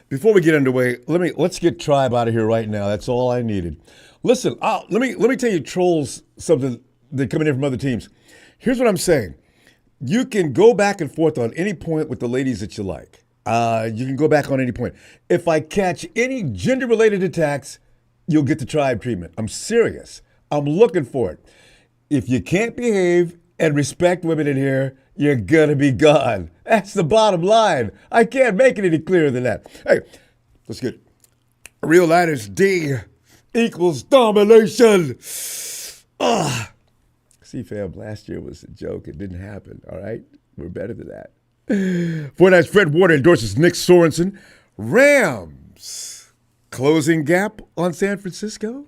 Before we get underway, let's get Tribe out of here right now. That's all I needed. Listen, let me tell you, trolls, something that coming in from other teams. Here's what I'm saying. You can go back and forth on any point with the ladies that you like. You can go back on any point. If I catch any gender-related attacks, you'll get the Tribe treatment. I'm serious. I'm looking for it. If you can't behave and respect women in here, you're going to be gone. That's the bottom line. I can't make it any clearer than that. Hey, let's get Real Niners D equals domination. See, fam, last year was a joke. It didn't happen, all right? We're better than that. 49ers Fred Warner endorses Nick Sorenson. Rams closing gap on San Francisco.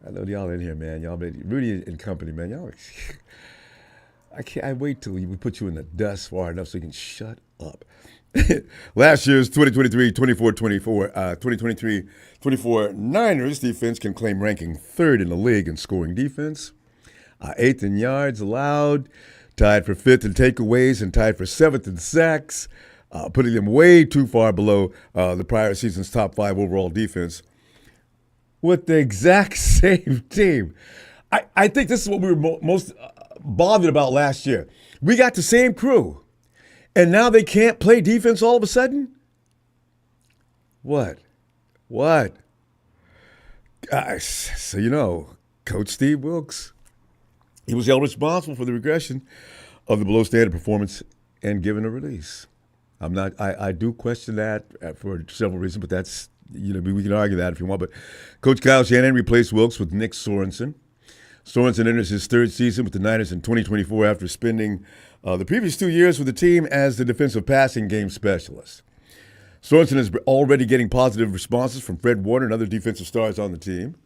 I know y'all in here, man. Y'all, Rudy and company, man. Y'all, I wait till we put you in the dust far enough so you can shut up. Last year's 2023-24 Niners defense can claim ranking third in the league in scoring defense, eighth in yards allowed, tied for fifth in takeaways, and tied for seventh in sacks, putting them way too far below the prior season's top five overall defense. With the exact same team. I think this is what we were most bothered about last year. We got the same crew, and now they can't play defense all of a sudden? What? So you know, Coach Steve Wilks, he was held responsible for the regression of the below standard performance and given a release. I do question that for several reasons, but that's, we can argue that if you want. But Coach Kyle Shanahan replaced Wilks with Nick Sorenson. Sorensen enters his third season with the Niners in 2024 after spending the previous 2 years with the team as the defensive passing game specialist. Sorensen is already getting positive responses from Fred Warner and other defensive stars on the team.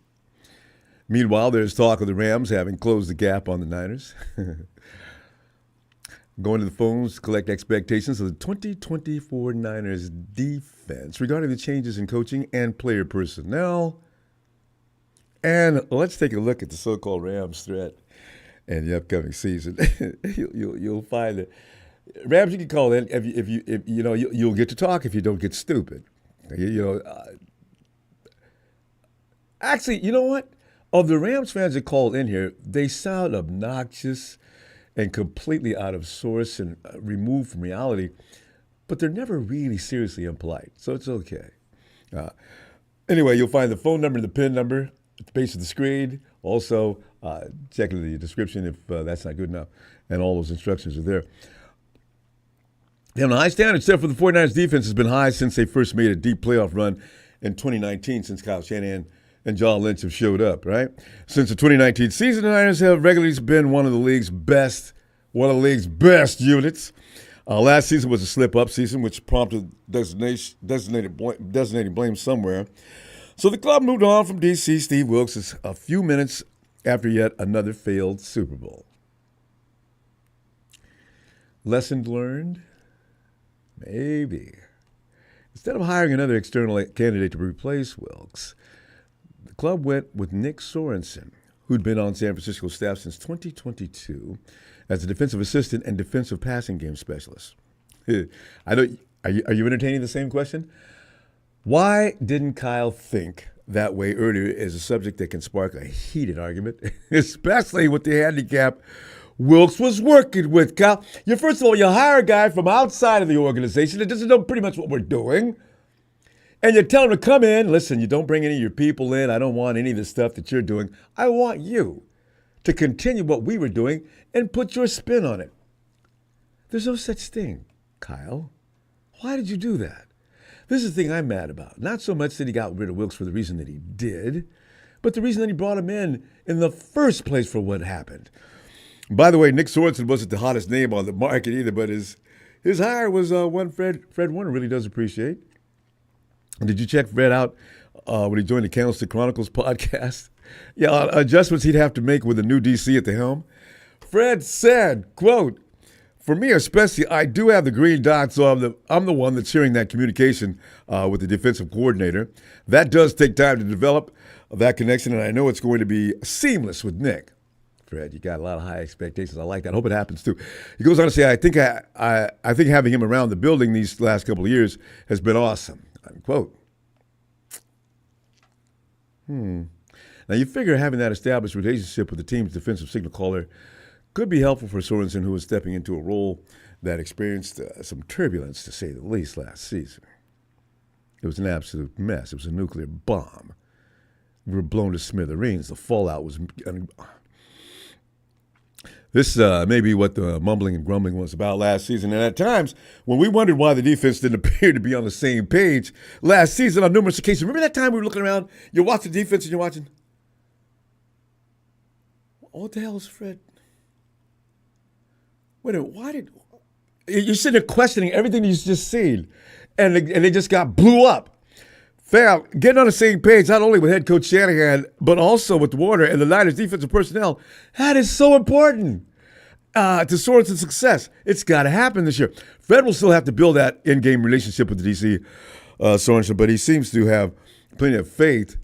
Meanwhile, there's talk of the Rams having closed the gap on the Niners. Going to the phones to collect expectations of the 2024 Niners defense regarding the changes in coaching and player personnel. And let's take a look at the so-called Rams threat in the upcoming season. You'll find that Rams, you can call in if you'll get to talk if you don't get stupid. Actually, you know what? Of the Rams fans that called in here, they sound obnoxious and completely out of source and removed from reality, but they're never really seriously impolite, so it's okay. Anyway, you'll find the phone number and the PIN number at the base of the screen. Also, check in the description if that's not good enough, and all those instructions are there. And the high standard set for the 49ers defense has been high since they first made a deep playoff run in 2019, since Kyle Shanahan and John Lynch have showed up, right? Since the 2019 season, the Niners have regularly been one of the league's best units. Last season was a slip-up season, which prompted designated blame somewhere. So the club moved on from D.C. Steve Wilks a few minutes after yet another failed Super Bowl. Lesson learned? Maybe. Instead of hiring another external candidate to replace Wilks, the club went with Nick Sorenson, who'd been on San Francisco's staff since 2022 as a defensive assistant and defensive passing game specialist. Are you entertaining the same question? Why didn't Kyle think that way earlier is a subject that can spark a heated argument, especially with the handicap Wilks was working with, Kyle. First of all, you hire a guy from outside of the organization that doesn't know pretty much what we're doing. And you tell him to come in. Listen, you don't bring any of your people in. I don't want any of the stuff that you're doing. I want you to continue what we were doing and put your spin on it. There's no such thing, Kyle. Why did you do that? This is the thing I'm mad about. Not so much that he got rid of Wilks for the reason that he did, but the reason that he brought him in the first place for what happened. By the way, Nick Sorenson wasn't the hottest name on the market either, but his hire was one Fred Warner really does appreciate. Did you check Fred out when he joined the Candlestick Chronicles podcast? Yeah, adjustments he'd have to make with a new DC at the helm. Fred said, quote, For me especially, I do have the green dot, so I'm the one that's sharing that communication with the defensive coordinator. That does take time to develop that connection, and I know it's going to be seamless with Nick. Fred, you got a lot of high expectations. I like that. I hope it happens too. He goes on to say, I think having him around the building these last couple of years has been awesome. Unquote. Now you figure having that established relationship with the team's defensive signal caller could be helpful for Sorensen, who was stepping into a role that experienced some turbulence, to say the least, last season. It was an absolute mess. It was a nuclear bomb. We were blown to smithereens. The fallout was... This may be what the mumbling and grumbling was about last season. And at times, when we wondered why the defense didn't appear to be on the same page last season on numerous occasions. Remember that time we were looking around, you're watching the defense and you're watching... What the hell is Fred... Wait a minute, why did... You're sitting there questioning everything you've just seen, and they just blew up. Fam, getting on the same page, not only with head coach Shanahan, but also with Warner and the Niners defensive personnel, that is so important to Sorensen's success. It's got to happen this year. Fred will still have to build that in-game relationship with the DC Sorensen, but he seems to have plenty of faith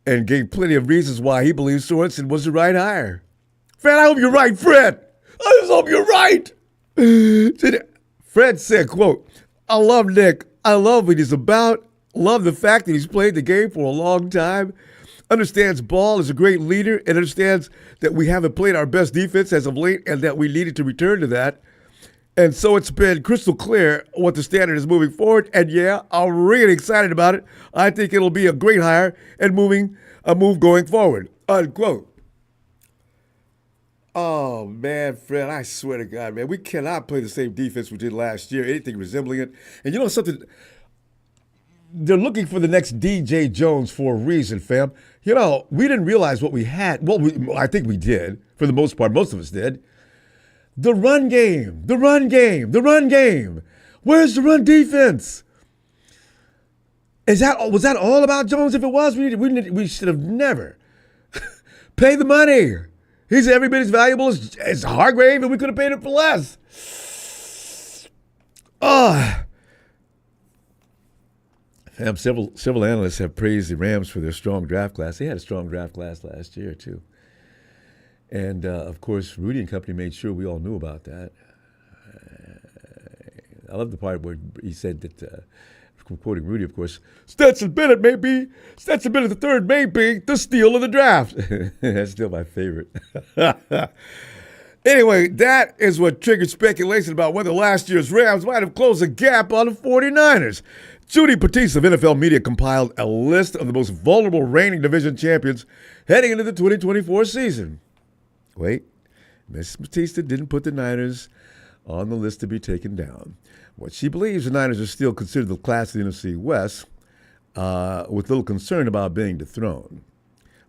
and gave plenty of reasons why he believes Sorensen was the right hire. Fred, I hope you're right, Fred. I just hope you're right. Fred said, quote, I love Nick. I love what he's about. Love the fact that he's played the game for a long time. Understands ball, is a great leader, and understands that we haven't played our best defense as of late and that we needed to return to that. And so it's been crystal clear what the standard is moving forward. And yeah, I'm really excited about it. I think it'll be a great hire and a move going forward. Unquote. Oh, man, Fred, I swear to God, man, we cannot play the same defense we did last year, anything resembling it. And you know something? They're looking for the next DJ Jones for a reason, fam. You know, we didn't realize what we had. Well, I think we did, for the most part. Most of us did. The run game. Where's the run defense? Was that all about Jones? If it was, we should have never paid the money. He's every bit as valuable as Hargrave, and we could have paid him for less. Several analysts have praised the Rams for their strong draft class. They had a strong draft class last year, too. And, of course, Rudy and company made sure we all knew about that. I love the part where he said that, quoting Rudy, of course, Stetson Bennett the third may be the steal of the draft. That's still my favorite. Anyway, that is what triggered speculation about whether last year's Rams might have closed the gap on the 49ers. Judy Batiste of NFL Media compiled a list of the most vulnerable reigning division champions heading into the 2024 season. Wait, Miss Batista didn't put the Niners on the list to be taken down. What she believes, the Niners are still considered the class of the NFC West, with little concern about being dethroned.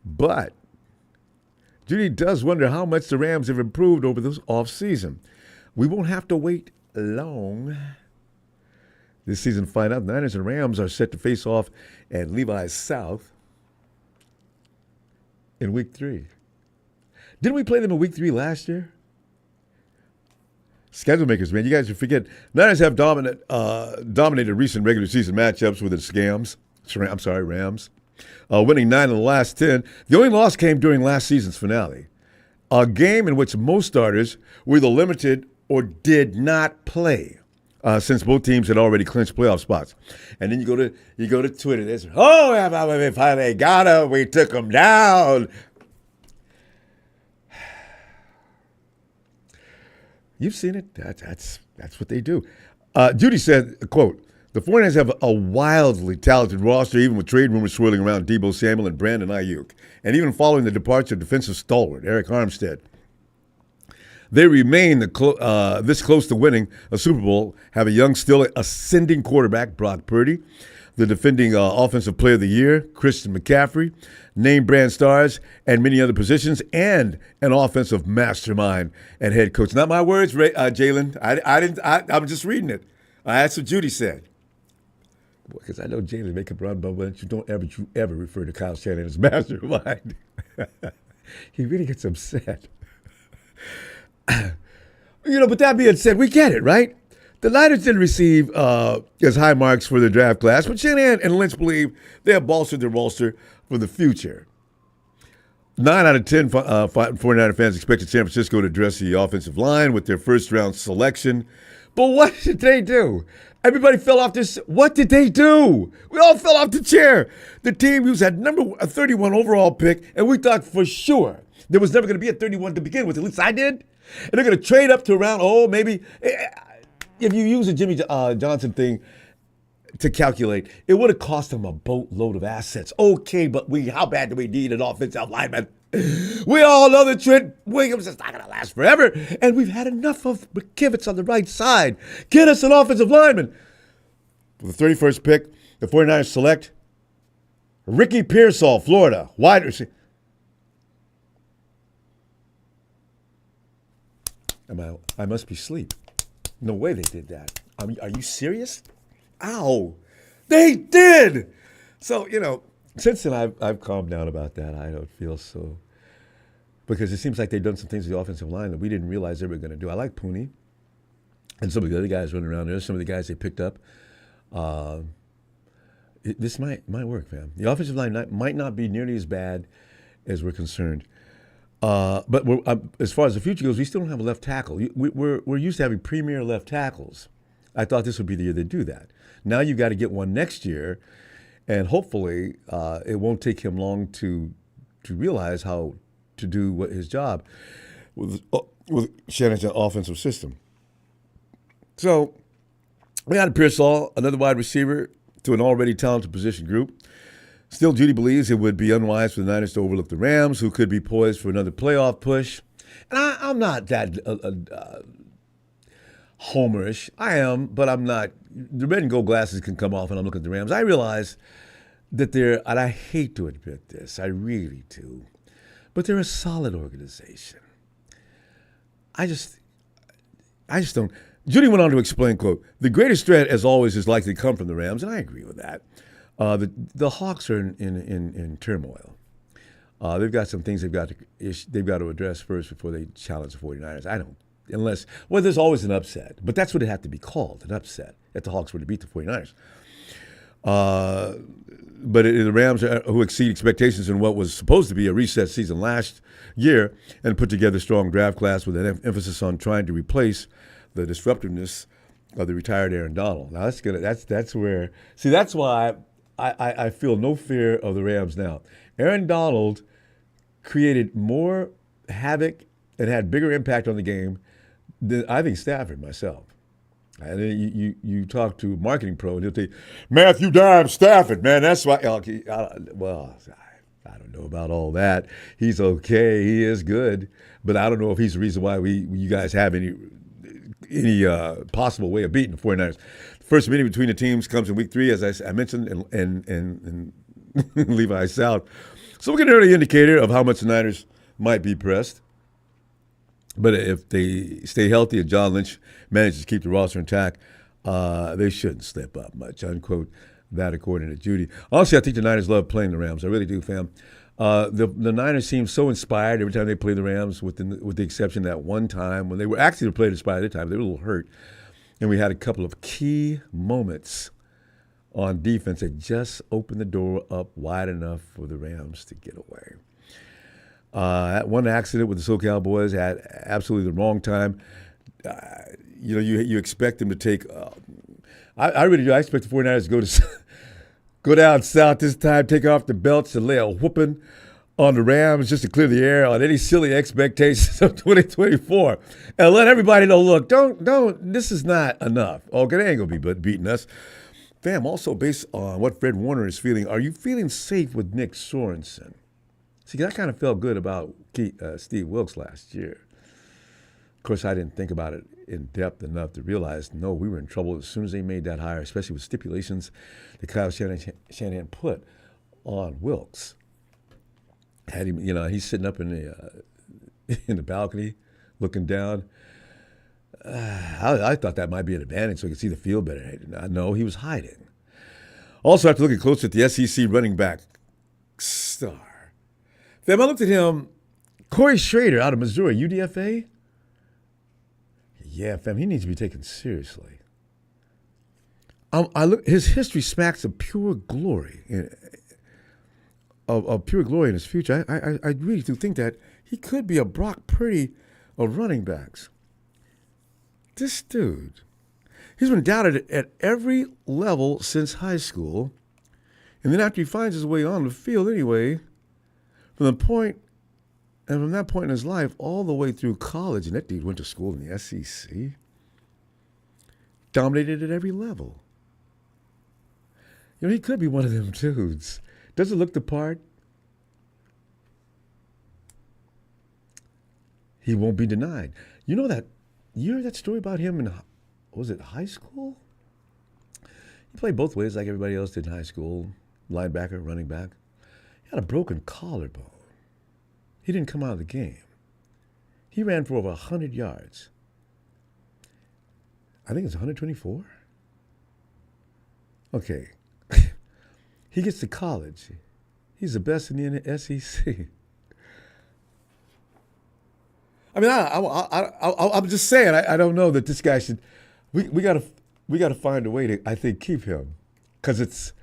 But Judy does wonder how much the Rams have improved over this offseason. We won't have to wait long this season to find out. The Niners and Rams are set to face off at Levi's South in Week 3. Didn't we play them in Week 3 last year? Schedule makers, man. You guys forget. Niners have dominated recent regular season matchups with its Rams. Winning 9 of the last 10. The only loss came during last season's finale. A game in which most starters were either limited or did not play, since both teams had already clinched playoff spots. And then you go to Twitter. There's, we finally got him. We took him down. You've seen it. That's what they do. Judy said, quote, the 49ers have a wildly talented roster, even with trade rumors swirling around Deebo Samuel and Brandon Aiyuk. And even following the departure of defensive stalwart Eric Armstead. They remain this close to winning a Super Bowl, have a young, still ascending quarterback, Brock Purdy, the defending Offensive Player of the Year, Christian McCaffrey, name brand stars, and many other positions, and an offensive mastermind and head coach. Not my words, Jalen. I'm just reading it. That's what Judy said. Because I know Jalen make up Ronbo, but you don't ever refer to Kyle Shanahan as mastermind. He really gets upset. But that being said, we get it, right? The Niners didn't receive as high marks for their draft class, but Shanahan and Lynch believe they have bolstered their roster for the future. 9 out of 10 49er fans expected San Francisco to address the offensive line with their first-round selection. But what did they do? Everybody fell off this. What did they do? We all fell off the chair. The team who's had a 31 overall pick, and we thought for sure there was never going to be a 31 to begin with. At least I did. And they're going to trade up to around, maybe. If you use a Jimmy Johnson thing to calculate, it would have cost them a boatload of assets. Okay, but how bad do we need an offensive lineman? We all know that Trent Williams is not going to last forever, and we've had enough of McKivitz on the right side. Get us an offensive lineman. With the 31st pick, the 49ers select Ricky Pearsall, Florida, wide receiver. I must be asleep. No way they did that. Are you serious? Ow. They did. So, since then I've calmed down about that. I don't feel so. Because it seems like they've done some things with the offensive line that we didn't realize they were going to do. I like Pooney and some of the other guys running around there. Some of the guys they picked up. This might work, fam. The offensive line might not be nearly as bad as we're concerned. But as far as the future goes, we still don't have a left tackle. We're used to having premier left tackles. I thought this would be the year they do that. Now you got to get one next year, and hopefully it won't take him long to realize how to do his job with Shanahan's offensive system. So we had Pearsall, another wide receiver, to an already talented position group. Still, Judy believes it would be unwise for the Niners to overlook the Rams, who could be poised for another playoff push. And I'm not that homerish. I am, but I'm not. The red and gold glasses can come off when I'm looking at the Rams. I realize that and I hate to admit this, I really do, but they're a solid organization. I just don't. Judy went on to explain, quote, the greatest threat, as always, is likely to come from the Rams, and I agree with that. The Hawks are in turmoil. They've got some things they've got to address first before they challenge the 49ers. There's always an upset, but that's what it had to be called, an upset, if the Hawks were to beat the 49ers. But the Rams, who exceed expectations in what was supposed to be a reset season last year and put together a strong draft class with an emphasis on trying to replace the disruptiveness of the retired Aaron Donald. Now that's where. See, that's why I feel no fear of the Rams now. Aaron Donald created more havoc and had bigger impact on the game than I think Stafford myself. And then you talk to a marketing pro and he'll tell you, Matthew Dime Stafford, man, that's why. Well, I don't know about all that. He's okay. He is good. But I don't know if he's the reason why you guys have any possible way of beating the 49ers. The first meeting between the teams comes in week 3, as I mentioned, and Levi South. So we're getting an early indicator of how much the Niners might be pressed. But if they stay healthy and John Lynch manages to keep the roster intact, they shouldn't slip up much, unquote. That according to Judy. Honestly, I think the Niners love playing the Rams. I really do, fam. The Niners seem so inspired every time they play the Rams, with the exception that one time when they were actually playing inspired at the time. They were a little hurt. And we had a couple of key moments on defense that just opened the door up wide enough for the Rams to get away. That one accident with the SoCal boys at absolutely the wrong time. You expect them to take. I really do. I expect the 49ers to go down south this time, take off the belts, and lay a whooping on the Rams just to clear the air on any silly expectations of 2024, and let everybody know. Look, don't. This is not enough. Okay, they ain't gonna be beating us. Fam, also based on what Fred Warner is feeling, are you feeling safe with Nick Sorenson? See, I kind of felt good about Steve Wilks last year. Of course, I didn't think about it in depth enough to realize, no, we were in trouble as soon as they made that hire, especially with stipulations that Kyle Shanahan put on Wilks. Had him, he's sitting up in the balcony, looking down. I thought that might be an advantage, so he could see the field better. No, he was hiding. Also, after looking close at the SEC running back star. Then I looked at him, Corey Shrader out of Missouri, UDFA. Yeah, fam, he needs to be taken seriously. I look. His history smacks of pure glory, of pure glory in his future. I really do think that he could be a Brock Purdy of running backs. This dude, he's been doubted at every level since high school, and then after he finds his way on the field anyway, from that point in his life all the way through college, and that dude went to school in the SEC, dominated at every level. He could be one of them dudes. Doesn't look the part. He won't be denied. You heard that story about him in, was it high school? He played both ways like everybody else did in high school, linebacker, running back. He had a broken collarbone. He didn't come out of the game. He ran for over 100 yards. I think it's 124. Okay. He gets to college. He's the best in the SEC. I mean, I'm just saying. I don't know that this guy should. We gotta find a way to, I think, keep him, because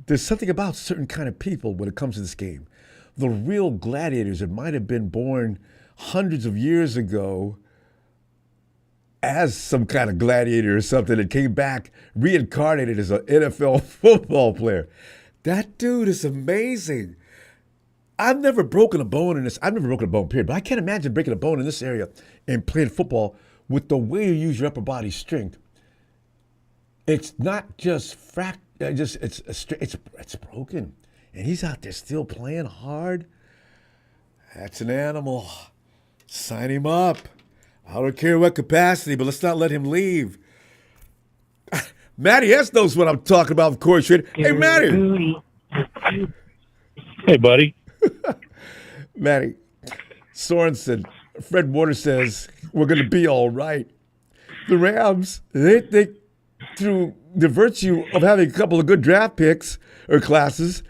there's something about certain kind of people when it comes to this game. The real gladiators that might have been born hundreds of years ago as some kind of gladiator or something that came back reincarnated as an NFL football player. That dude is amazing. I've never broken a bone in this. I've never broken a bone, period. But I can't imagine breaking a bone in this area and playing football with the way you use your upper body strength. It's not just it's broken. And he's out there still playing hard. That's an animal. Sign him up. I don't care what capacity, but let's not let him leave. Matty S knows what I'm talking about with Corey Shraer. Hey, Matty. Hey, buddy. Matty, Sorensen, Fred Warner says we're going to be all right. The Rams, they think through the virtue of having a couple of good draft picks or classes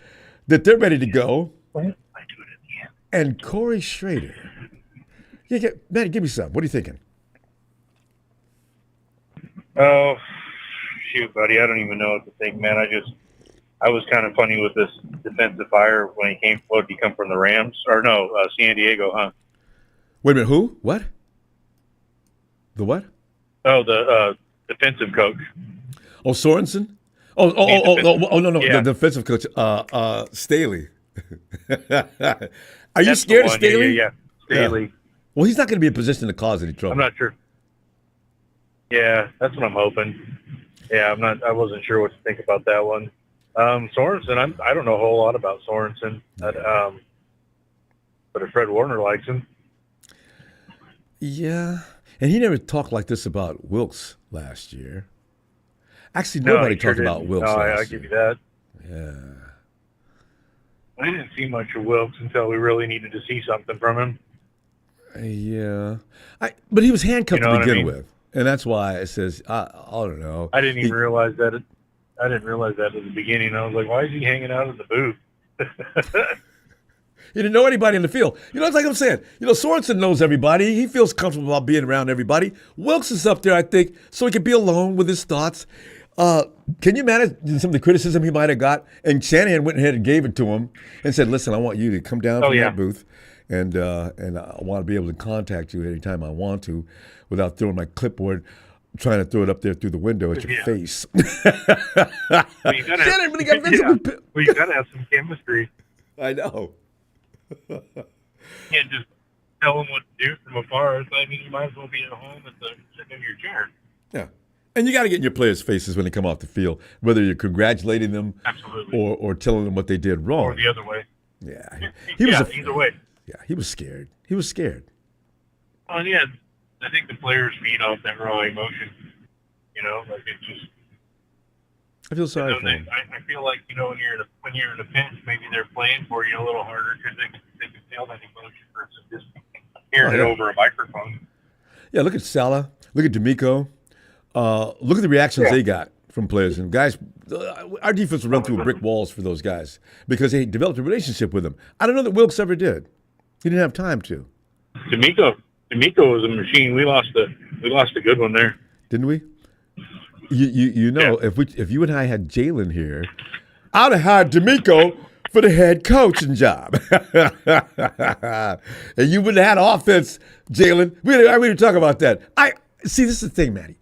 that they're ready to go. And Corey Shraer. Matty, give me some. What are you thinking? Oh, shoot, buddy. I don't even know what to think, man. I was kind of funny with this defensive fire when he came. What, did he come from the Rams? Or no, San Diego, huh? Wait a minute, who? What? The what? Oh, the defensive coach. Oh, Sorensen? No. Yeah. The defensive coach, Staley. Are you scared of Staley? Yeah. Staley. Yeah. Well, he's not going to be in a position to cause any trouble. I'm not sure. Yeah, that's what I'm hoping. Yeah, I wasn't sure what to think about that one. Sorensen, I don't know a whole lot about Sorensen, but if Fred Warner likes him. Yeah, and he never talked like this about Wilks last year. Actually, nobody talked about Wilks last year. I'll give you that. Yeah. I didn't see much of Wilks until we really needed to see something from him. Yeah, but he was handcuffed to begin with, and that's why it says I don't know. I didn't even realize that. I didn't realize that at the beginning. I was like, why is he hanging out in the booth? He didn't know anybody in the field. It's like I'm saying. Sorensen knows everybody. He feels comfortable about being around everybody. Wilks is up there, I think, so he can be alone with his thoughts. Can you manage some of the criticism he might have got? And Shanahan went ahead and gave it to him and said, "Listen, I want you to come down from that booth, and I want to be able to contact you anytime I want to, without throwing my clipboard, trying to throw it up there through the window at your face." Well, you gotta have some chemistry. I know. You can't just tell him what to do from afar. So, you might as well be at home sitting in your chair. Yeah. And you got to get in your players' faces when they come off the field, whether you're congratulating them or telling them what they did wrong. Or the other way. Yeah. Either way. Yeah, he was scared. He was scared. Well, yeah, I think the players feed off that raw emotion. It's just. I feel sorry for him. I feel like when you're in a pinch, maybe they're playing for you a little harder because they can feel that emotion versus just hearing it over a microphone. Yeah, look at Salah. Look at D'Amico. Look at the reactions they got from players. And guys, our defense will run through brick walls for those guys because they developed a relationship with them. I don't know that Wilks ever did. He didn't have time to. D'Amico D'Amico was a machine. We lost a good one there. Didn't we? You know, Yeah. if you and I had Jalen here, I'd have hired D'Amico for the head coaching job. And you wouldn't have had offense, Jalen. I need to talk about that. I see, this is the thing, Matty.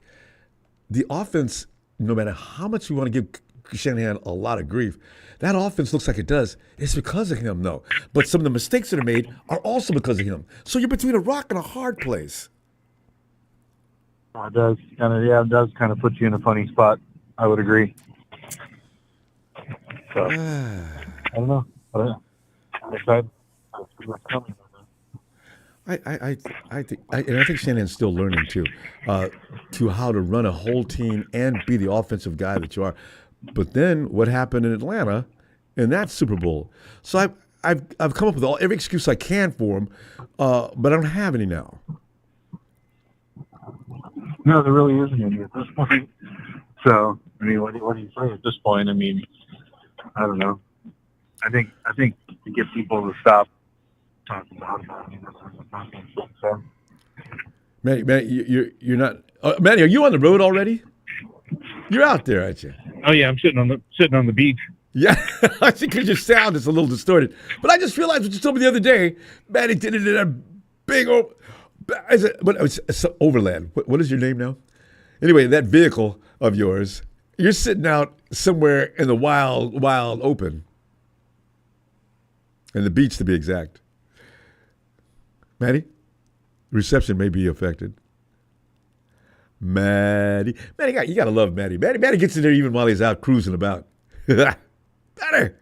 The offense, no matter how much you want to give Shanahan a lot of grief, that offense looks like it does. It's because of him, though. But some of the mistakes that are made are also because of him. So you're between a rock and a hard place. It does kind of put you in a funny spot. I would agree. So, I don't know. I'm excited. I think Shanahan's still learning too, to how to run a whole team and be the offensive guy that you are. But then what happened in Atlanta in that Super Bowl? So I've come up with every excuse I can for him, but I don't have any now. No, there really isn't any at this point. So, I mean, what do you say at this point? I mean, I don't know. I think to get people to stop talking about it, I mean, that's not going to so. Matty, you're not. Matty, are you on the road already? You're out there, aren't you? Oh yeah, I'm sitting on the beach. Yeah, I think because your sound is a little distorted. But I just realized what you told me the other day. Matty did it in a big it's Overland. What is your name now? Anyway, that vehicle of yours, you're sitting out somewhere in the wild open. And the beach, to be exact. Matty, reception may be affected. Matty, you gotta love Matty. Matty gets in there even while he's out cruising about. Matty. I'm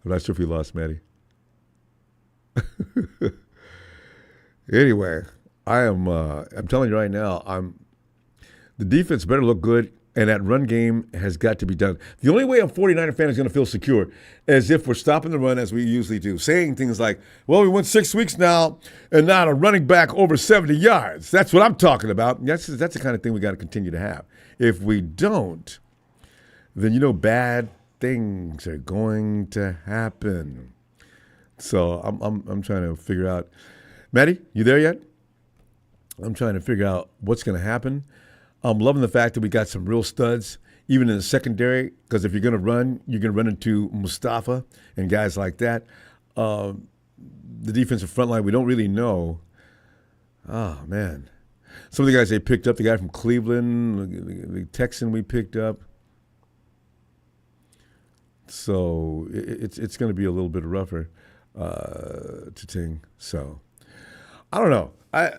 not sure if we lost Matty. Anyway, I'm telling you right now, the defense better look good, and that run game has got to be done. The only way a 49er fan is going to feel secure is if we're stopping the run as we usually do, saying things like, well, we went 6 weeks now and not a running back over 70 yards. That's what I'm talking about. That's the kind of thing we got to continue to have. If we don't, then bad things are going to happen. So I'm trying to figure out. Matty, you there yet? I'm trying to figure out what's going to happen. I'm loving the fact that we got some real studs, even in the secondary, because if you're going to run, you're going to run into Mustafa and guys like that. The defensive front line, we don't really know. Oh, man. Some of the guys they picked up, the guy from Cleveland, the Texan we picked up. So it's going to be a little bit rougher to ting. So I don't know. I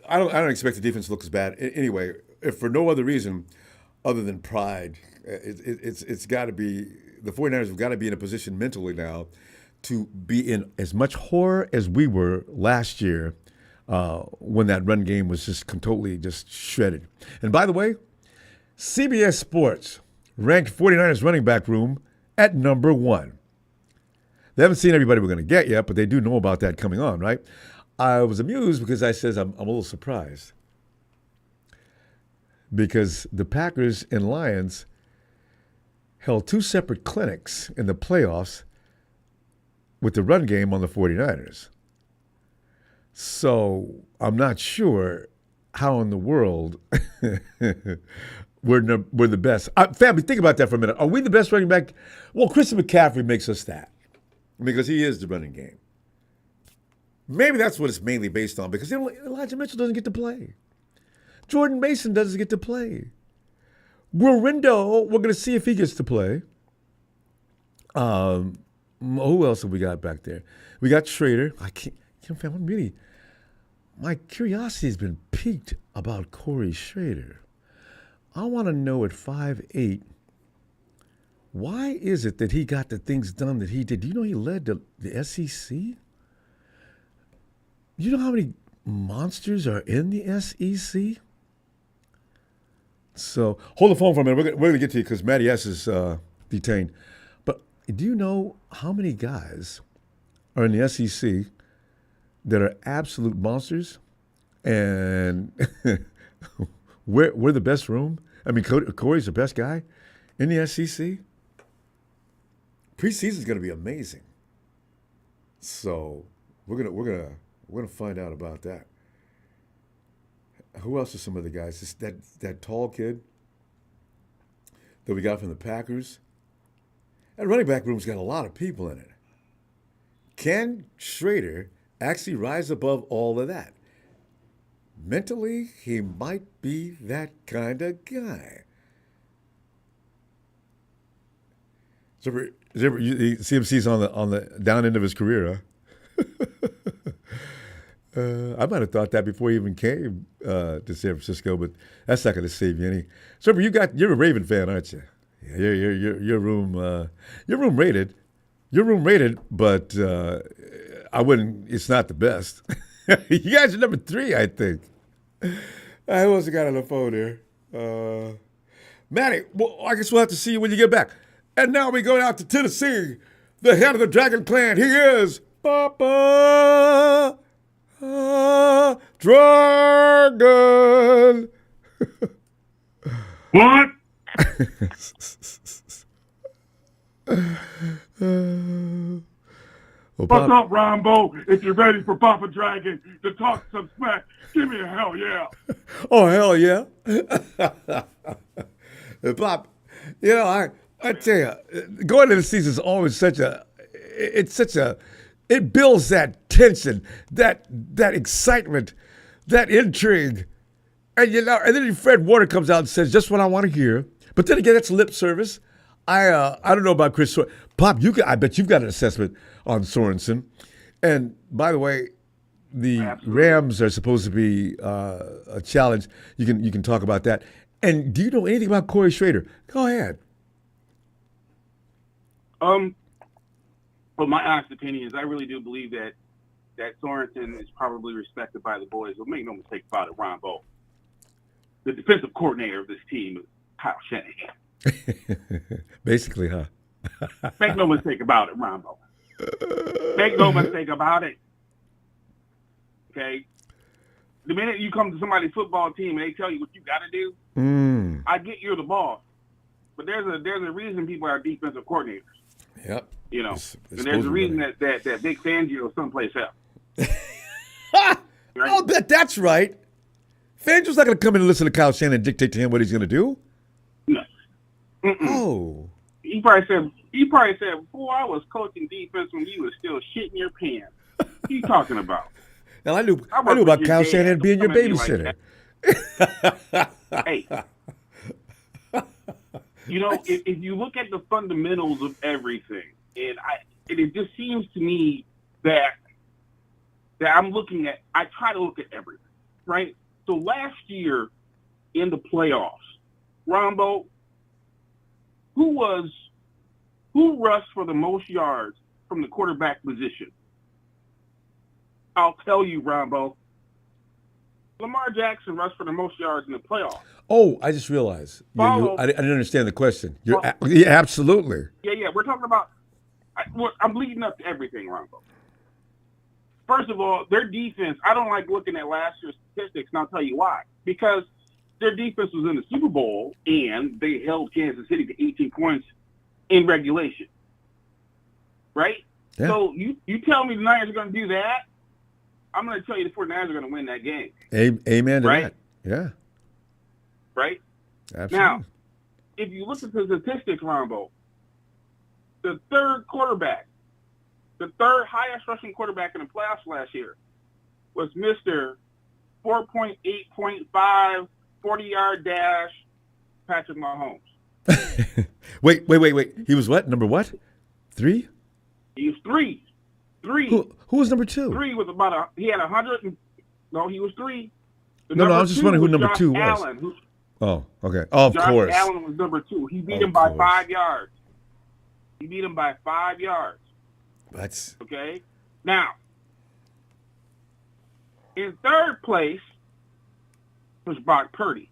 don't expect the defense to look as bad. Anyway, if for no other reason other than pride, it's got to be the 49ers have got to be in a position mentally now to be in as much horror as we were last year when that run game was just totally just shredded. And by the way, CBS Sports ranked 49ers running back room at number 1. They haven't seen everybody we're going to get yet, but they do know about that coming on, right? I was amused because I says I'm a little surprised because the Packers and Lions held 2 separate clinics in the playoffs with the run game on the 49ers. So I'm not sure how in the world we're the best. Family, think about that for a minute. Are we the best running back? Well, Christian McCaffrey makes us that because he is the running game. Maybe that's what it's mainly based on because Elijah Mitchell doesn't get to play. Jordan Mason doesn't get to play. Rindo, we're going to see if he gets to play. Who else have we got back there? We got Shraer. My curiosity has been piqued about Corey Shrader. I want to know at 5'8", why is it that he got the things done that he did? Do you know he led the SEC? You know how many monsters are in the SEC? So hold the phone for a minute. We're going to get to you because Matty S. is detained. But do you know how many guys are in the SEC that are absolute monsters? And we're the best room? I mean, Corey's the best guy in the SEC? Preseason's going to be amazing. So we're gonna We're going to find out about that. Who else are some of the guys? That tall kid that we got from the Packers. That running back room's got a lot of people in it. Can Shraer actually rise above all of that? Mentally, he might be that kind of guy. CMC's on the down end of his career, huh? I might have thought that before he even came to San Francisco, but that's not going to save you any. So you're a Raven fan, aren't you? Yeah, your room rated. Your room rated, but I wouldn't. It's not the best. You guys are number 3, I think. Who else got on the phone here? Matty, well, I guess we'll have to see you when you get back. And now we go out to Tennessee. The head of the Dragon Clan. He is Papa Dragon. What? What's up, Ronbo? If you're ready for Papa Dragon to talk some smack, give me a hell yeah. Oh, hell yeah. Pop, I tell you, going into the season is always it builds that tension, that excitement, that intrigue. And then Fred Warner comes out and says just what I want to hear. But then again, that's lip service. I don't know about Chris Sorensen. Pop, I bet you've got an assessment on Sorensen. And by the way, the Absolutely. Rams are supposed to be a challenge. You can talk about that. And do you know anything about Corey Shrader? Go ahead. But my honest opinion is I really do believe that Sorensen is probably respected by the boys. But make no mistake about it, Ronbo. The defensive coordinator of this team is Kyle Shanahan. Basically, huh? Make no mistake about it, Ronbo. Make no mistake about it. Okay? The minute you come to somebody's football team and they tell you what you got to do, I get you're the boss. But there's a reason people are defensive coordinators. Yep. And there's a reason that Big Fangio is someplace else. Right? I'll bet that's right. Fangio's not going to come in and listen to Kyle Shanahan and dictate to him what he's going to do. No. Oh. He probably said, "Boy, I was coaching defense when you was still shitting your pants." What are you talking about? Now I knew about Kyle Shanahan being your babysitter. Hey. If you look at the fundamentals of everything, and it just seems to me that I try to look at everything, right? So last year in the playoffs, Ronbo, who rushed for the most yards from the quarterback position? I'll tell you, Ronbo. Lamar Jackson rushed for the most yards in the playoffs. Oh, I just realized. I didn't understand the question. Yeah, absolutely. Yeah. We're talking about. I'm leading up to everything, Ronbo. First of all, their defense. I don't like looking at last year's statistics, and I'll tell you why. Because their defense was in the Super Bowl, and they held Kansas City to 18 points in regulation. Right? Yeah. So you tell me the Niners are going to do that, I'm going to tell you the 49ers are going to win that game. Amen to right? that. Yeah. Right? Absolutely. Now, if you look at the statistics, Ronbo, the third highest rushing quarterback in the playoffs last year was Mr. 4.8.5, 40-yard dash, Patrick Mahomes. Wait. He was what? Number what? 3? He was 3. Who was number 2? 3 was he had 100. No, he was 3. No, I was just wondering who number 2 was. Allen, oh, okay. Oh, of Josh course. Allen was number 2. He beat him by 5 yards. That's okay. Now, in third place was Brock Purdy.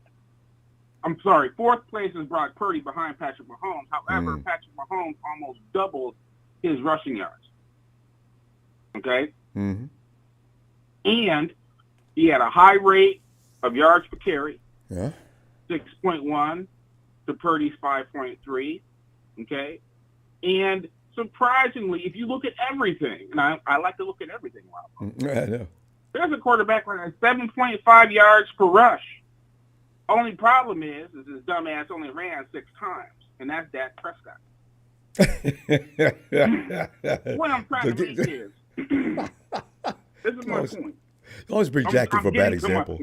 I'm sorry, fourth place is Brock Purdy behind Patrick Mahomes. However, Patrick Mahomes almost doubled his rushing yards. Okay? Mm-hmm. And he had a high rate of yards per carry. Yeah. 6.1 to Purdy's 5.3. Okay? And surprisingly, if you look at everything, and I like to look at everything, Rob. I know. There's a quarterback running 7.5 yards per rush. Only problem is his dumbass only ran 6 times, and that's Dak Prescott. What I'm trying to make is, this is my point. Always bring Jack in for a bad example.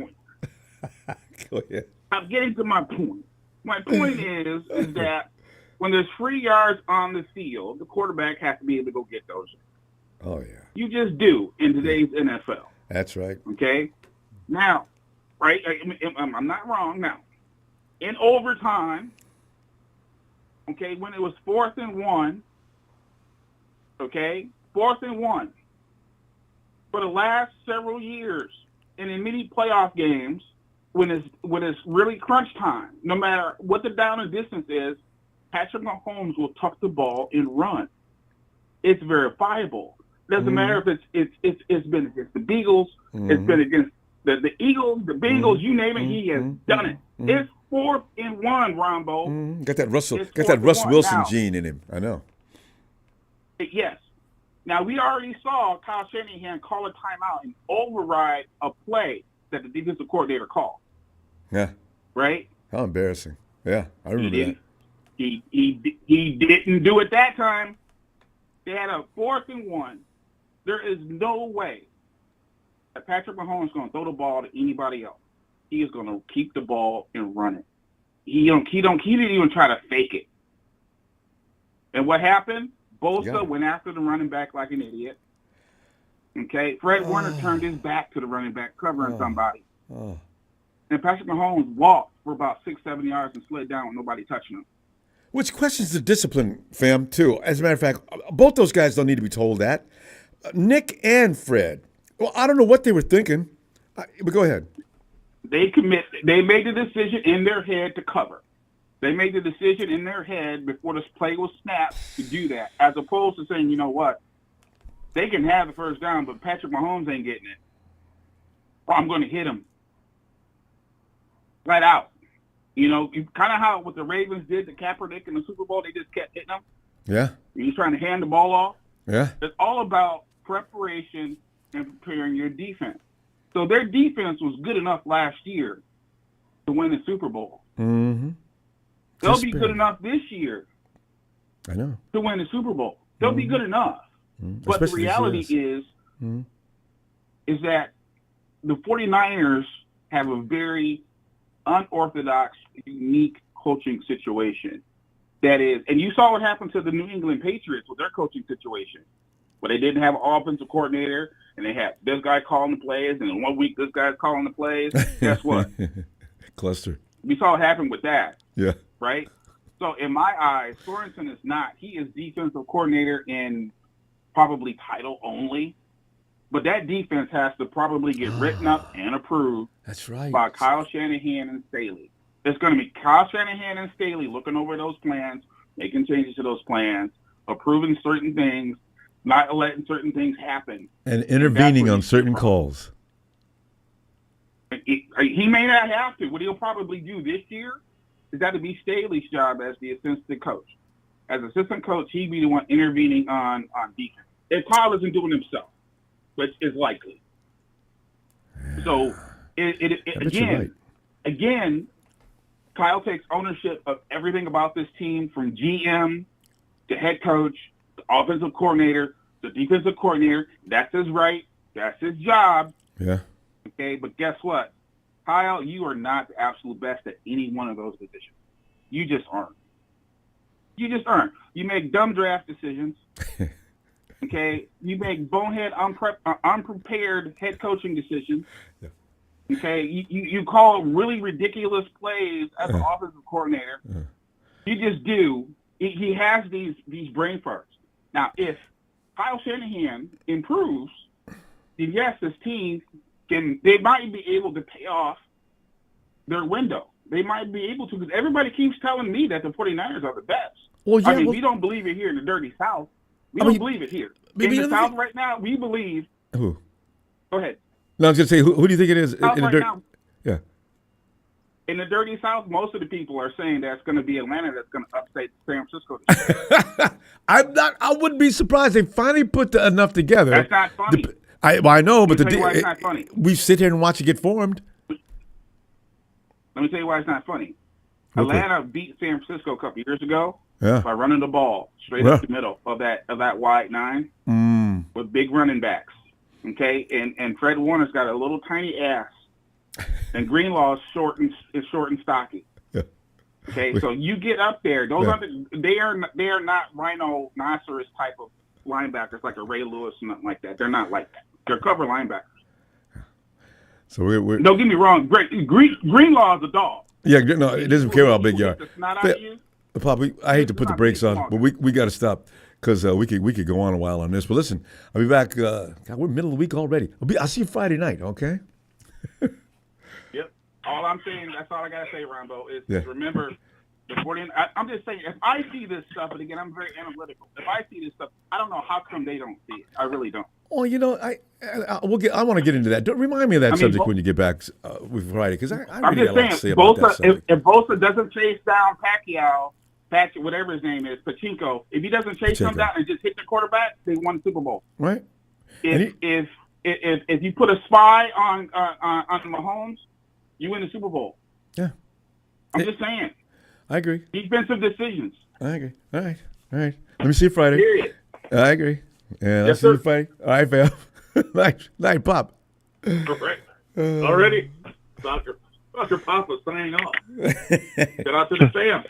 Go ahead. I'm getting to my point. My point is that when there's free yards on the field, the quarterback has to be able to go get those. Oh, yeah. You just do in today's NFL. That's right. Okay? Now, right, I'm not wrong. Now, in overtime, okay, when it was 4th and 1, okay, 4th and 1, for the last several years, and in many playoff games, when it's really crunch time, no matter what the down and distance is, Patrick Mahomes will tuck the ball and run. It's verifiable. Doesn't matter if it's been against the Beagles, it's been against the Eagles, the Bengals, you name it, he has done it. It's 4th and 1, Ronbo. Got that Russ Wilson now, gene in him. I know. Yes. Now, we already saw Kyle Shanahan call a timeout and override a play that the defensive coordinator called. Yeah. Right? How embarrassing. Yeah, I remember that. He didn't do it that time. They had a 4th and 1. There is no way that Patrick Mahomes is going to throw the ball to anybody else. He is going to keep the ball and run it. He didn't even try to fake it. And what happened? Bosa went after the running back like an idiot. Okay? Fred Warner turned his back to the running back, covering somebody. And Patrick Mahomes walked for about 6-7 yards and slid down with nobody touching him. Which questions the discipline, fam, too. As a matter of fact, both those guys don't need to be told that. Nick and Fred. Well, I don't know what they were thinking. But go ahead. They made the decision in their head to cover. They made the decision in their head before this play was snapped to do that, as opposed to saying, you know what, they can have the first down, but Patrick Mahomes ain't getting it. Or I'm going to hit him. Right out. You know, kind of how what the Ravens did to Kaepernick in the Super Bowl, they just kept hitting him. Yeah. He's trying to hand the ball off. Yeah. It's all about preparation and preparing your defense. So their defense was good enough last year to win the Super Bowl. Mm-hmm. They'll be good enough this year. I know. To win the Super Bowl. They'll be good enough. But the reality is that the 49ers have a very unorthodox, unique coaching situation. That is, and you saw what happened to the New England Patriots with their coaching situation, where they didn't have an offensive coordinator, and they had this guy calling the plays, and in 1 week this guy's calling the plays. Guess what? Cluster. We saw what happened with that. Yeah. Right? So in my eyes, Sorensen is not. He is defensive coordinator in probably title only. But that defense has to probably get written up and approved. That's right. By Kyle Shanahan and Staley. It's going to be Kyle Shanahan and Staley looking over those plans, making changes to those plans, approving certain things, not letting certain things happen. And intervening on certain calls. He may not have to. What he'll probably do this year is that to be Staley's job as the assistant coach. As assistant coach, he'd be the one intervening on defense. If Kyle isn't doing himself, which is likely. So, again, Kyle takes ownership of everything about this team, from GM to head coach, to offensive coordinator, to defensive coordinator. That's his right. That's his job. Yeah. Okay, but guess what? Kyle, you are not the absolute best at any one of those positions. You just aren't. You just aren't. You make dumb draft decisions. Okay, you make bonehead, unprepared head coaching decisions. Yeah. Okay, you call really ridiculous plays as an offensive coordinator. You just do. He has these brain farts. Now, if Kyle Shanahan improves, then yes, this team they might be able to pay off their window. They might be able to, because everybody keeps telling me that the 49ers are the best. Well, yeah, we don't believe it here in the dirty South. We don't believe it here. In the South right now, we believe. Who? Go ahead. No, I was going to say, who do you think it is in the dirty? Yeah. In the dirty South, most of the people are saying that it's going to be Atlanta that's going to upset San Francisco. I wouldn't be surprised. They finally put enough together. That's not funny. I know, but Let me tell you why it's not funny. we sit here and watch it get formed. Let me tell you why it's not funny. Okay. Atlanta beat San Francisco a couple years ago Yeah. by running the ball straight up the middle of that wide nine with big running backs. Okay, and Fred Warner's got a little tiny ass, and Greenlaw is short and stocky. Yeah. Okay, so you get up there; they are not rhinoceros type of linebackers like a Ray Lewis and nothing like that. They're not like that. They're cover linebackers. So we're don't get me wrong. Greenlaw is a dog. Yeah, no, it doesn't care how big you are. Pop, I hate to put the brakes on, but we got to stop because we could go on a while on this. But listen, I'll be back. God, we're middle of the week already. I'll see you Friday night, okay? Yep. All I'm saying, that's all I gotta say, Ronbo, is remember the 40. I'm just saying, if I see this stuff, and again, I'm very analytical. If I see this stuff, I don't know how come they don't see it. I really don't. Oh, you know, I want to get into that. Don't remind me of that subject when you get back with Friday, because I'm just saying, if Bosa doesn't chase down Pacquiao, whatever his name is, Pachinko, if he doesn't chase him down and just hit the quarterback, they won the Super Bowl. Right. If you put a spy on Mahomes, you win the Super Bowl. Yeah. I'm just saying. I agree. Defensive decisions. I agree. All right. Let me see you Friday. Period. I agree. Yeah, I'll see you Friday. All right, fam. Night, Pop. Correct. Already. Dr. Papa's signing off. Get out to the fam.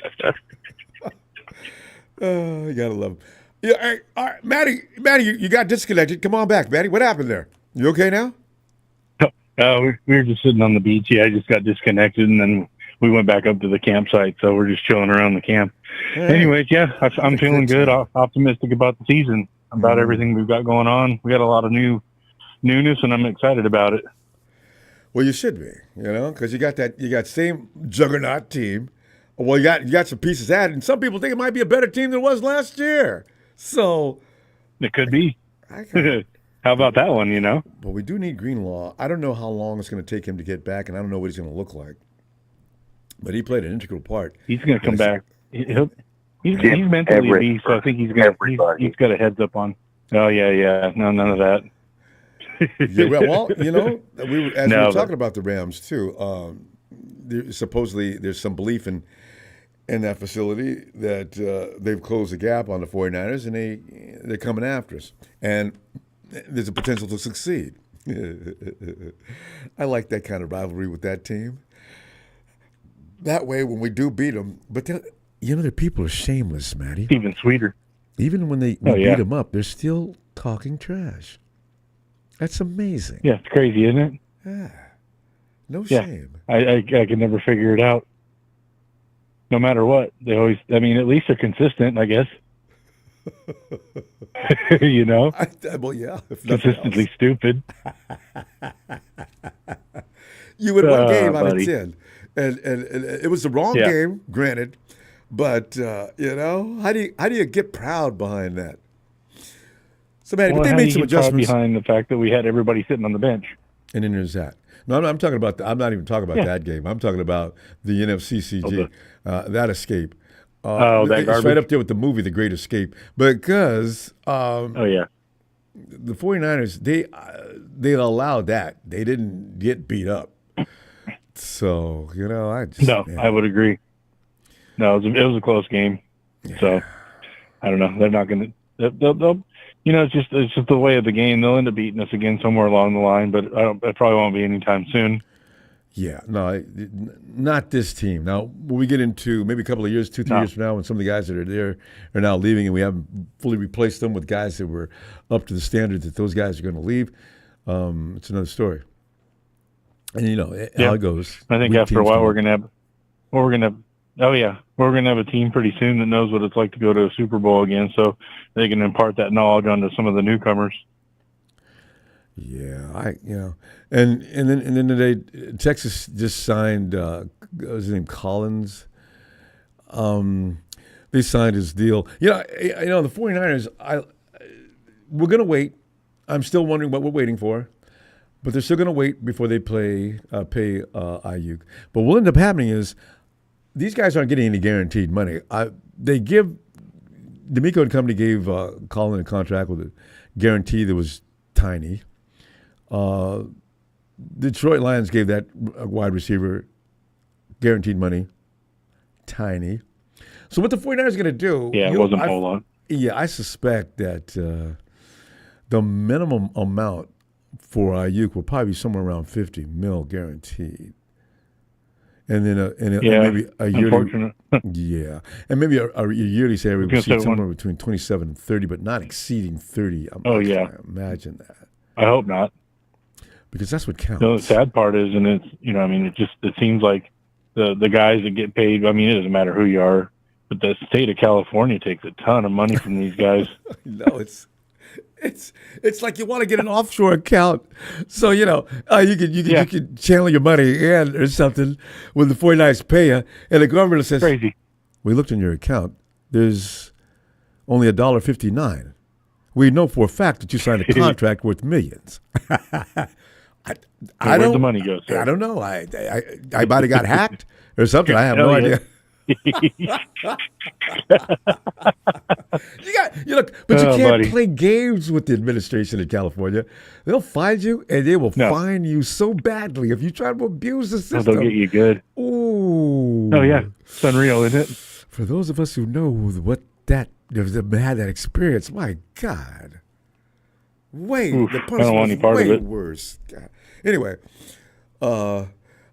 Oh, you gotta love him. Yeah, all right, Matty, you got disconnected. Come on back, Matty. What happened there? You okay now? We were just sitting on the beach. Yeah, I just got disconnected, and then we went back up to the campsite. So we're just chilling around the camp. Right. Anyways, yeah, I'm feeling good. Optimistic about the season, about everything we've got going on. We got a lot of newness, and I'm excited about it. Well, you should be, because you got same juggernaut team. Well, you got some pieces added, and some people think it might be a better team than it was last year. So it could be. How about that one? But we do need Greenlaw. I don't know how long it's going to take him to get back, and I don't know what he's going to look like. But he played an integral part. He's going to come back. He's mentally a beast, so I think he's got a heads up on. Oh yeah. No, none of that. Yeah, well, we were talking about the Rams too. Supposedly, there's some belief in that facility that they've closed the gap on the 49ers, and they're coming after us, and there's a potential to succeed. I like that kind of rivalry with that team. That way, when we do beat them, but the people are shameless, Matty. Even sweeter. Even when we beat them up, they're still talking trash. That's amazing. Yeah, it's crazy, isn't it? Yeah. No shame. I can never figure it out. No matter what, they always. I mean, at least they're consistent, I guess. Well, yeah. Consistently stupid. You win one game out of 10. And it was the wrong game, granted, but how do you get proud behind that? So, man, but they made some adjustments behind the fact that we had everybody sitting on the bench. And then there's that. No, I'm talking about. I'm not even talking about that game. I'm talking about the NFCCG, that escape. That it's garbage. right up there with the movie The Great Escape, because the 49ers they allowed that. They didn't get beat up. So, I would agree. No, it was a close game. Yeah. So, I don't know. They're not going to. They'll it's just the way of the game. They'll end up beating us again somewhere along the line, but it probably won't be anytime soon. Yeah, no, not this team. Now, when we get into maybe a couple of years, 2-3 years from now, when some of the guys that are there are now leaving, and we haven't fully replaced them with guys that were up to the standard that those guys are going to leave, it's another story. And how it goes. I think after a while we're gonna have a team pretty soon that knows what it's like to go to a Super Bowl again, so they can impart that knowledge onto some of the newcomers. Yeah, and then today Texas just signed what was his name, Collins. They signed his deal. The 49ers. We're gonna wait. I'm still wondering what we're waiting for. But they're still going to wait before they pay Aiyuk. But what will end up happening is these guys aren't getting any guaranteed money. D'Amico and company gave Colin a contract with a guarantee that was tiny. Detroit Lions gave that wide receiver guaranteed money, tiny. So what the 49ers are going to do? Yeah, it wasn't a whole lot. Yeah, I suspect that the minimum amount for Aiyuk will probably be somewhere around $50 million guaranteed. And then maybe a yearly, and maybe a yearly salary will see somewhere between 27 and 30, but not exceeding 30. Imagine that. I hope not, because that's what counts. The sad part is, and it's it seems like the guys that get paid. I mean, it doesn't matter who you are, but the state of California takes a ton of money from these guys. No, it's like you want to get an offshore account, so you could channel your money in or something when the 49ers pay you, and the government says, "Crazy." We looked in your account. There's only $1.59. We know for a fact that you signed a contract worth millions. Where'd the money go, sir? I don't know. I might have got hacked or something. I have no idea. You can't play games with the administration in California. They'll find you, and they will fine you so badly if you try to abuse the system. They'll get you good. Ooh. Oh yeah, it's unreal, isn't it? For those of us who know what that had that experience, my God, the punishment was way worse. God. Anyway,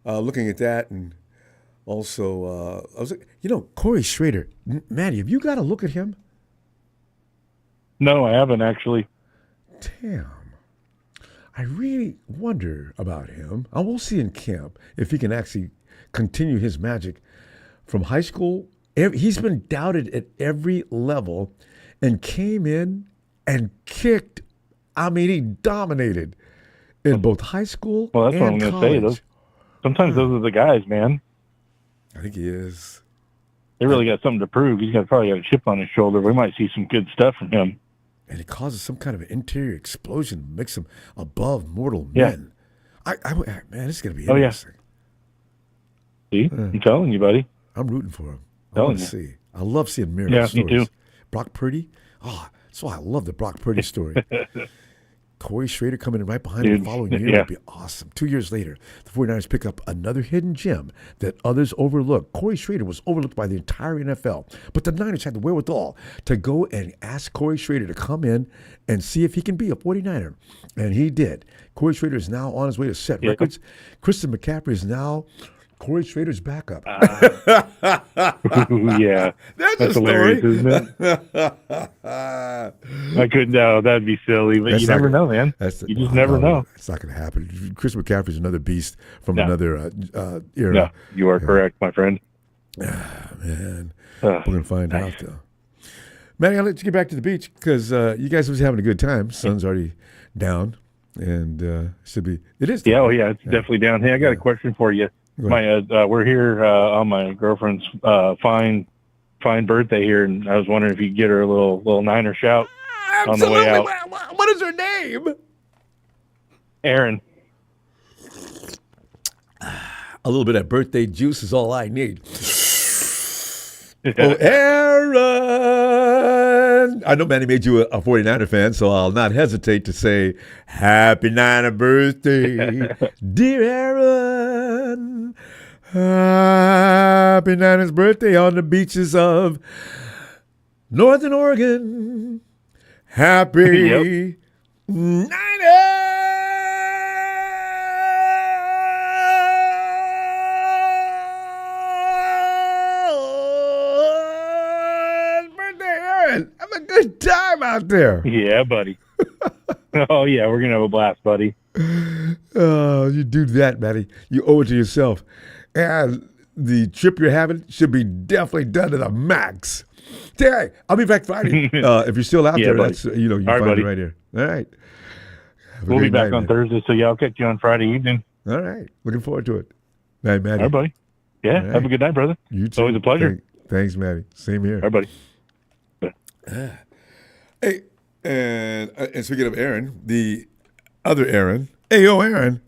looking at that and. Also, I was Corey Shraer. Maddie, have you got a look at him? No, I haven't actually. Damn. I really wonder about him. I will see in camp if he can actually continue his magic from high school. He's been doubted at every level and came in and kicked. I mean, he dominated in both high school well, that's and what I'm going to say. Sometimes those are the guys, man. I think he is. They really got something to prove. He's probably got a chip on his shoulder. We might see some good stuff from him. And it causes some kind of an interior explosion, makes him above mortal men. Man, this is going to be interesting. See? I'm telling you, buddy. I'm rooting for him. I want to see. I love seeing miracle stories. Me too. Brock Purdy. That's why I love the Brock Purdy story. Corey Shraer coming in right behind him the following year would be awesome. 2 years later, the 49ers pick up another hidden gem that others overlooked. Corey Shraer was overlooked by the entire NFL, but the Niners had the wherewithal to go and ask Corey Shraer to come in and see if he can be a 49er. And he did. Corey Shraer is now on his way to set records. Christian McCaffrey is now Corey Schrader's backup. Yeah. That's hilarious, isn't it? I couldn't know. That'd be silly, but you never know, man. You just never know. It's not going to happen. Chris McCaffrey's another beast from another era. No, you are correct, my friend. Man. We're going to find out, though. Manny, I'll let you get back to the beach because you guys was having a good time. Sun's already down, and should be. It is. Yeah, it's definitely down. Hey, I got a question for you. We're here on my girlfriend's fine birthday here, and I was wondering if you could get her a little Niner shout on the way out. What is her name? Aaron. A little bit of birthday juice is all I need. Oh, Aaron! I know Manny made you a 49er fan, so I'll not hesitate to say, Happy Niner birthday, dear Aaron. Happy Niners birthday on the beaches of Northern Oregon. Happy Niners! Have a good time out there. Yeah, buddy. Oh, yeah, we're going to have a blast, buddy. Oh, you do that, Matty. You owe it to yourself. And the trip you're having should be definitely done to the max. Terry, I'll be back Friday. If you're still out there, buddy. that's, you can find me right here. All right. We'll be back on Thursday, so I'll catch you on Friday evening. All right. Looking forward to it. Night, Matty. All right, buddy. Yeah, have a good night, brother. You too. It's always a pleasure. Thanks, Matty. Same here. All right, buddy. Hey, and speaking of Aaron, the other Aaron. Hey, yo, Aaron.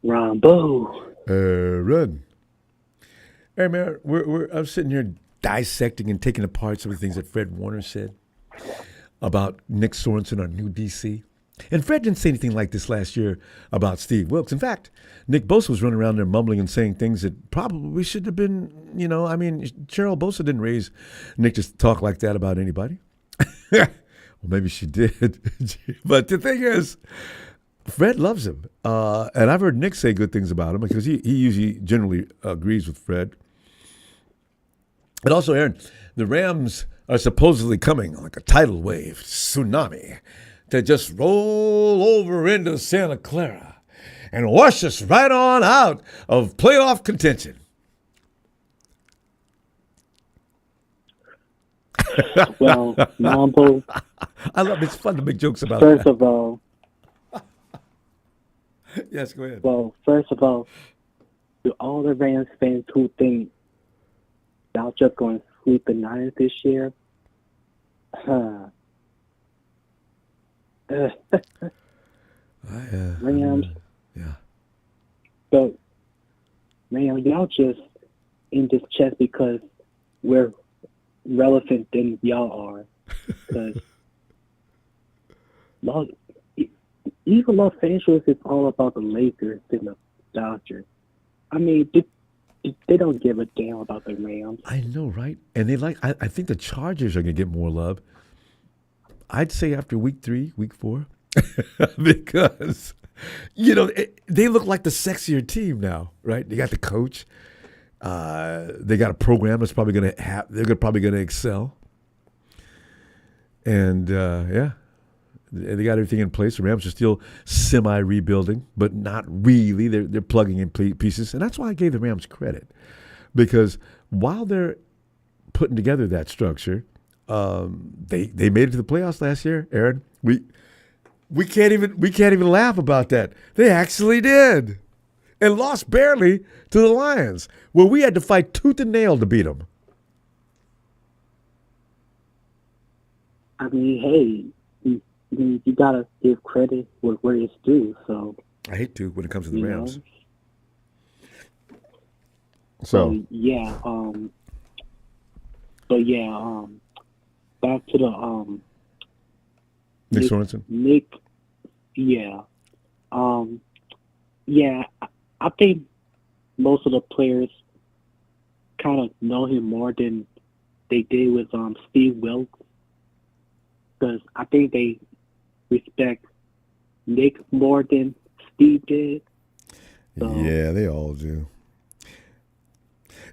Ronbo. Aaron. Hey, man, I'm sitting here dissecting and taking apart some of the things that Fred Warner said. about Nick Sorenson, our new DC. And Fred didn't say anything like this last year about Steve Wilks. In fact, Nick Bosa was running around there mumbling and saying things that probably should have been, Cheryl Bosa didn't raise Nick to talk like that about anybody. Well, maybe she did. But the thing is, Fred loves him. And I've heard Nick say good things about him because he usually generally agrees with Fred. And also, Aaron, the Rams are supposedly coming like a tidal wave, tsunami, to just roll over into Santa Clara and wash us right on out of playoff contention. Well, Ronbo, I love it. It's fun to make jokes about first that. of all, Yes, go ahead. well, first of all, to all the Rams fans who think y'all just going to sweep the Niners this year, Rams, Yeah. but Rams, y'all just in this chest because we're relevant than y'all are. Because even Los Angeles is all about the Lakers and the Dodgers. I mean, they don't give a damn about the Rams. I know, right? And I think the Chargers are going to get more love. I'd say after week 3, week 4, because, they look like the sexier team now, right? They got the coach. They got a program that's probably going to they're probably going to excel. And, they got everything in place. The Rams are still semi-rebuilding, but not really. They're plugging in pieces. And that's why I gave the Rams credit. Because while they're putting together that structure, they made it to the playoffs last year, Aaron. We can't even laugh about that. They actually did. And lost barely to the Lions, where we had to fight tooth and nail to beat them. I mean, hey, you gotta give credit where it's due. So I hate to when it comes to the Rams. Back to the Nick Sorensen. I think most of the players kind of know him more than they did with Steve Wilks, because I think they respect Nick more than Steve did. So, yeah, they all do.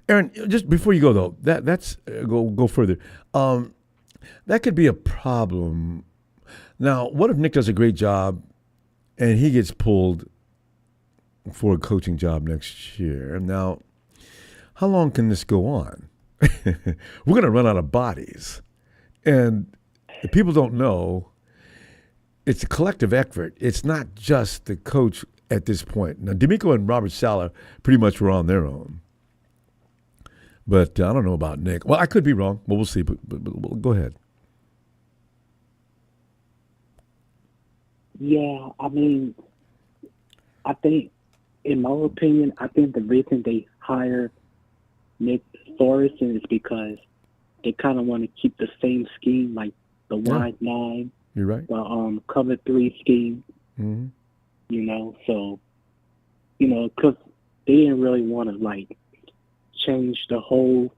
Aaron, just before you go though, that's go further. That could be a problem. Now, what if Nick does a great job and he gets pulled for a coaching job next year? Now, how long can this go on? We're going to run out of bodies. And if people don't know, it's a collective effort. It's not just the coach at this point. Now, D'Amico and Robert Saleh pretty much were on their own. But I don't know about Nick. Well, I could be wrong. Well, we'll see. But go ahead. Yeah, I mean, I think, in my opinion, I think the reason they hire Nick Sorensen is because they kind of want to keep the same scheme, like the wide 9. You're right. The cover 3 scheme. Mm-hmm. So, because they didn't really want to change the whole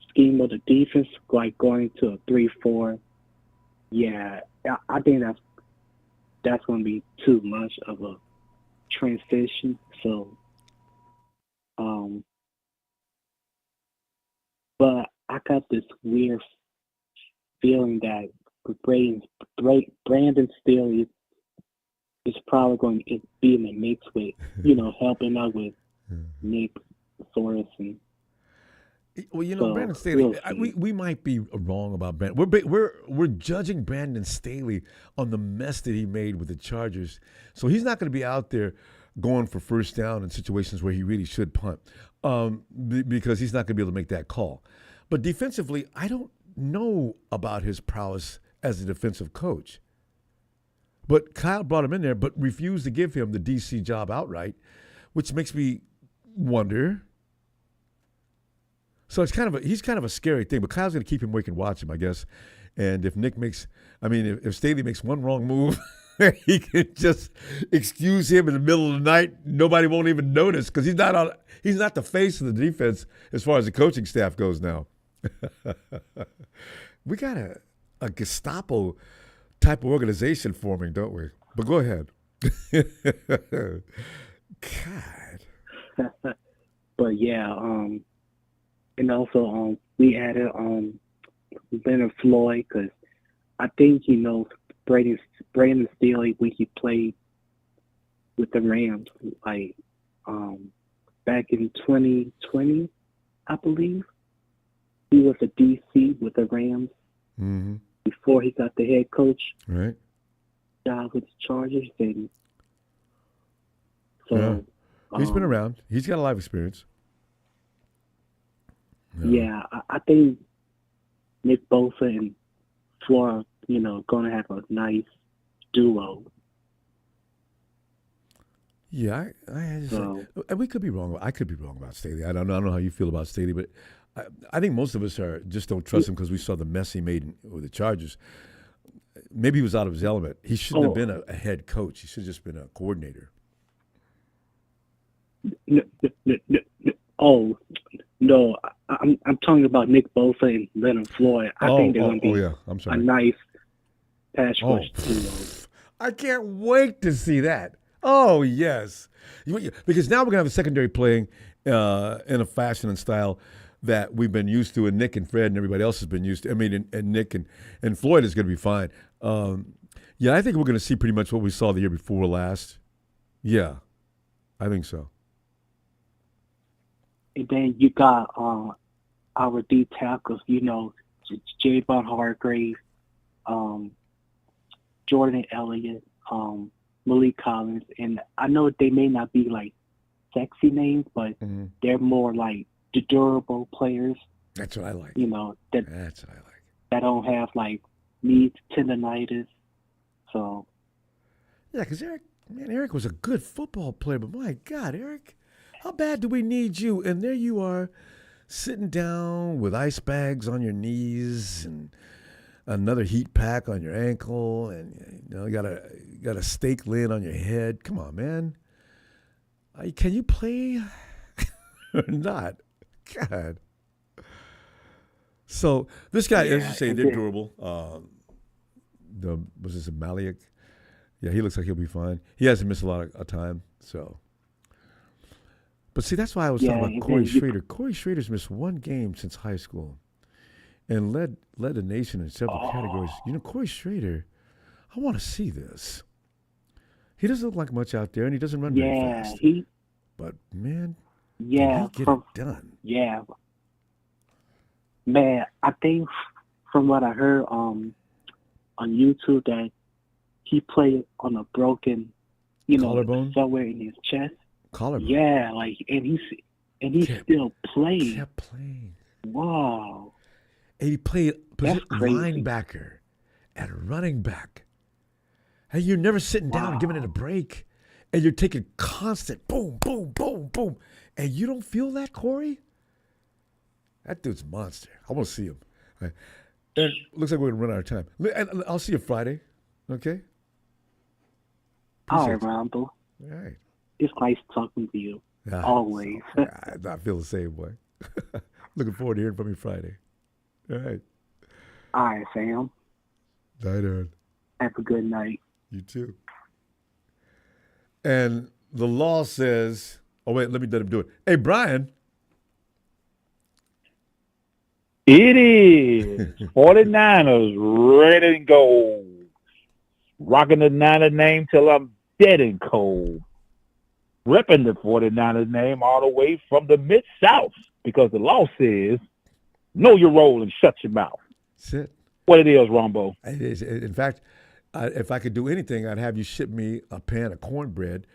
scheme of the defense, like going to a 3-4. Yeah, I think that's going to be too much of a transition. So, but I got this weird feeling that Brandon Staley is probably going to be in the mix with, helping out with Nick Sorensen. Well, Brandon Staley, we might be wrong about Brandon. We're judging Brandon Staley on the mess that he made with the Chargers. So he's not going to be out there going for first down in situations where he really should punt, because he's not going to be able to make that call. But defensively, I don't know about his prowess as a defensive coach. But Kyle brought him in there, but refused to give him the DC job outright, which makes me wonder. So he's kind of a scary thing, but Kyle's going to keep him awake and watch him, I guess. And if if Staley makes one wrong move, he can just excuse him in the middle of the night. Nobody won't even notice because he's not the face of the defense as far as the coaching staff goes now. We got a Gestapo type of organization forming, don't we? But go ahead. God. But yeah, and also we added Leonard Floyd because I think Brandon Staley when he played with the Rams like back in 2020, I believe he was a DC with the Rams before he got the head coach job with the Chargers, and so he's been around. He's got a lot of experience. Yeah, I think Nick Bosa and Flora, going to have a nice duo. Yeah, we could be wrong. I could be wrong about Staley. I don't know how you feel about Staley, but I think most of us just don't trust him because we saw the mess he made with the Chargers. Maybe he was out of his element. He shouldn't have been a head coach. He should have just been a coordinator. No, I'm talking about Nick Bosa and Leonard Floyd. I think they're going to be a nice pass rush duo. I can't wait to see that. Oh, yes. Because now we're going to have a secondary playing in a fashion and style that we've been used to, and Nick and Fred and everybody else has been used to. I mean, and Nick and Floyd is going to be fine. Yeah, I think we're going to see pretty much what we saw the year before last. Yeah, I think so. And then you got our D tackles, Javon Hargrave, Jordan Elliott, Malik Collins, and I know they may not be like sexy names, but they're more like the durable players. That's what I like. That's what I like. That don't have like knee tendonitis. So. Yeah, because Eric was a good football player, but my God, Eric. How bad do we need you? And there you are, sitting down with ice bags on your knees and another heat pack on your ankle, and you got a steak lid on your head. Come on, man. Can you play or not? God. So this guy, as you say, they're durable. Was this a Aiyuk? Yeah, he looks like he'll be fine. He hasn't missed a lot of time, so. But see, that's why I was talking about Corey Schrader. Corey Schrader's missed one game since high school and led the nation in several categories. Corey Schrader, I want to see this. He doesn't look like much out there, and he doesn't run very fast. But, man, can he get it done? Yeah. Man, I think from what I heard on YouTube that he played on a broken, collarbone? somewhere in his chest. Collarbone. Yeah, and he still played. Kept playing. Wow. And he played linebacker and running back. And you're never sitting down and giving it a break. And you're taking constant boom, boom, boom, boom. And you don't feel that, Corey? That dude's a monster. I want to see him. Right. And looks like we're going to run out of time. And I'll see you Friday. Okay? All right, Ronbo. All right. It's nice talking to you. Always. I feel the same way. Looking forward to hearing from you Friday. All right. All right, Sam. Night, Aaron. Have a good night. You too. And the law says, let me let him do it. Hey, Brian. It is 49ers ready to go. Rocking the Niner name till I'm dead and cold. Repping the 49ers name all the way from the Mid-South because the law says, know your role and shut your mouth. That's it. What it is, Ronbo. It is. In fact, if I could do anything, I'd have you ship me a pan of cornbread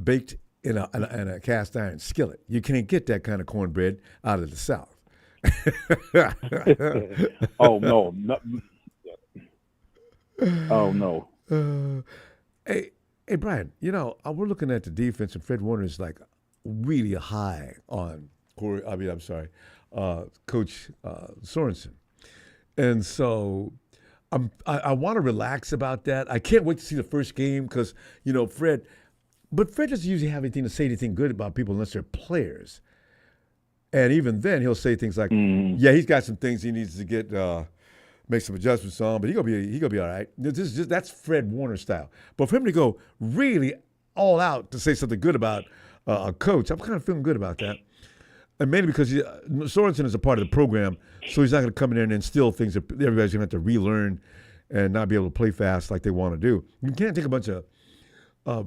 baked in a cast iron skillet. You can't get that kind of cornbread out of the South. Oh, no. Oh, no. Hey, Brian, we're looking at the defense, and Fred Warner is like really high on Coach Sorensen. And so I want to relax about that. I can't wait to see the first game because, Fred doesn't usually have anything to say anything good about people unless they're players. And even then, he'll say things like, yeah, he's got some things he needs to get, make some adjustments on, but he gonna be all right. That's Fred Warner style. But for him to go really all out to say something good about a coach, I'm kind of feeling good about that. And mainly because Sorensen is a part of the program, so he's not going to come in there and instill things that everybody's going to have to relearn and not be able to play fast like they want to do. You can't take a bunch of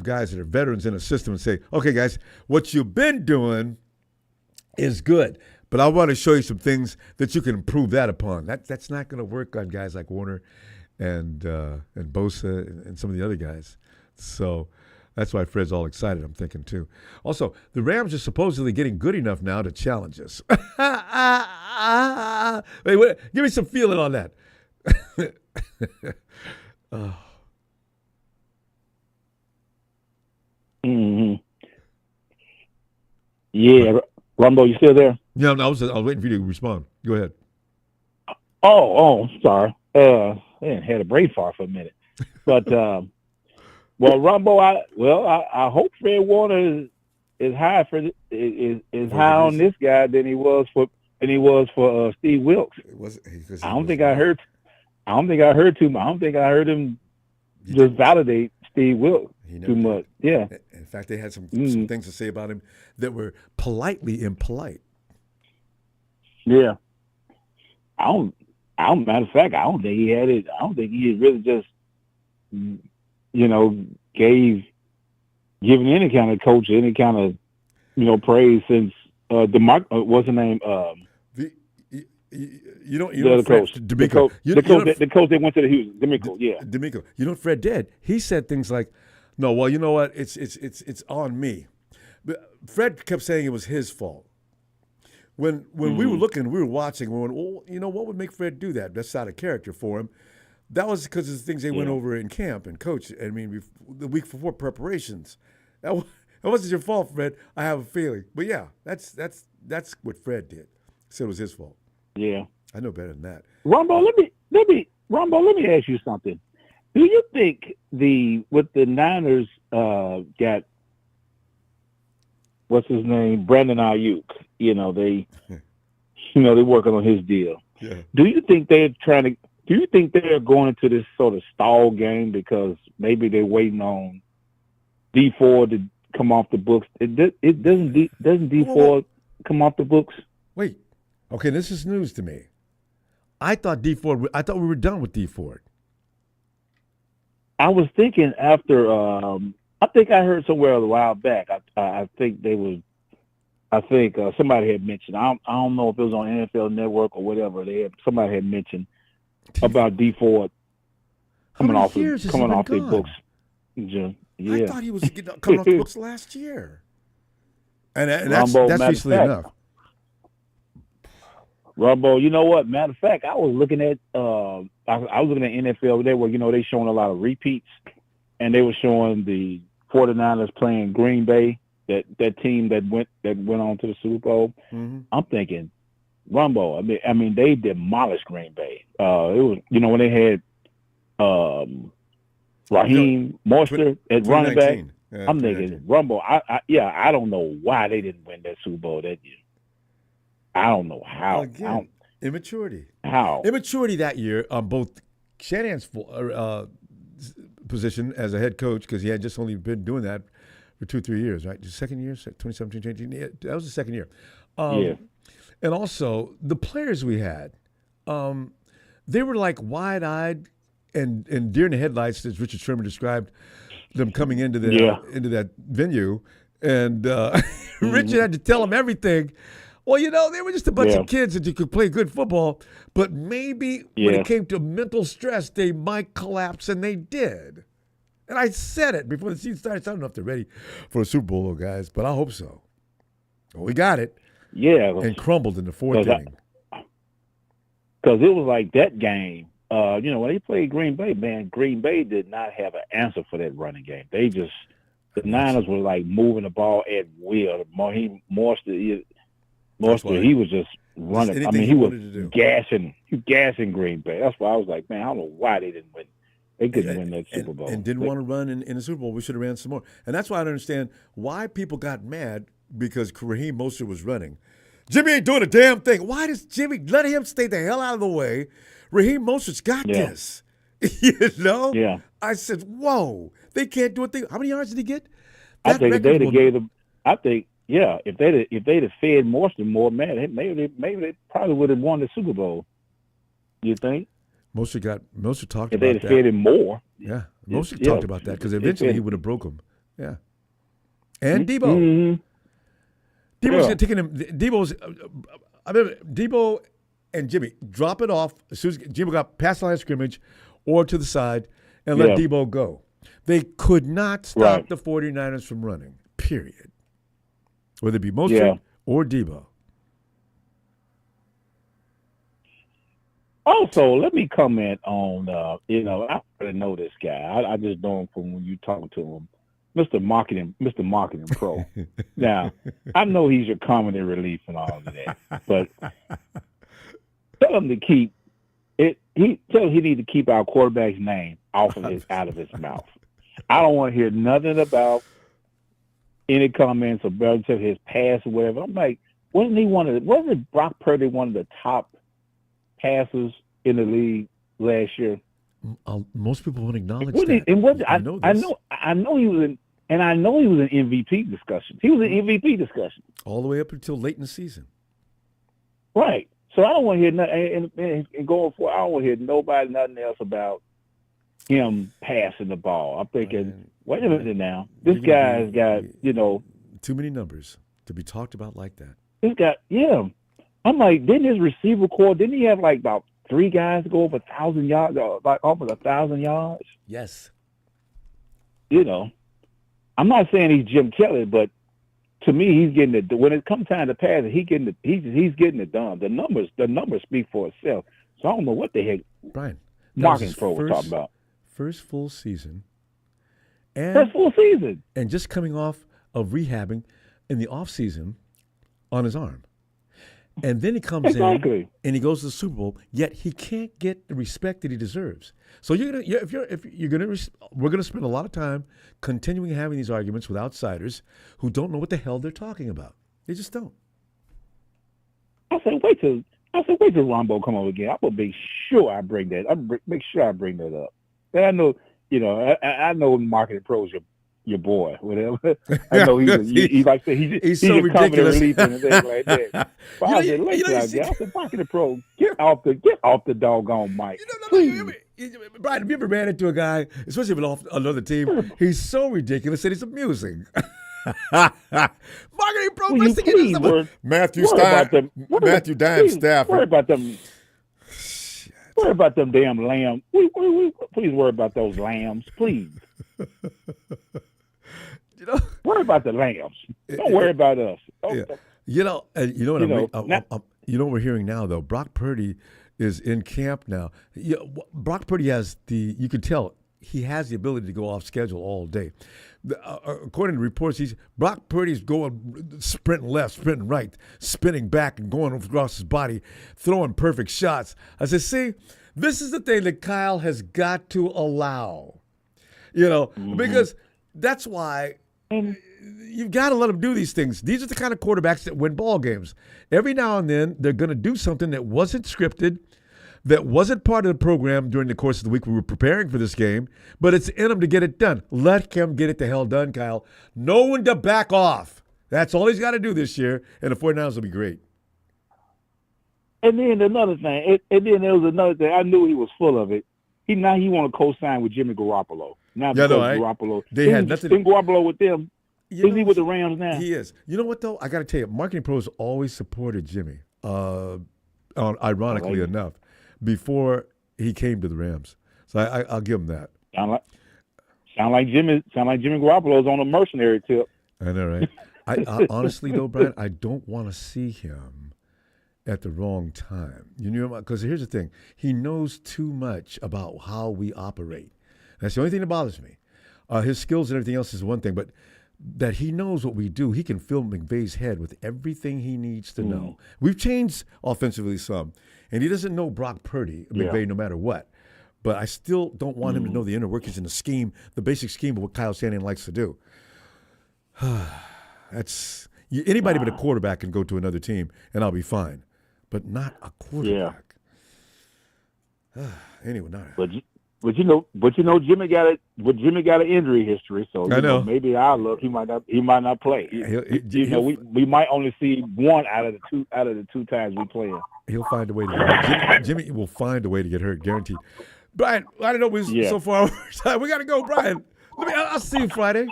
guys that are veterans in a system and say, okay, guys, what you've been doing is good, but I want to show you some things that you can improve that upon. That's not going to work on guys like Warner and Bosa and some of the other guys. So that's why Fred's all excited, I'm thinking, too. Also, the Rams are supposedly getting good enough now to challenge us. Wait, give me some feeling on that. Yeah, Ronbo, you still there? Yeah, I was waiting for you to respond. Go ahead. Oh, sorry. I had a brain fart for a minute. But, well, Ronbo, I hope Fred Warner is high high on this guy than he was for Steve Wilks. I don't think I heard him just validate Steve Wilks too much. Yeah. In fact, they had some things to say about him that were politely impolite. Yeah. Matter of fact, I don't think he had it. I don't think he really just, giving any kind of coach any kind of, praise since what's the name? The coach, D'Amico. The coach that went to the Houston, D'Amico. Yeah, D'Amico. You know what Fred did? He said things like, "No, well, you know what? It's on me." But Fred kept saying it was his fault. When we were looking, we were watching. We went, well, what would make Fred do that? That's out of character for him. That was because of the things they went over in camp and coach. I mean, the week before preparations. That wasn't your fault, Fred. I have a feeling, but yeah, that's what Fred did. He said it was his fault. Yeah, I know better than that. Ronbo, let me ask you something. Do you think the Niners got what's his name, Brandon Aiyuk? They're working on his deal. Yeah. Do you think they're going into this sort of stall game because maybe they're waiting on D4 to come off the books? Doesn't D4 come off the books? Wait. Okay, this is news to me. I thought we were done with D Ford. I was thinking after. I think I heard somewhere a while back. I think somebody had mentioned. I don't know if it was on NFL Network or whatever. Somebody had mentioned about D Ford coming off their books. Yeah. I thought he was coming off the books last year, and that's recently enough. Rumbo, you know what? Matter of fact, I was looking at NFL. They were, they showing a lot of repeats, and they were showing the 49ers playing Green Bay, that team that went on to the Super Bowl. Mm-hmm. I'm thinking, Rumbo. I mean, they demolished Green Bay. It was, when they had Raheem Mostert at running back. Yeah, I'm thinking, Rumbo. I don't know why they didn't win that Super Bowl that year. I don't know how. Again, immaturity. How? Immaturity that year on both Shanahan's position as a head coach, because he had just only been doing that for 2-3 years, right? The second year, 2017, 2018. That was the second year. Yeah. And also, the players we had, they were like wide-eyed and deer in the headlights, as Richard Sherman described them coming into that venue. And Richard had to tell them everything. Well, they were just a bunch of kids that you could play good football, but maybe when it came to mental stress, they might collapse, and they did. And I said it before the season started. I don't know if they're ready for a Super Bowl, guys, but I hope so. Well, we got it. Yeah. And crumbled in the fourth inning. Because it was like that game. When they played Green Bay, man, Green Bay did not have an answer for that running game. The Niners were like moving the ball at will. Raheem Mostert Mostert, he was just running. I mean, he was wanted to do. gassing Green Bay. That's why I was like, man, I don't know why they didn't win. They couldn't win that Super Bowl. And didn't want to run in the Super Bowl. We should have ran some more. And that's why I don't understand why people got mad because Raheem Mostert was running. Jimmy ain't doing a damn thing. Why does Jimmy let him stay the hell out of the way? Raheem Mostert's got this. You know? Yeah. I said, whoa, they can't do a thing. How many yards did he get? I think if they'd have gave them, if they'd have fed Mostert more, man, maybe they probably would have won the Super Bowl. You think? Mostert talked if about they'd have fed him more. Yeah, Mostert talked about that because eventually he would have broke him. Yeah, and Debo. Mm-hmm. Debo's taking him. Debo and Jimmy drop it off as soon as Jimmy got past the line of scrimmage or to the side and let Debo go. They could not stop the 49ers from running, period. Whether it be Mostert or Debo. Also, let me comment on, I already know this guy. I just know him from when you talk to him. Mr. Marketing Pro. Now, I know he's your comedy relief and all of that, but tell him to keep it. He needs to keep our quarterback's name out of his mouth. I don't want to hear nothing about any comments about his past or whatever. I'm like, wasn't Brock Purdy one of the top passers in the league last year? Most people won't acknowledge that. I know he was in. And I know he was in MVP discussion. He was in MVP discussion. All the way up until late in the season. Right. So I don't want to hear nothing. And going forward, I don't want to hear nothing else about him passing the ball. I'm thinking, wait a minute now. This guy's got, too many numbers to be talked about like that. This guy, I'm like, didn't his receiver core, didn't he have like about 3 guys go over 1,000 yards, like almost 1,000 yards? Yes. I'm not saying he's Jim Kelly, but to me, he's getting it. When it comes time to pass, he's getting it done. The numbers speak for itself. So I don't know what the heck Brian Marketing Pro was talking about. First full season. And just coming off of rehabbing in the offseason on his arm. And then he comes in and he goes to the Super Bowl, yet he can't get the respect that he deserves. So we're gonna spend a lot of time continuing having these arguments with outsiders who don't know what the hell they're talking about. They just don't. I said, wait till Ronbo come over again. I will make sure I bring that. Make sure I bring that up. And I know, I know Marketing Pro's your boy, whatever. I know he's like he's so ridiculous. Relief and things like that. But I said, Marketing Pro, get off the doggone mic. Brian, have you ever ran into a guy, especially with another team? He's so ridiculous that he's amusing. Marketing Pro, Matthew Dime Stafford. Worry about them. Worry about them damn lambs. Please worry about those lambs, please. Worry about the lambs. Don't worry about us. You know what we're hearing now, though? Brock Purdy is in camp now. Brock Purdy you can tell he has the ability to go off schedule all day. According to reports, Brock Purdy's going sprinting left, sprinting right, spinning back and going across his body, throwing perfect shots. I said, see, this is the thing that Kyle has got to allow. Because that's why you've got to let them do these things. These are the kind of quarterbacks that win ball games. Every now and then, they're going to do something that wasn't scripted, that wasn't part of the program during the course of the week we were preparing for this game, but it's in him to get it done. Let him get it the hell done, Kyle. No one to back off. That's all he's got to do this year, and the 49ers will be great. And then another thing, there was another thing. I knew he was full of it. He want to co-sign with Jimmy Garoppolo. Garoppolo. They had nothing. Garoppolo with them. Is he with the Rams now? He is. You know what, though? I got to tell you, Marketing Pros always supported Jimmy, ironically enough, before he came to the Rams. So I'll give him that. Sound like Jimmy Garoppolo's on a mercenary tip. I know, right? I honestly, though, Brian, I don't want to see him at the wrong time. Because here's the thing. He knows too much about how we operate. That's the only thing that bothers me. His skills and everything else is one thing, but that he knows what we do. He can fill McVay's head with everything he needs to know. We've changed offensively some, and he doesn't know Brock Purdy, McVay, no matter what. But I still don't want him to know the inner workings in the scheme, the basic scheme of what Kyle Shanahan likes to do. Anybody but a quarterback can go to another team, and I'll be fine. But not a quarterback. Anyway, But you know, Jimmy got an injury history, so I know. Maybe our look he might not play. We might only see one out of the two times we play him. He'll find a way to get hurt. Jimmy will find a way to get hurt, guaranteed. Brian, I don't know we're so far over time. We got to go, Brian. I'll see you Friday.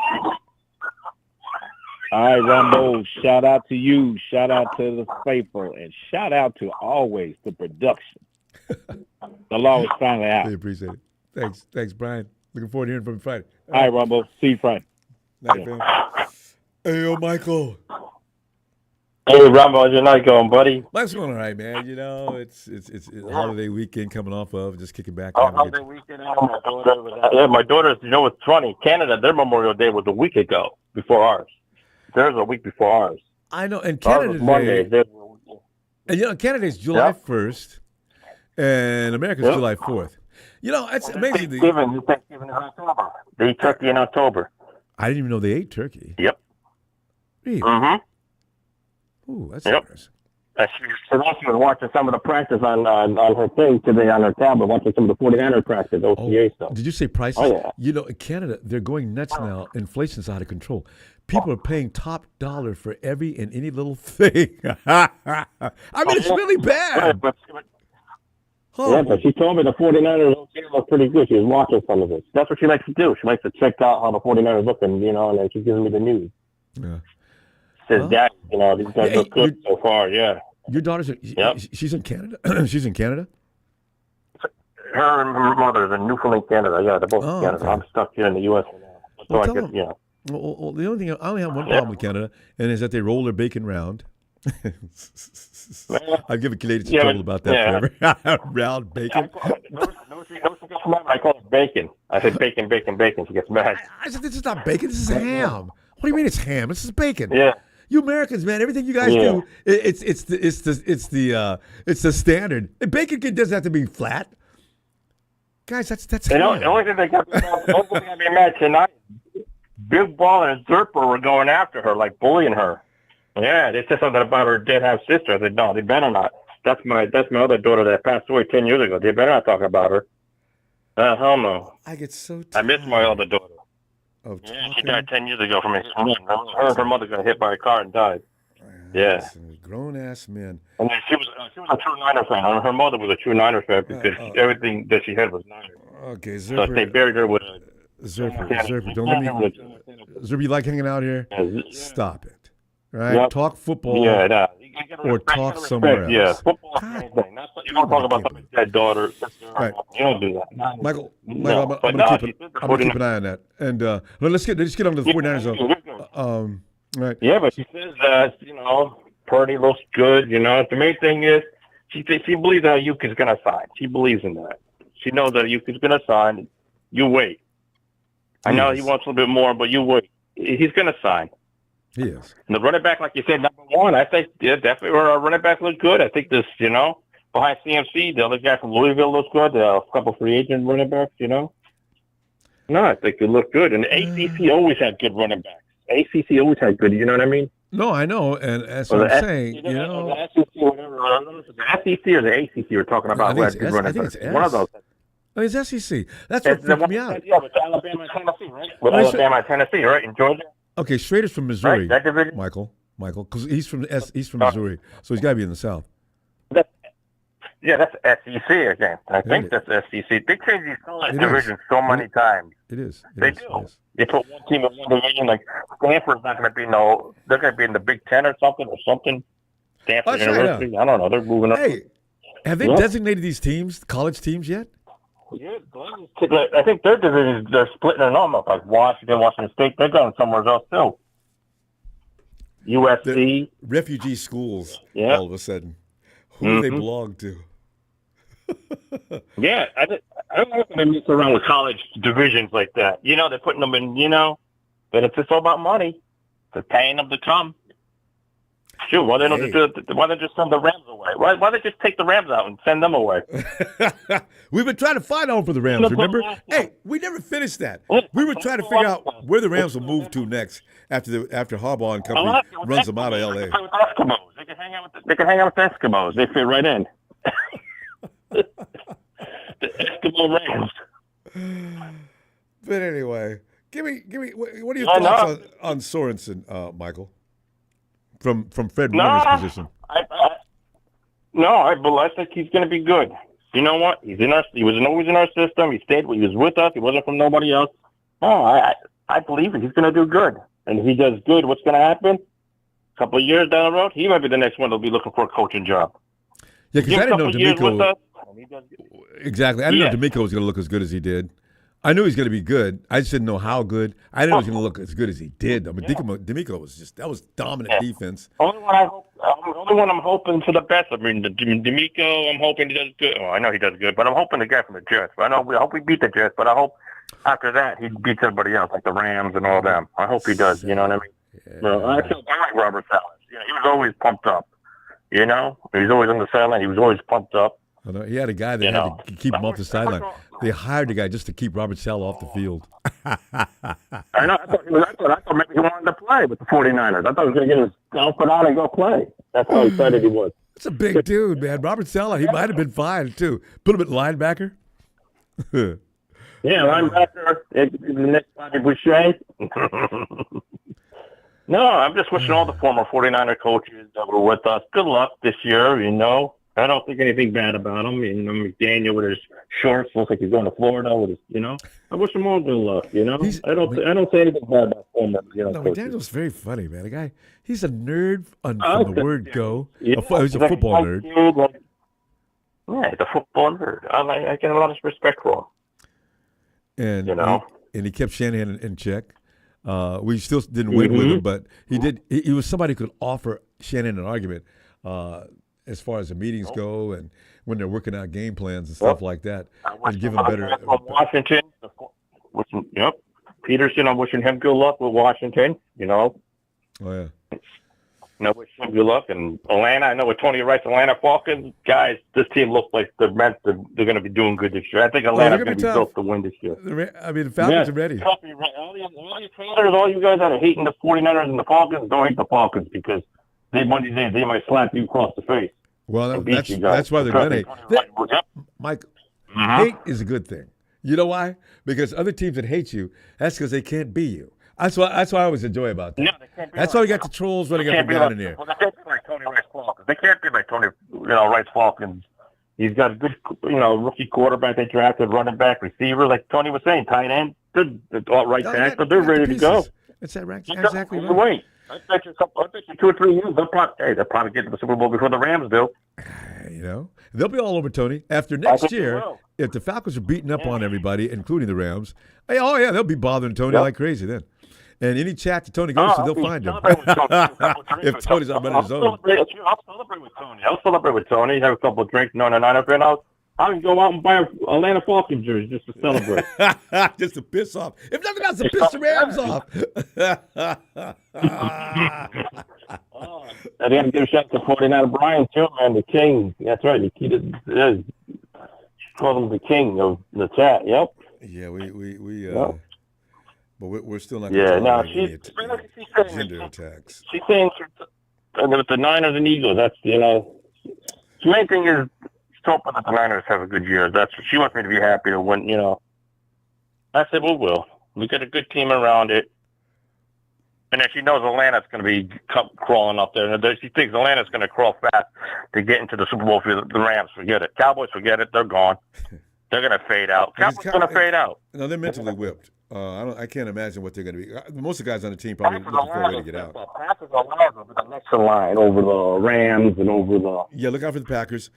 All right, Ronbo, shout out to you, shout out to the faithful, and shout out to always the production. The law is finally out. I appreciate it. Thanks, Brian. Looking forward to hearing from you Friday. All right, Ronbo. See you Friday. Night, man. Hey, Michael. Hey, Ronbo, how's your night going, buddy? Life's going all right, man. You know, it's a holiday weekend coming off of, just kicking back. Holiday weekend. My daughter's, it's funny. Canada, their Memorial Day was a week ago, before ours. Theirs a week before ours. I know, and Canada Day. And Canada's July 1st, and America's July 4th. It's amazing. Thanksgiving is October. They eat turkey in October. I didn't even know they ate turkey. Yep. Really? Mm-hmm. Ooh, that's interesting. She was watching some of the practice on her thing today on her tablet, watching some of the 49er practice, OTA stuff. Did you say prices? Oh, yeah. In Canada, they're going nuts now. Inflation's out of control. People are paying top dollar for every and any little thing. I mean, it's really bad. Yeah, but she told me the 49ers look pretty good. She was watching some of it. That's what she likes to do. She likes to check out how the 49ers look, and then she's giving me the news. Yeah. Says, Dad, these guys look good so far, yeah. Your daughter's she's in Canada? She's in Canada? Her and her mother's in Newfoundland, Canada. Yeah, they're both in Canada. Okay. I'm stuck here in the U.S. now. So I guess, Well, the only thing, I only have one problem with Canada, and is that they roll their bacon round. I'll give a Canadian some trouble about that forever. Round bacon. I call it bacon. I said bacon. She gets mad. I said, this is not bacon. This is ham. What do you mean it's ham? This is bacon. Yeah. You Americans, man, everything you guys do, it's the standard. And bacon doesn't have to be flat. Guys, that's ham. The only thing they got me mad tonight, Big Ball and Zerper were going after her, like bullying her. Yeah, they said something about her dead half sister. I said, no, they better not. That's my other daughter that passed away 10 years ago. They better not talk about her. Hell no. I get so tired. I miss my other daughter. She died 10 years ago from a her mother got hit by a car and died. Yeah. Grown ass men. And then she was a true Niner fan. Her mother was a true Niner fan because everything that she had was Niner. Okay, Zerper. So they buried her with Zerper. Don't let me. Zerper, you like hanging out here? Stop it. Right? Yep. Talk football. Or talk somewhere else. Yeah, football is anything. You don't talk about somebody's dead daughter. Right. You don't do that. Michael, I'm gonna keep an eye on that. And let's get on to the 49ers. Right. Yeah, but she says that Purdy looks good. The main thing is she believes that Aiyuk is going to sign. She believes in that. She knows that Aiyuk is going to sign. You wait. I know he wants a little bit more, but you wait. He's going to sign. He is. And the running back, like you said, number one, I think definitely our running back look good. I think this, behind CMC, the other guy from Louisville looks good. A couple free agent running backs, No, I think they look good. And the ACC always had good running backs. ACC always had good, you know what I mean? No, I know, and that's what I'm saying. The SEC, whatever, the SEC or the ACC we're talking about. I think it's one of those. Oh, it's SEC. That's what freaked me out. Yeah, with Alabama and Tennessee, right? With Alabama and Tennessee, right? In Georgia. Okay, Shrader's from Missouri. Right, that division? Michael, because he's from Missouri, so he's got to be in the South. That's SEC again. I think that's SEC. They change these college divisions so many times. It is. They do. They put one team in one division. Like Stanford's not going to be they're going to be in the Big Ten or something. Stanford University. I don't know. They're moving up. Hey, have they designated these teams, college teams, yet? Yeah, I think their divisions, they're splitting them up. Like Washington State, they're going somewhere else too. USC. The refugee schools, all of a sudden. Who do they belong to? Yeah, I don't know if they mess around with college divisions like that. They're putting them in, But it's just all about money. They're paying them to come. Shoot, why don't they just send the Rams away? Why don't they just take the Rams out and send them away? We've been trying to find home for the Rams, remember? Hey, we never finished that. We were trying to figure out where the Rams will move to next after Harbaugh and company runs them out of L.A. They can hang out with the Eskimos. They fit right in. The Eskimo Rams. But anyway, give me. What are your thoughts on Sorensen, Michael? From Fred Warner's position. I think he's going to be good. You know what? He was always in our system. He was with us. He wasn't from nobody else. I believe he's going to do good. And if he does good, what's going to happen? A couple of years down the road, he might be the next one that'll be looking for a coaching job. Yeah, because I didn't know D'Amico. Exactly. I didn't know D'Amico was going to look as good as he did. I knew he was going to be good. I just didn't know how good. I didn't know he was going to look as good as he did. I mean, D'Amico was dominant defense. Only one I'm hoping for the best. I mean, D'Amico, I'm hoping he does good. Well, I know he does good, but I'm hoping the guy from the Jets. I hope we beat the Jets, but I hope after that he beats everybody else, like the Rams and all them. I hope he does. You know what I mean? Yeah. So I feel like Robert Saleh. You know, he was always pumped up. You know, he was always on the sideline. He was always pumped up. I know. He had a guy that had to keep him off the sideline. They hired a guy just to keep Robert Saleh off the field. I know. I thought maybe he wanted to play with the 49ers. I thought he was going to get his outfit on and go play. That's how excited he was. That's a big dude, man. Robert Saleh, he might have been fine, too. Put him at linebacker. Yeah, linebacker. The next Bobby Boucher. No, I'm just wishing all the former 49er coaches that were with us good luck this year, you know. I don't think anything bad about him. You know, McDaniel with his shorts looks like he's going to Florida with his, you know. I wish him all good luck, you know. I don't say anything bad about former, you know. No, McDaniel's very funny, man. The guy, he's a nerd from the word go. Yeah, he's a football nerd. He's a football nerd. I get a lot of respect for him. And you know, he kept Shanahan in check. We still didn't win with him, but he did. He was somebody who could offer Shanahan an argument as far as the meetings go and when they're working out game plans and stuff like that, and give him better. Washington, yep. Peterson, I'm wishing him good luck with Washington. You know. Oh yeah. I wish him good luck. And Atlanta, I know with Tony Wright's Atlanta Falcons, guys, this team looks like they're going to be doing good this year. I think Atlanta's going to be built to win this year. I mean, the Falcons are ready. All you traders, all you guys that are hating the 49ers and the Falcons, don't hate the Falcons because they might slap you across the face. Well, that's why they're going to. Mike, hate is a good thing. You know why? Because other teams that hate you, that's because they can't beat you. That's what I always enjoy about that. No, they can't be that's why we got the trolls running up and down in here. Well, they can't be like Tony Wright's Falcons. They can't be like Tony, Wright's Falcons. He's got a good, rookie quarterback they drafted, running back, receiver, like Tony was saying, tight end, good, right back, but they're ready to go. That's exactly right. Wait, I bet you 2 or 3 years they'll probably get to the Super Bowl before the Rams do. You know, they'll be all over Tony after next year. If the Falcons are beating up on everybody, including the Rams, they'll be bothering Tony like crazy then. And any chat that Tony goes to, they'll find him. If Tony's not running his own. I'll celebrate with Tony. Have a couple of drinks, no, and I can go out and buy an Atlanta Falcons jersey just to celebrate. Just to piss off. If nothing else, to piss the Rams off. I got to give a shout to 49 Brian, too, man, the king. That's right. He called him the king of the chat. Yep. Yeah, but we're still not. She's gender attacks. She's saying with the Niners and Eagles. That's the main thing is hoping that the Niners have a good year. That's she wants me to be happy to win. I said we will. We got a good team around it, and then she knows Atlanta's going to be crawling up there. And she thinks Atlanta's going to crawl fast to get into the Super Bowl for the Rams. Forget it. Cowboys, forget it. They're gone. They're going to fade out. Cowboys going to fade out. No, they're mentally whipped. I can't imagine what they're going to be. Most of the guys on the team probably looking for a way to get out. Packers are live over the next line over the Rams and over the. Yeah, look out for the Packers.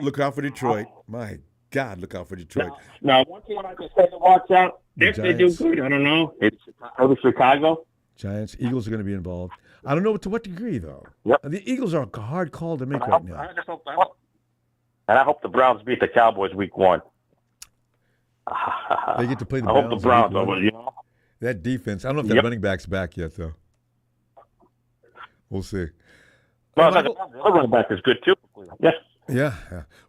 Look out for Detroit. My God, look out for Detroit. Now one team I can say to watch out. If they do good, I don't know. It's Chicago. Giants, Eagles are going to be involved. I don't know to what degree though. Yep. The Eagles are a hard call to make right now. I hope the Browns beat the Cowboys week 1. They get to play the Browns. I hope the Browns over, That defense. I don't know if that running back's back yet, though. We'll see. Well, the other running back is good too. Yeah. Yeah.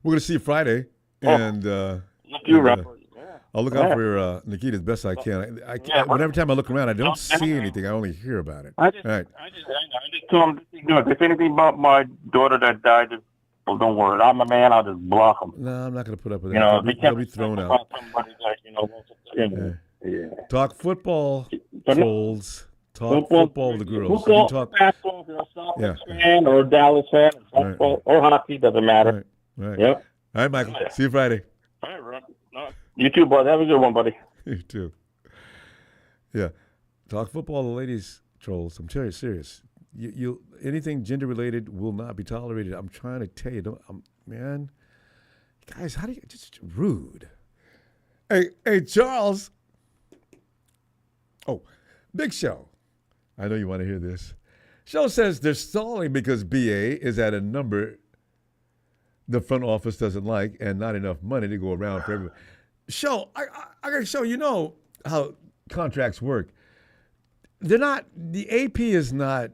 We're going to see you Friday, and I'll look out for Nikita as best I can. I can't. Whenever time I look around, I don't see anything. I only hear about it. I just told him, if anything about my daughter that died, well, don't worry. I'm a man. I'll just block them. No, I'm not going to put up with that. They'll be thrown out. Talk football, trolls. Talk football with the girls. Falcons fan or Dallas fan or hockey, doesn't matter. Right. Yep. All right, Michael. See you Friday. All right, Ron. You too, bud. Have a good one, buddy. You too. Yeah. Talk football, the ladies, trolls. I'm telling you, serious. You anything gender related will not be tolerated. I'm trying to tell you, man. Guys, how do you just rude? Hey, Charles. Oh, Big Show. I know you want to hear this. Show says they're stalling because BA is at a number the front office doesn't like and not enough money to go around for everyone. Show, I got to show you know how contracts work. They're not, the AP is not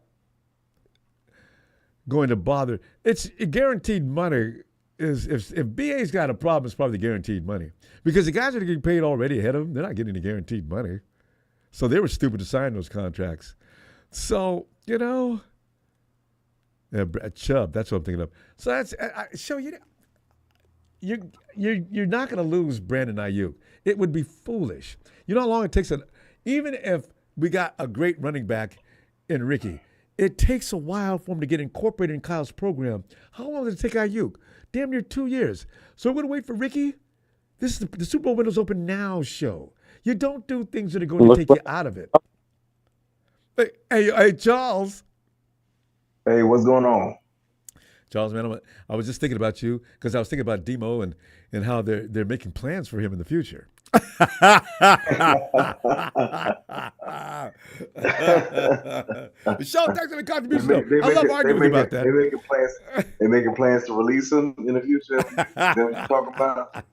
going to bother. It's guaranteed money. If BA's got a problem, it's probably guaranteed money. Because the guys that are getting paid already ahead of them, they're not getting the guaranteed money. So they were stupid to sign those contracts. So, you know, Chubb, that's what I'm thinking of. So that's, so you're not going to lose Brandon Aiyuk. It would be foolish. You know how long it takes, even if we got a great running back in Ricky, it takes a while for him to get incorporated in Kyle's program. How long did it take Aiyuk? Damn near 2 years. So we're going to wait for Ricky? This is the Super Bowl window's open now show. You don't do things that are going to take you out of it. Hey, Charles. Hey, what's going on? Charles, man, I was just thinking about you because I was thinking about Demo and how they're making plans for him in the future. Show, thanks for the contribution. I love arguing about that. They're making plans to release him in the future. Is that what you're talking about?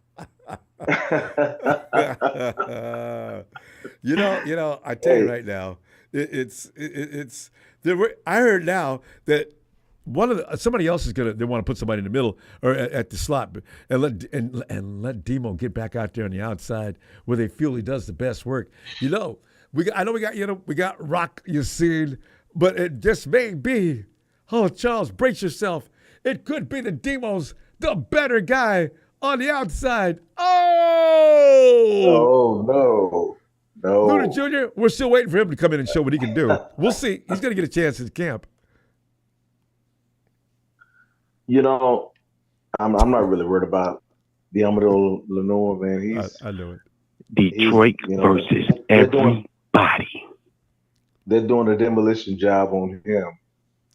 You know. I tell you right now, it's. I heard now that somebody else is they want to put somebody in the middle or at the slot and let Demo get back out there on the outside where they feel he does the best work. You know, we got Rock Yassin, but it just may be. Oh, Charles, brace yourself. It could be that Demo's the better guy on the outside. Oh, no. Luda Jr., we're still waiting for him to come in and show what he can do. We'll see. He's going to get a chance in camp. You know, I'm not really worried about Diamado Lenore, man. I know it. Detroit versus everybody. They're doing a demolition job on him.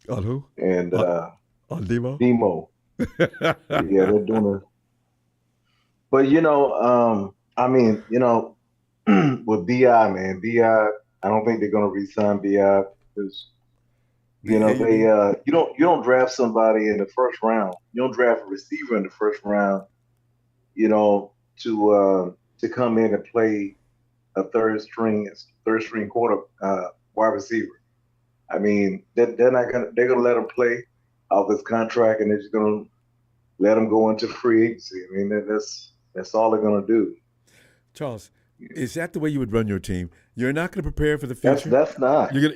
On who? And on Demo? Demo. Yeah, they're doing But, with B.I., man, B.I., I don't think they're going to re-sign B.I. because, you don't draft somebody in the first round. You don't draft a receiver in the first round, to come in and play a third string quarter wide receiver. I mean, they're going to let him play off his contract, and they're just going to let him go into free agency. I mean, that's all they're going to do. Charles, is that the way you would run your team? You're not going to prepare for the future. That's not. You're going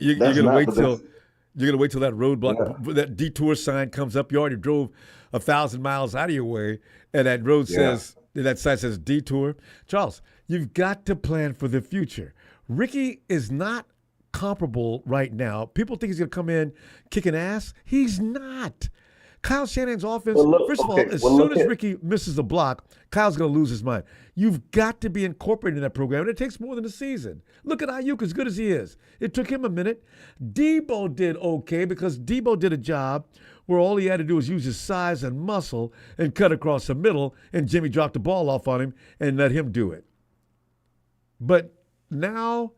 to wait till that roadblock, that detour sign comes up. You already drove 1,000 miles out of your way, and that road that sign says detour. Charles, you've got to plan for the future. Ricky is not comparable right now. People think he's going to come in kicking ass. He's not. Kyle Shanahan's offense, first of all, as soon as Ricky misses a block, Kyle's going to lose his mind. You've got to be incorporated in that program, and it takes more than a season. Look at Aiyuk, as good as he is. It took him a minute. Debo did okay because Debo did a job where all he had to do was use his size and muscle and cut across the middle, and Jimmy dropped the ball off on him and let him do it. But now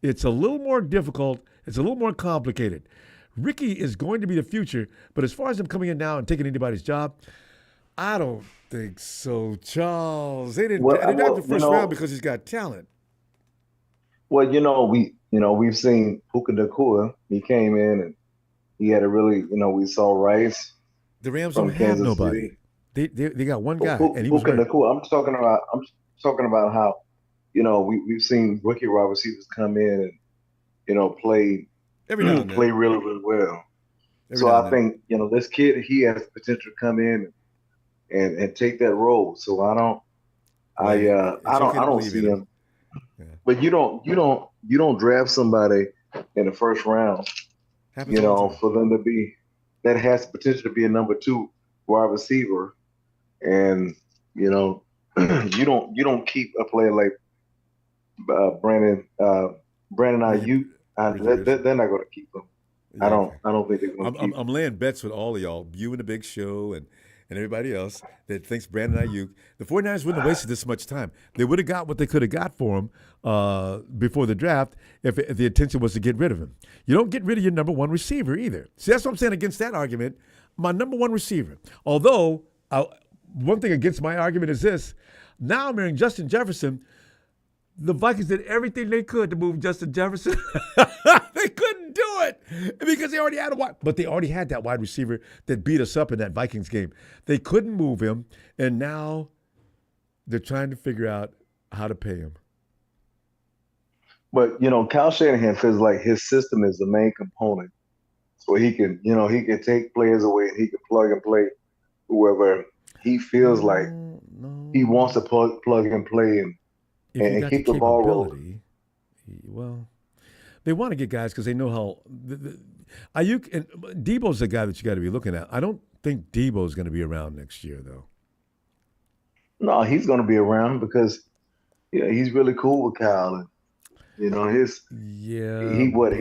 it's a little more difficult. It's a little more complicated. Ricky is going to be the future, but as far as him coming in now and taking anybody's job, I don't think so, Charles. They didn't have the first round because he's got talent. Well, we've seen Puka Nacua. He came in and he had a really, we saw Rice The Rams don't from have Kansas nobody. City. They got one But guy, and he was Puka hurt. Nacua. I'm talking about how, we've seen rookie wide receivers come in and, play Every now and then. play really, really well. Every now So and I then. think, this kid, he has the potential to come in and take that role. So I don't Well, it's okay I to don't believe see in him. him. Yeah. But you don't draft somebody in the first round, Happens all the time. for them to be that has the potential to be a number 2 wide receiver, and you don't keep a player like Brandon Aiyuk. They're not going to keep him. Yeah, okay. I don't think they're going to keep him. I'm laying bets with all of y'all, you and the Big Show and everybody else that thinks Brandon Aiyuk. The 49ers wouldn't have wasted this much time. They would have got what they could have got for him before the draft if the intention was to get rid of him. You don't get rid of your number 1 receiver either. See, that's what I'm saying against that argument. My number 1 receiver. Although, one thing against my argument is this. Now I'm hearing Justin Jefferson. The Vikings did everything they could to move Justin Jefferson. They couldn't do it because they already had but they already had that wide receiver that beat us up in that Vikings game. They couldn't move him, and now they're trying to figure out how to pay him. But Kyle Shanahan feels like his system is the main component, so he can take players away and he can plug and play whoever he feels like he wants to plug and play and keep the ball rolling. Well, they want to get guys because they know how Aiyuk and Debo's the guy that you got to be looking at. I don't think Debo's going to be around next year, though. No, he's going to be around because he's really cool with Kyle. And, he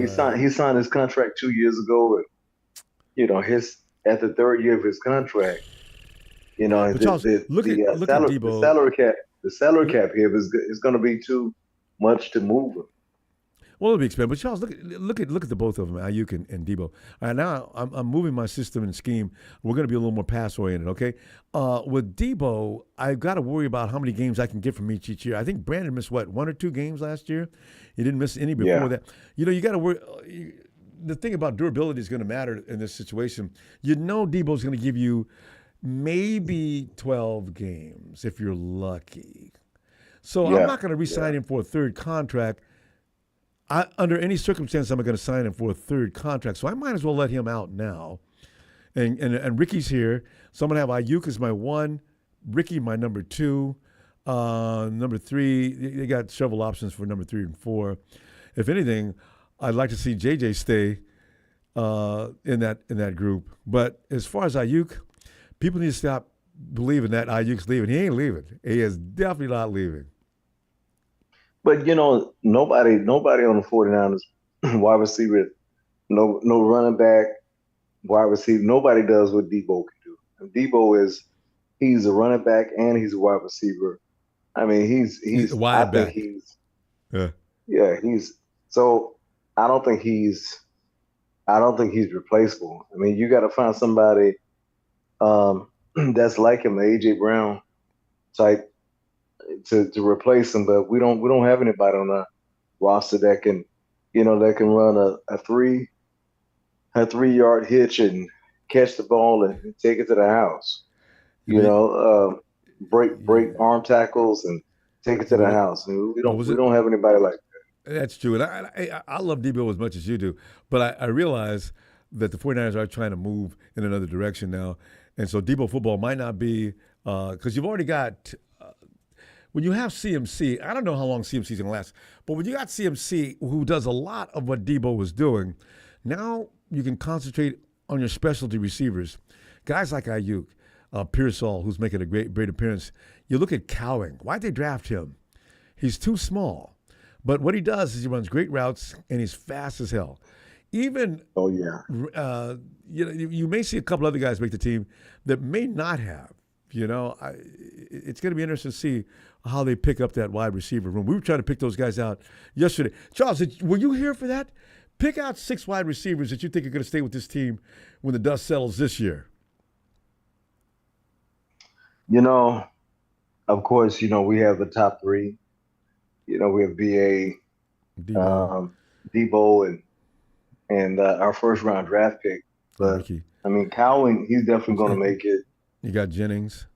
signed his contract 2 years ago, and at the third year of his contract, But Charles, look at Debo. The salary cap here is going to be too much to move him. Well, it'll be expensive. But Charles, look at the both of them, Aiyuk and Debo. All right, now I'm moving my system and scheme. We're going to be a little more pass oriented, okay? With Debo, I've got to worry about how many games I can get from each year. I think Brandon missed 1 or 2 games last year. He didn't miss any before that. You got to worry. The thing about durability is going to matter in this situation. Debo's going to give you maybe 12 games if you're lucky. So I'm not going to re-sign him for a third contract. Under any circumstance, I'm going to sign him for a third contract. So I might as well let him out now. And Ricky's here. So I'm going to have Aiyuk as my 1, Ricky my number 2, number 3. They got several options for number 3 and 4. If anything, I'd like to see JJ stay in that group. But as far as Aiyuk, people need to stop believing that Aiyuk's leaving. He ain't leaving. He is definitely not leaving. But nobody on the 49ers wide receiver, no running back, wide receiver, nobody does what Debo can do. And Debo he's a running back and he's a wide receiver. I mean, he's wide back. So I don't think he's replaceable. I mean, you got to find somebody that's like him, the AJ Brown type, to replace him. But we don't have anybody on the roster that can run a 3-yard hitch and catch the ball and take it to the house. Break arm tackles and take it to the house. And we don't have anybody like that. That's true. And I love Debo as much as you do, but I realize that the 49ers are trying to move in another direction now. And so Debo football might not be because you've already got when you have CMC, I don't know how long CMC is going to last, but when you got CMC who does a lot of what Debo was doing, now you can concentrate on your specialty receivers. Guys like Aiyuk, Pearsall, who's making a great appearance. You look at Cowing. Why'd they draft him? He's too small. But what he does is he runs great routes, and he's fast as hell. Even you may see a couple other guys make the team that may not have. It's going to be interesting to see how they pick up that wide receiver room. We were trying to pick those guys out yesterday. Charles, were you here for that? Pick out 6 wide receivers that you think are going to stay with this team when the dust settles this year. Of course, we have the top 3. We have BA, Debo and our first round draft pick. But Ricky. I mean, Cowling, he's definitely going to make it. You got Jennings.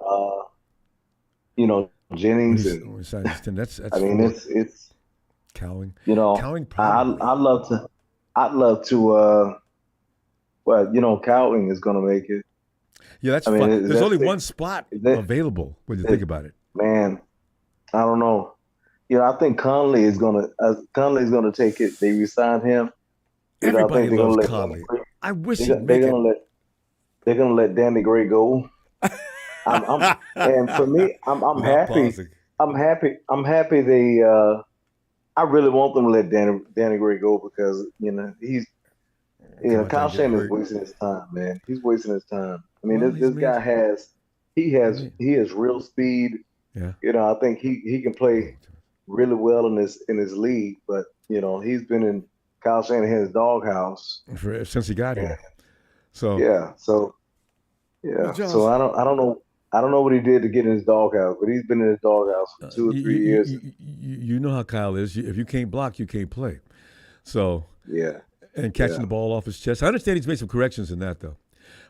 Jennings When and he signs his 10, that's I mean, four. it's Cowling. Cowling probably. I'd love to. Cowling is going to make it. Yeah, that's fun. There's only one spot available when you think about it. Man, I don't know. I think Conley is gonna take it. They re-signed him. Everybody loves Conley. I wish they're gonna let Danny Gray go. And for me, I'm happy. Pausing. I'm happy. They. I really want them to let Danny Gray go because he's. Kyle Shanahan is wasting his time, man. He's wasting his time. I mean, this guy has real speed. Yeah. I think he can play really well in this league, but he's been in Kyle Shanahan's doghouse since he got here. So So I don't know what he did to get in his doghouse, but he's been in his doghouse for 2 or 3 years. You know how Kyle is. If you can't block, you can't play. So yeah. And catching the ball off his chest. I understand he's made some corrections in that though.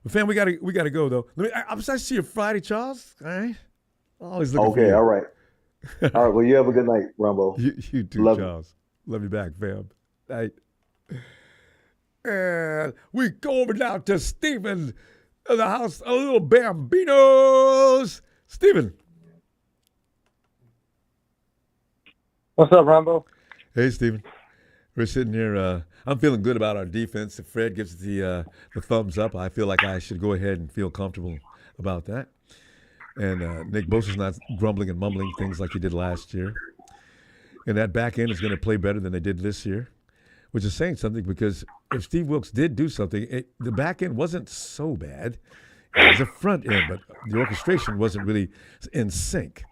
But fam, we gotta go though. I'm excited to see you Friday, Charles. All right. Always looking for you. All right. All right. Well, you have a good night, Ronbo. You too, Love Charles. Love you back, fam. Night. And we go over now to Steven in the house of little Bambinos. Steven. What's up, Ronbo? Hey, Steven. We're sitting here. I'm feeling good about our defense. If Fred gives the thumbs up, I feel like I should go ahead and feel comfortable about that. And Nick Bosa's not grumbling and mumbling things like he did last year. And that back end is going to play better than they did this year, which is saying something because if Steve Wilks did do something, the back end wasn't so bad. It was the front end, but the orchestration wasn't really in sync.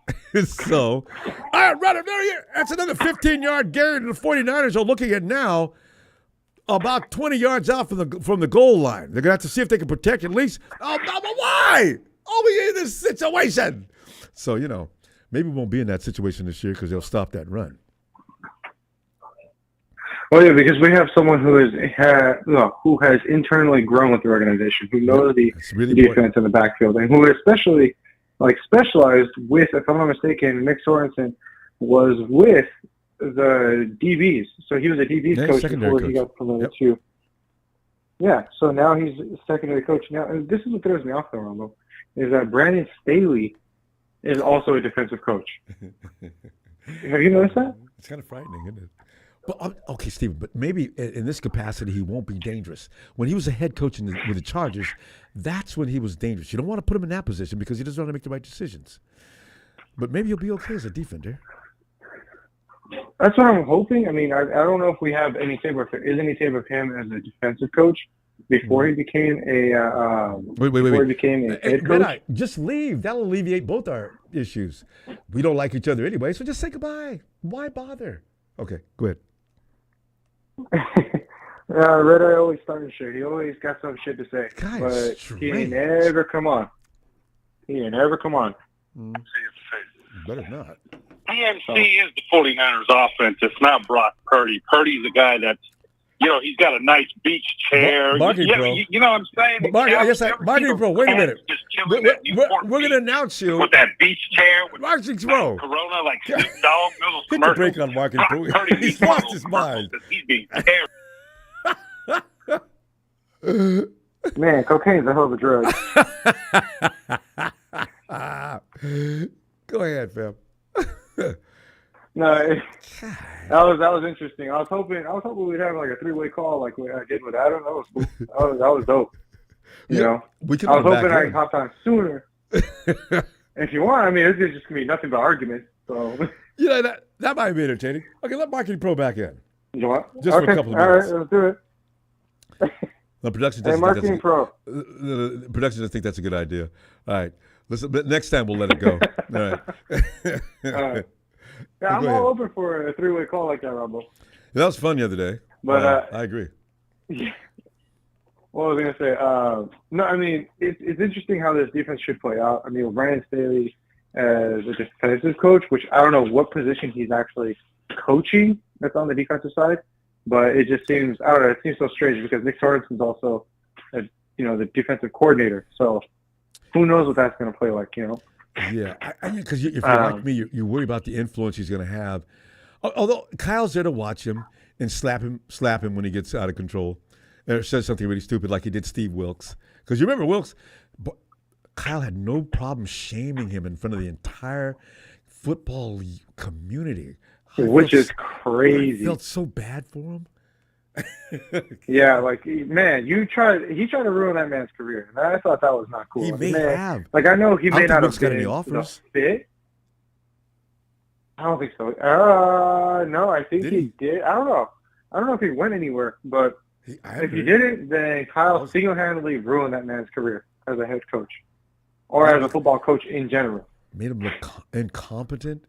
So, all right, right there, that's another 15-yard gain. The 49ers are looking at now about 20 yards out from the goal line. They're going to have to see if they can protect at least. Oh, but why? Are we in this situation? So, maybe we won't be in that situation this year because they'll stop that run. Well, yeah, because we have someone who has internally grown with the organization, who knows the defense in the backfield, and who especially specialized with, if I'm not mistaken, Nick Sorenson was with the DBs. So he was a DBs coach before he got promoted to. Yeah, so now he's a secondary coach. Now, and this is what throws me off, though, Ronbo, is that Brandon Staley is also a defensive coach. Have you noticed that? It's kind of frightening, isn't it? But, okay, Steven, but maybe in this capacity he won't be dangerous. When he was a head coach with the Chargers, that's when he was dangerous. You don't want to put him in that position because he doesn't want to make the right decisions. But maybe he'll be okay as a defender. That's what I'm hoping. I mean, I don't know if we have any tape of him as a defensive coach before he became a he became a head coach. Just leave. That'll alleviate both our issues. We don't like each other anyway, so just say goodbye. Why bother? Okay, go ahead. Red Eye always starting shit. He always got some shit to say. But he ain't never come on. Better not. PNC is the 49ers offense. It's not Brock Purdy. Purdy's the guy that's, he's got a nice beach chair. Marketing Pro. You know what I'm saying? Marketing Pro, wait a minute. We're going to announce you. With that beach chair. With Marketing Pro. Corona, like Snoop Dogg. Hit the break on Marketing Pro. He's lost his mind. He's being terrible. Man, cocaine's a hell of a drug. Go ahead, fam. No, that was interesting. I was hoping we'd have like a three-way call like I did with Adam. That was cool. That was dope. I was hoping I could hop on sooner. If you want, I mean, it's just gonna be nothing but arguments. So that might be entertaining. Okay, let Marketing Pro back in. You want? Just for a couple of minutes. All right, let's do it. The production doesn't Marketing Pro. The production doesn't think that's a good idea. All right. Listen, but next time we'll let it go. All right. All right. Yeah, I'm all open for a three-way call like that, Ronbo. That was fun the other day. But I agree. Yeah. What was I going to say? No, I mean, it's interesting how this defense should play out. I mean, with Brandon Staley, as a defensive coach, which I don't know what position he's actually coaching that's on the defensive side, but it just seems, I don't know, it seems so strange because Nick Sorensen's also, the defensive coordinator. So who knows what that's going to play like, Yeah, because if you're like me, you worry about the influence he's going to have. Although Kyle's there to watch him and slap him when he gets out of control or says something really stupid like he did Steve Wilks. Because you remember Wilks, Kyle had no problem shaming him in front of the entire football community. Which is crazy. I felt so bad for him. Yeah, like, man, he tried to ruin that man's career, and I thought that was not cool. He may have. Like, I know he may not have got been any offers. fit. I don't think so. No, I think he did. I don't know if he went anywhere, but if he didn't, then Kyle single-handedly ruined that man's career as a head coach or as a football coach in general. Made him look incompetent.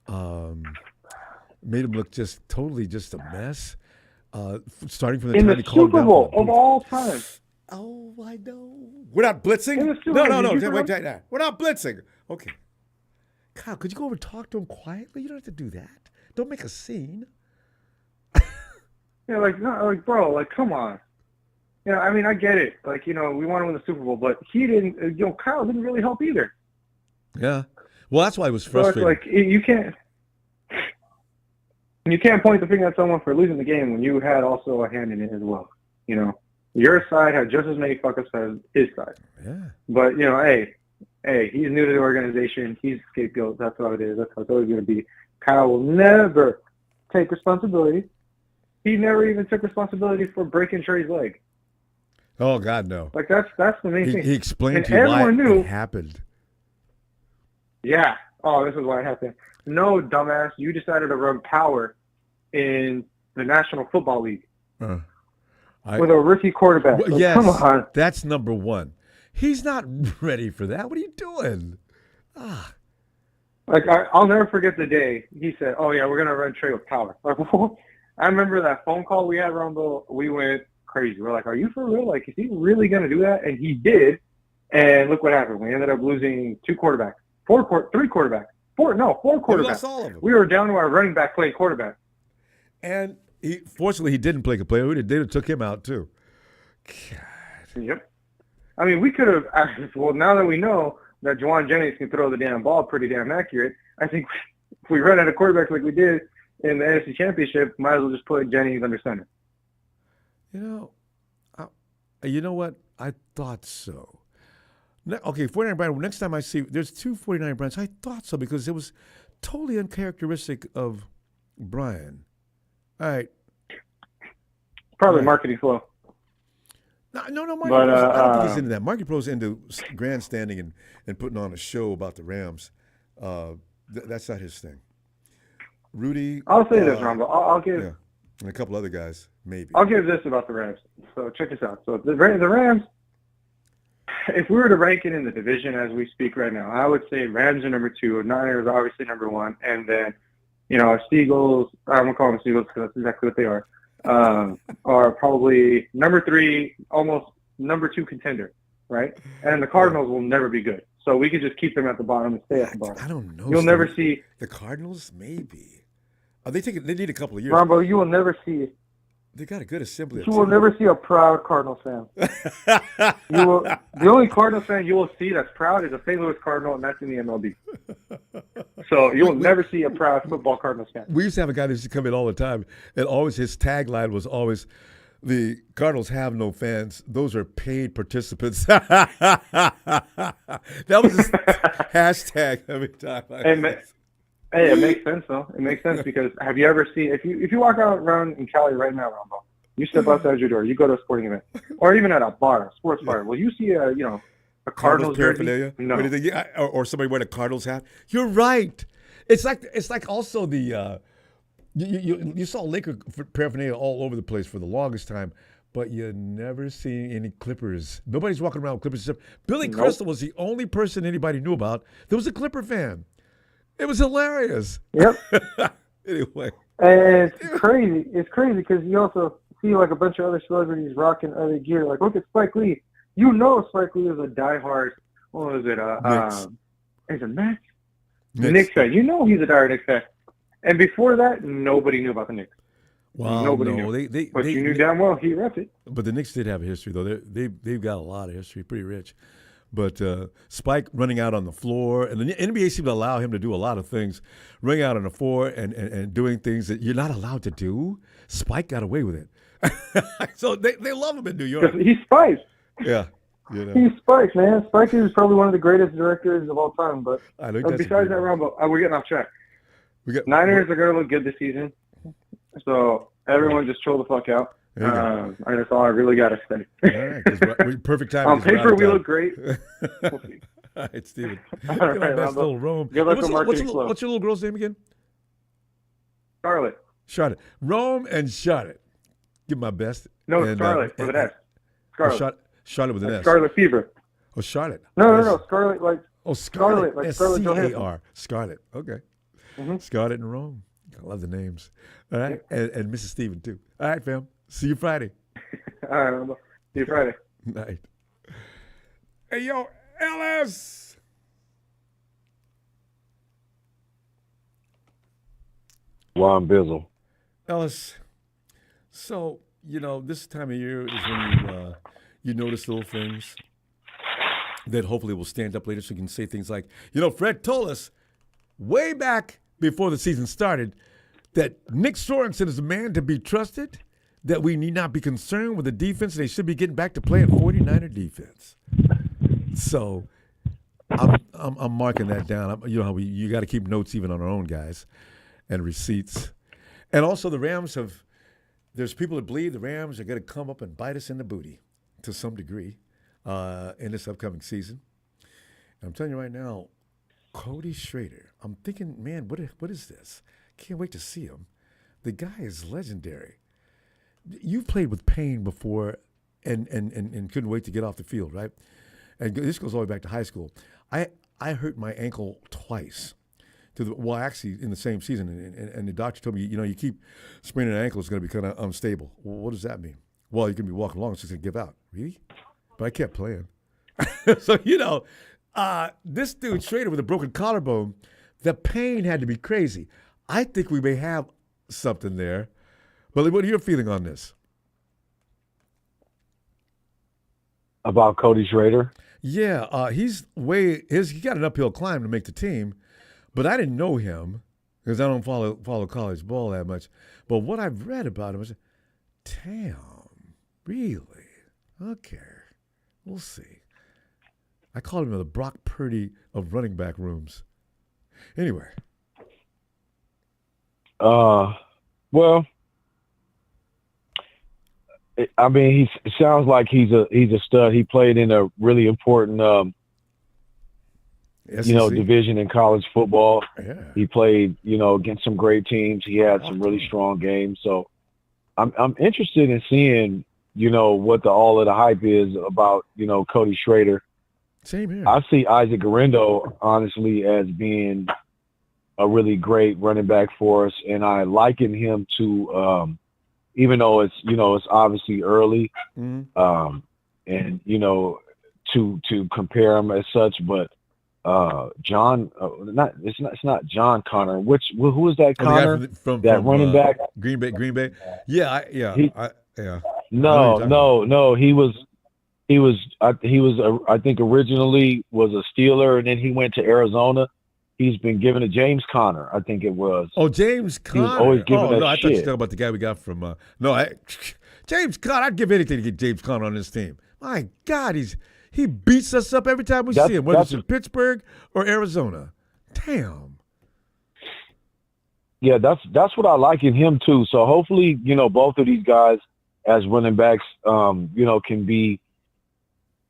Made him look just a mess. Starting from the in time the he called Super Bowl of all time. Oh, I know. We're not blitzing? No. Wait. We're not blitzing. Okay. Kyle, could you go over and talk to him quietly? You don't have to do that. Don't make a scene. Yeah, bro, like, come on. I mean, I get it. Like, we want to win the Super Bowl, but he didn't, Kyle didn't really help either. Yeah. Well, that's why it was frustrating. So it's like, you can't point the finger at someone for losing the game when you had also a hand in it as well. Your side had just as many fuck-ups as his side. Yeah. But, hey, he's new to the organization. He's a scapegoat. That's how it is. That's how it's always going to be. Kyle will never take responsibility. He never even took responsibility for breaking Shraer's leg. Oh, God, no. Like, that's the main thing. He explained to you why it happened. Yeah. Oh, this is why it happened. No, dumbass, you decided to run power in the National Football League with a rookie quarterback. Well, yes, come on. That's number one. He's not ready for that. What are you doing? Like, I'll never forget the day he said, oh, yeah, we're going to run Shraer with power. Like, I remember that phone call we had, Ronbo. We went crazy. We're like, are you for real? Like, is he really going to do that? And he did. And look what happened. We ended up losing three quarterbacks. Four quarterbacks. Four quarterbacks. We lost all of them. We were down to our running back playing quarterback. And fortunately, he didn't play a play. They took him out, too. God. Yep. I mean, we could have – well, now that we know that Juwan Jennings can throw the damn ball pretty damn accurate, I think if we run out of quarterbacks like we did in the NFC Championship, might as well just put Jennings under center. You know what? I thought so. Okay, 49 Brand, next time I see, there's two 49 Brands. I thought so because it was totally uncharacteristic of Brian. All right. Probably marketing flow. No, Marky Pro's, I don't think he's into that. Marky Pro's into grandstanding and putting on a show about the Rams. That's not his thing. Rudy. I'll say this, Ronbo. I'll give. Yeah, and a couple other guys, maybe. I'll give this about the Rams. So check this out. So the Rams, if we were to rank it in the division as we speak right now, I would say Rams are number 2, Niners are obviously number 1, and then, Seagulls, I'm going to call them Seagulls because that's exactly what they are probably number 3, almost number 2 contender, right? And the Cardinals will never be good. So we could just keep them at the bottom and stay at the bottom. I don't know. You'll never see. The Cardinals, maybe. They need a couple of years. Ronbo, you will never see. They got a good assembly. You will never see a proud Cardinals fan. The only Cardinals fan you will see that's proud is a St. Louis Cardinal, and that's in the MLB. So you will never see a proud football Cardinals fan. We used to have a guy that used to come in all the time, and always his tagline was always, "The Cardinals have no fans; those are paid participants." That was his hashtag every time. Hey, it makes sense though. It makes sense because have you ever seen if you walk out around in Cali right now, Ronbo, you step outside your door, you go to a sporting event, or even at a bar, sports bar, will you see a Cardinals paraphernalia? No. Or somebody wearing a Cardinals hat? You're right. It's like also the you saw Laker paraphernalia all over the place for the longest time, but you never see any Clippers. Nobody's walking around with Clippers except Billy Crystal was the only person anybody knew about that was a Clipper fan. It was hilarious. Yep. Anyway. And it's crazy. It's crazy because you also see like a bunch of other celebrities rocking other gear. Like, look at Spike Lee. Spike Lee is a diehard. What was it? Is it Mets? The Knicks fan. You know he's a dire Knicks fan. And before that, nobody knew about the Knicks. Well, nobody no, knew. But you knew damn well he repped it. But the Knicks did have a history, though. They've got a lot of history, pretty rich. But Spike running out on the floor, and the NBA seemed to allow him to do a lot of things, running out on the floor and doing things that you're not allowed to do. Spike got away with it. So they love him in New York. He's Spike. Yeah. You know. He's Spike, man. Spike is probably one of the greatest directors of all time. But besides that, Ronbo, we're getting off track. Niners are going to look good this season. So everyone just chill the fuck out. That's all I really got to say. All right, perfect time. On paper, we look great. We'll see. All right, Steven. All right, best little Rome. Good luck with marketing. What's your little girl's name again? Charlotte. Charlotte. Rome and Charlotte. Give my best. No, Scarlet with an S. Scarlet. Charlotte with an S. Scarlet Fever. Oh, Charlotte. No. Scarlet like. Oh, Scarlet. Like Scarlett Johansson. S-C-A-R. Scarlet. Okay. Mm-hmm. Scarlet and Rome. I love the names. All right. And Mrs. Steven, too. All right, fam. See you Friday. All right, Ronbo. See you Friday. Night. Hey, yo, Ellis. Ron Bizzle. Ellis, so, this time of year is when you notice little things that hopefully will stand up later so you can say things like, Fred told us way back before the season started that Nick Sorensen is a man to be trusted, that we need not be concerned with the defense, and they should be getting back to playing 49er defense. So I'm marking that down. You know how you got to keep notes even on our own guys and receipts. And also the Rams there's people that believe the Rams are going to come up and bite us in the booty to some degree in this upcoming season. And I'm telling you right now, Cody Shraer, I'm thinking, man, what is this? Can't wait to see him. The guy is legendary. You've played with pain before and couldn't wait to get off the field, right? And this goes all the way back to high school. I hurt my ankle twice. Actually, in the same season, and the doctor told me, you keep spraining an ankle, it's going to be kind of unstable. Well, what does that mean? Well, you're going to be walking along, it's just going to give out. Really? But I kept playing. So, this dude, Shraer, with a broken collarbone, the pain had to be crazy. I think we may have something there. But what are your feeling on this? About Cody Shraer? Yeah, he got an uphill climb to make the team, but I didn't know him because I don't follow college ball that much. But what I've read about him is, damn, really? Okay, we'll see. I called him the Brock Purdy of running back rooms. Anyway. Well, I mean, he sounds like he's a stud. He played in a really important, division in college football. Yeah. He played, against some great teams. He had some really strong games. So I'm interested in seeing, what all of the hype is about, Cody Shraer. Same here. I see Isaac Guerrero, honestly, as being a really great running back for us, and I liken him to even though it's obviously early, and to compare him as such, but it's not John Connor. Who is that Connor? From running back? Green Bay. Yeah. No. He was I think originally was a Steeler, and then he went to Arizona. He's been given to James Conner, I think it was. Oh, James Conner. He was always given that I thought you were shit. talking about the guy we got from James Conner. I'd give anything to get James Conner on this team. My God, he beats us up every time we see him, whether it's in Pittsburgh or Arizona. Damn. Yeah, that's what I like in him too. So hopefully, both of these guys as running backs, can be,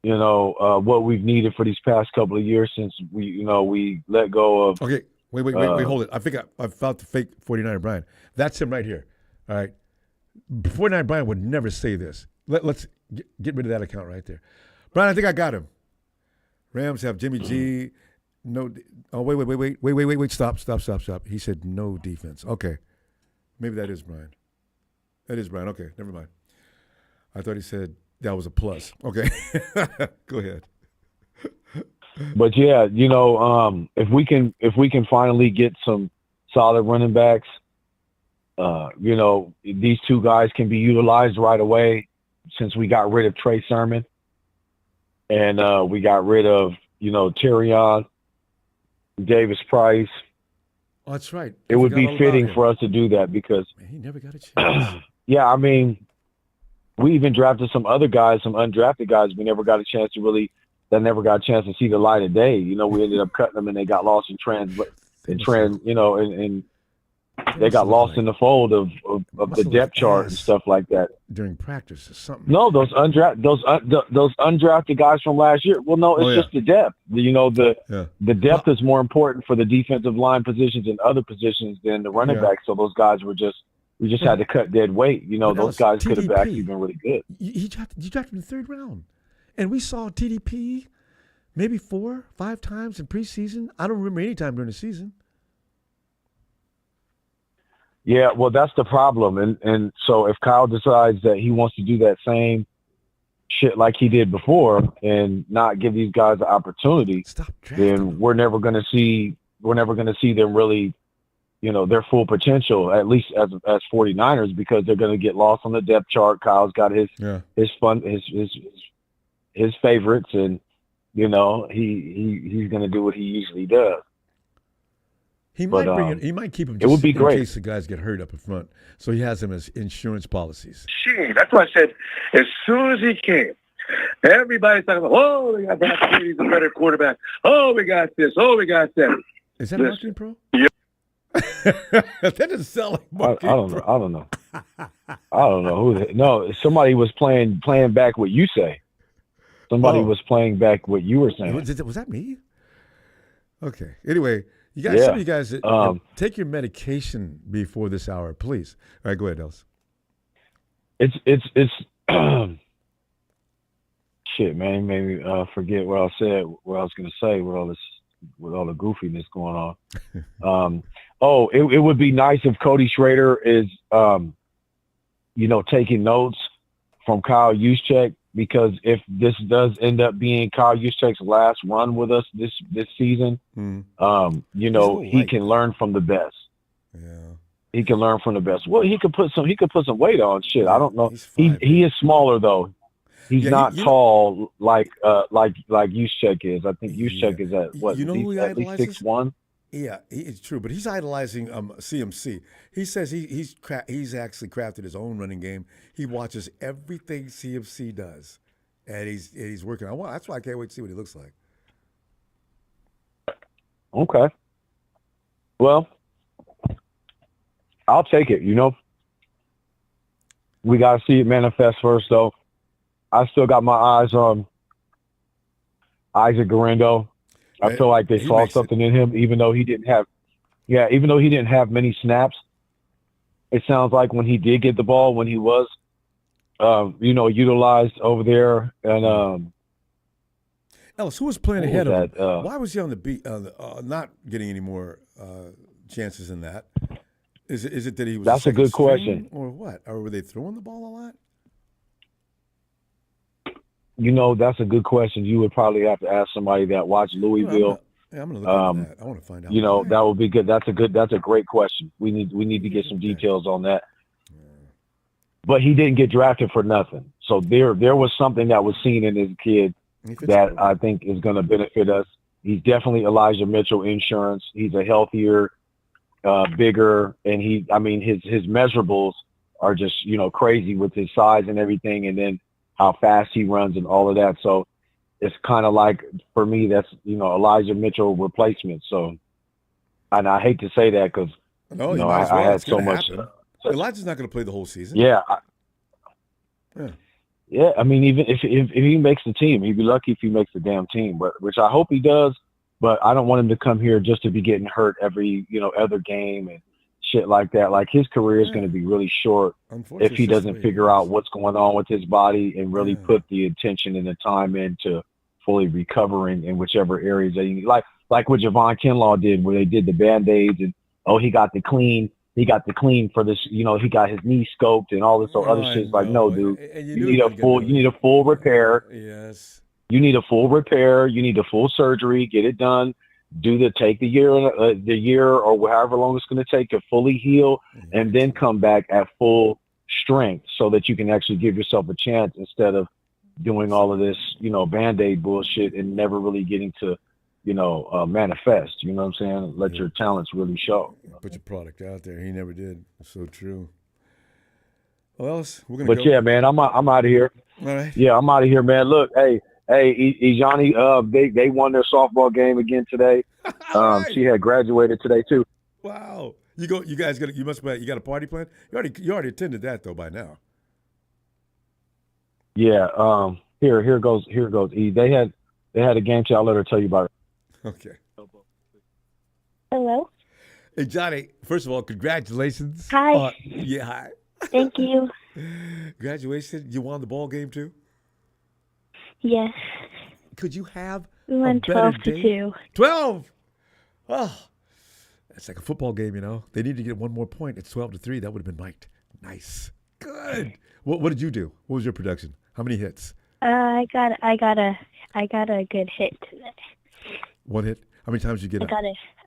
what we've needed for these past couple of years since we let go of. Okay, wait, hold it. I think I found the fake 49er Brian. That's him right here. All right. 49er Brian would never say this. Let's get rid of that account right there. Brian, I think I got him. Rams have Jimmy G. No. Oh, wait. Stop. He said no defense. Okay. Maybe that is Brian. That is Brian. Okay, never mind. I thought he said that was a plus. Okay. Go ahead. But yeah, if we can finally get some solid running backs, these two guys can be utilized right away since we got rid of Trey Sermon and we got rid of, Terrion, Davis Price. Oh, that's right. It would be fitting for us to do that because man, he never got a chance. Yeah, I mean, we even drafted some other guys, some undrafted guys. We never got a chance to see the light of day. We ended up cutting them and they got lost in they got lost in the fold of the depth chart and stuff like that during practice or something. No, those undrafted guys from last year. Well, no, it's just the depth. The depth is more important for the defensive line positions and other positions than the running backs. So those guys we just had to cut dead weight. Those guys could have actually been really good. You drafted in the third round, and we saw TDP maybe 4-5 times in preseason. I don't remember any time during the season. Yeah, well, that's the problem. And so if Kyle decides that he wants to do that same shit like he did before and not give these guys the opportunity, then we're never going to see them really, their full potential, at least as 49ers, because they're going to get lost on the depth chart. Kyle's got his favorites, and he's going to do what he usually does. He might keep him. It would be great in case the guys get hurt up in front, so he has them as insurance policies. Shit, that's why I said as soon as he came, everybody's talking about, oh, we got Brock Purdy's a better quarterback. Oh, we got this. Oh, we got that. Is that Marketing Pro? Yeah. That doesn't sound like Marketing Pro. I don't know. I don't know no, somebody was playing back what you say. Somebody was playing back what you were saying. Was that me? Okay. Anyway. Some of you guys take your medication before this hour, please. All right, go ahead, Els. It's shit, man. It made me forget what I said, what I was going to say with all the goofiness going on. It would be nice if Cody Shrader is, taking notes from Kyle Juszczyk, because if this does end up being Kyle Juszczyk's last run with us this season, he can learn from the best. Yeah, he can learn from the best. Well, he could put some weight on. Shit, I don't know. He is smaller though. He's not tall like Juszczyk is. I think Juszczyk is at what? At least 6'1". Yeah, it's true, but he's idolizing CMC. He says he's actually crafted his own running game. He watches everything CMC does, and he's working on. That's why I can't wait to see what he looks like. Okay. Well, I'll take it. We got to see it manifest first, though. I still got my eyes on Isaac Guerrero. I feel like they saw something in him, even though he didn't have many snaps. It sounds like when he did get the ball, when he was, utilized over there, and Ellis, who was playing ahead of him? Why was he on the beat, not getting any more chances in that? Is it that he was? That's a good question. Or what? Or were they throwing the ball a lot? That's a good question. You would probably have to ask somebody that watched Louisville. I'm going to look at that. I want to find out. That would be good. That's a great question. We need to get some details on that. But he didn't get drafted for nothing. So there was something that was seen in his kid that I think is going to benefit us. He's definitely Elijah Mitchell insurance. He's a healthier, bigger, and his measurables are just, crazy with his size and everything. And then how fast he runs and all of that. So it's kind of like, for me, that's, Elijah Mitchell replacement. So, and I hate to say that because, I had so much. Elijah's not going to play the whole season. Yeah. Yeah. I mean, even if he makes the team, he'd be lucky if he makes the damn team, which I hope he does. But I don't want him to come here just to be getting hurt every, other game and shit like that. Like, his career is going to be really short if he doesn't figure out what's going on with his body and really put the attention and the time into fully recovering in whichever areas that you need. Like what Javon Kinlaw did, where they did the Band-Aids and, he got the clean for this, he got his knee scoped and all this other shit. Like, no, dude, you need a full repair. Yes. You need a full repair. You need a full surgery. Get it done. Take the year or however long it's going to take to fully heal, and then come back at full strength so that you can actually give yourself a chance instead of doing all of this, Band-Aid bullshit and never really getting to, manifest. You know what I'm saying? Let your talents really show. Put your product out there. He never did. It's so true. Well, we're gonna. But go. Yeah, man, I'm out of here. All right. Yeah, I'm out of here, man. Look, hey, Ijani, they won their softball game again today. Right. She had graduated today too. Wow. You guys got a party planned? You already attended that though by now. Yeah. Here goes. E. They had a game. I'll let her tell you about it. Okay. Hello. Hey Johnny, first of all, congratulations. Hi. Yeah, hi. Thank you. Graduation. You won the ball game too? Yes. Could you have We won 12-2. 12. Oh, that's like a football game, They need to get one more point. It's 12-3. That would have been right. Nice. Good. What did you do? What was your production? How many hits? I got a good hit today. One hit. How many times did you get up?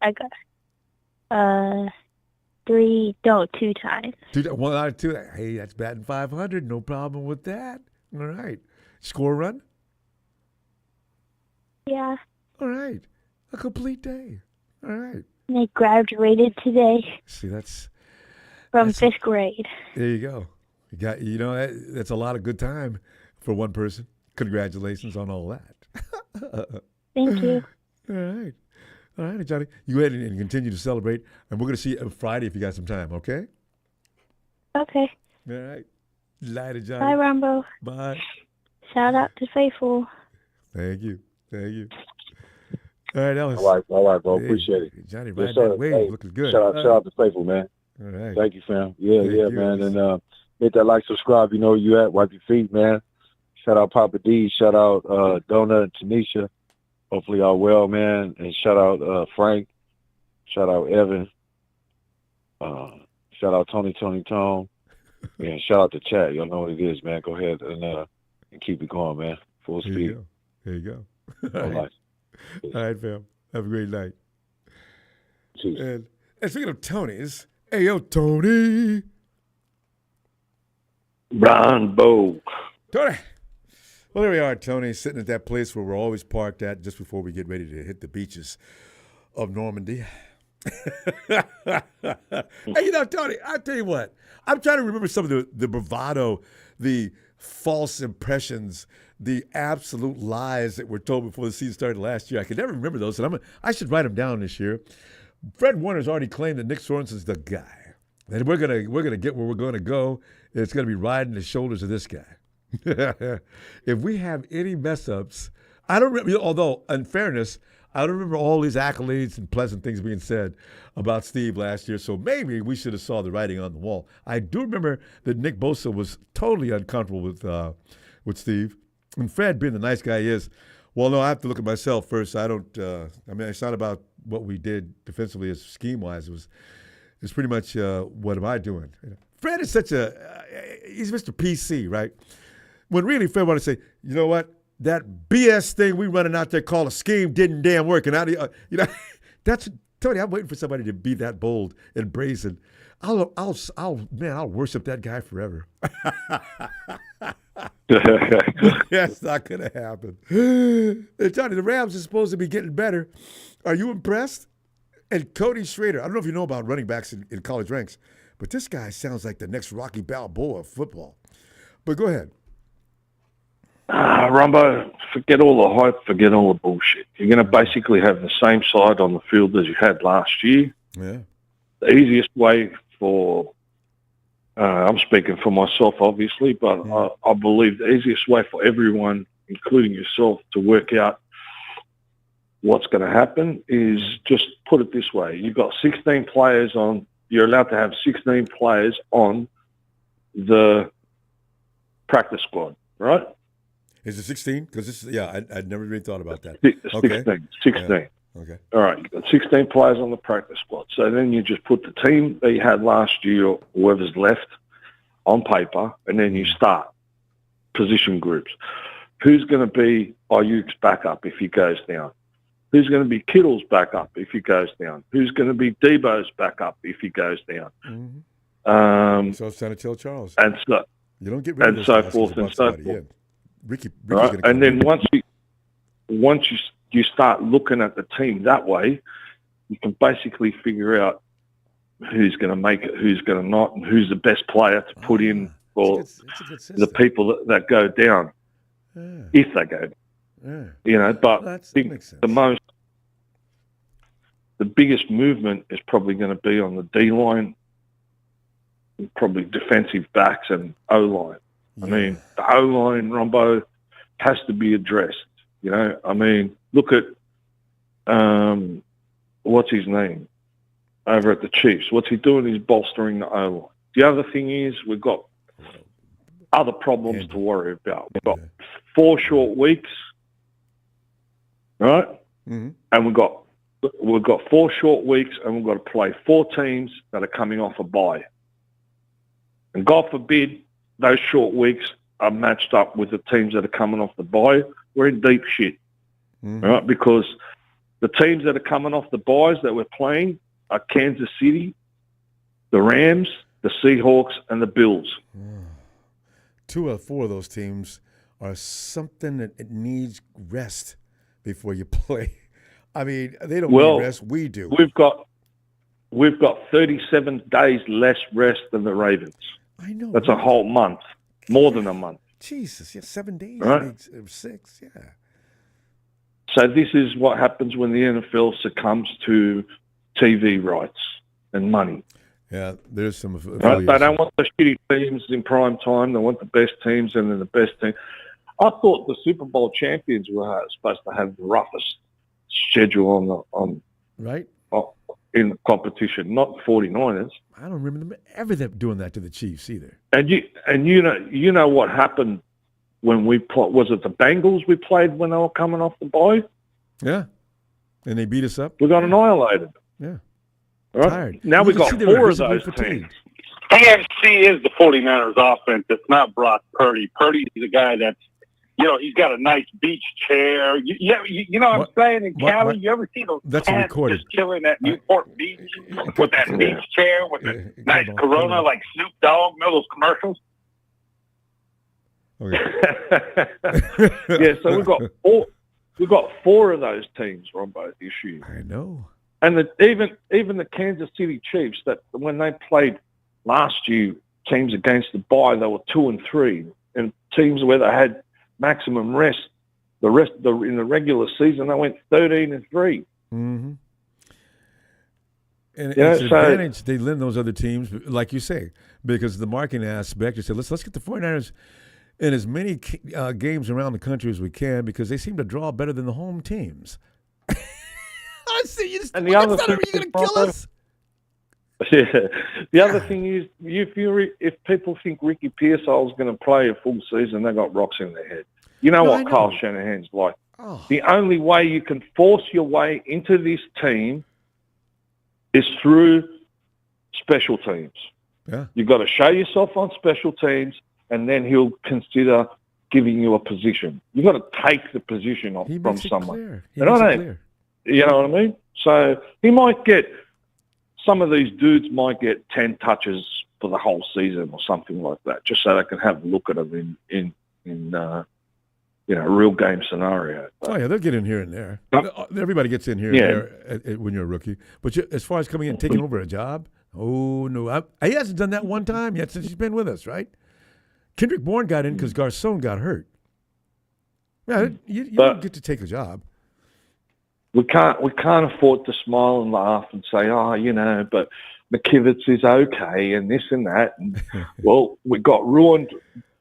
I got 2 times. 1 out of 2. Hey, that's batting 500. No problem with that. All right. Score a run? Yeah. All right. A complete day. All right. And I graduated today. See, that's from 5th grade. There you go. You got that's a lot of good time for one person. Congratulations on all that. Thank you. All right, Johnny. You go ahead and continue to celebrate, and we're going to see you Friday if you got some time. Okay. Okay. All right. Later, Johnny. Bye, Ronbo. Bye. Shout out to Faithful. Thank you. All right, Ellis. All right, bro. Appreciate it. Johnny, right that way. Looking good. Shout out to Faithful, man. All right. Thank you, fam. Yeah, Thank you, man. And hit that like, subscribe. You know where you at. Wipe your feet, man. Shout out Papa D. Shout out Donna and Tanisha. Hopefully y'all well, man. And shout out Frank. Shout out Evan. Shout out Tony. And shout out the chat. Y'all know what it is, man. Go ahead and keep it going, man. Full speed. There you go. All right, fam. Have a great night. Cheers. And speaking of Tonys, hey, yo, Tony. Ronbo. Tony. Well, there we are, Tony, sitting at that place where we're always parked at just before we get ready to hit the beaches of Normandy. Hey, Tony, I'll tell you what. I'm trying to remember some of the bravado, the false impressions, the absolute lies that were told before the season started last year. I can never remember those, and I should write them down this year. Fred Warner's already claimed that Nick Sorensen's the guy. And we're gonna get where we're gonna go. It's gonna be riding the shoulders of this guy. If we have any mess ups, I don't remember, although in fairness, I don't remember all these accolades and pleasant things being said about Steve last year, so maybe we should have saw the writing on the wall. I do remember that Nick Bosa was totally uncomfortable with Steve. And Fred, being the nice guy he is, well, no, I have to look at myself first. I don't, it's not about what we did defensively as scheme-wise. It's pretty much what am I doing? Fred is such he's Mr. PC, right? When really Fred wanted to say, you know what? That BS thing we running out there called a scheme didn't damn work. And that's Tony. I'm waiting for somebody to be that bold and brazen. I'll worship that guy forever. That's not gonna happen. Johnny, the Rams are supposed to be getting better. Are you impressed? And Cody Shraer, I don't know if you know about running backs in college ranks, but this guy sounds like the next Rocky Balboa of football. But go ahead. Ronbo, forget all the hype, forget all the bullshit. You're going to basically have the same side on the field as you had last year. Yeah. The easiest way for, I'm speaking for myself, obviously, but I believe the easiest way for everyone, including yourself, to work out what's going to happen is just put it this way. You've got 16 players you're allowed to have 16 players on the practice squad, right? Is it 16? Because I'd never really thought about that. 16. Yeah. Okay. All right, you've got 16 players on the practice squad. So then you just put the team that you had last year, or whoever's left, on paper, and then you start position groups. Who's going to be Aiyuk's backup if he goes down? Who's going to be Kittle's backup if he goes down? Who's going to be Debo's backup if he goes down? So it's time to tell Charles. And so you don't get rid of and so forth and so forth. Ricky's right? Gonna come and then in. once you start looking at the team that way, you can basically figure out who's going to make it, who's going to not, and who's the best player to put in for the people that go down, if they go down. You know, but the biggest movement is probably going to be on the D line, probably defensive backs and O line. I mean, the O line, Ronbo, has to be addressed. You know, I mean, look at what's his name over at the Chiefs. What's he doing? He's bolstering the O line. The other thing is we've got other problems to worry about. We've got 4 short weeks, right? Mm-hmm. And we've got 4 short weeks, and we've got to play 4 teams that are coming off a bye. And God forbid those short weeks are matched up with the teams that are coming off the bye. We're in deep shit, right? Because the teams that are coming off the byes that we're playing are Kansas City, the Rams, the Seahawks, and the Bills. 2 or 4 of those teams are something that it needs rest before you play. I mean, they don't need rest. We do. We've got 37 days less rest than the Ravens. I know. That's a whole month, more than a month. Jesus, 7 days, right? 6, yeah. So this is what happens when the NFL succumbs to TV rights and money. Yeah, there's some right? They don't want the shitty teams in prime time. They want the best teams and then the best team. I thought the Super Bowl champions were supposed to have the roughest schedule in the competition, not the 49ers. I don't remember them ever doing that to the Chiefs either. And you know what happened when we was it the Bengals we played when they were coming off the bye? Yeah, and they beat us up. We got annihilated. Yeah, right. Tired. Now we got 4 of those teams. AFC is the 49ers offense. It's not Brock Purdy. Purdy's the guy that's, he's got a nice beach chair. You know what I'm saying? In Cali, you ever see those cats just chilling at Newport Beach with that beach chair with a nice Corona like Snoop Dogg, those commercials? Okay. Yeah, so we've got 4 of those teams, Ronbo, this year. I know. And even the Kansas City Chiefs, that when they played last year, teams against the bye, they were 2 and 3, and teams where they had maximum rest. In the regular season, they went 13 and 3. Mm-hmm. And it's an advantage they lend those other teams, like you say, because the marketing aspect. You said let's get the 49ers in as many games around the country as we can because they seem to draw better than the home teams. I see you. And the other thing, are you going to kill us? Yeah. The other thing is, if people think Ricky Pearsall's going to play a full season, they got rocks in their head. You know what Kyle Shanahan's like. Oh. The only way you can force your way into this team is through special teams. Yeah. You've got to show yourself on special teams, and then he'll consider giving you a position. You've got to take the position off from someone. You know what I mean? So he might get. Some of these dudes might get 10 touches for the whole season or something like that, just so they can have a look at them in real game scenario. Oh yeah, they'll get in here and there. Everybody gets in here and there when you're a rookie. But as far as coming in and taking over a job, oh no, he hasn't done that one time yet since he's been with us, right? Kendrick Bourne got in because Garcon got hurt. Yeah, you don't get to take a job. We can't afford to smile and laugh and say, but McKivitz is okay and this and that. And well, we got ruined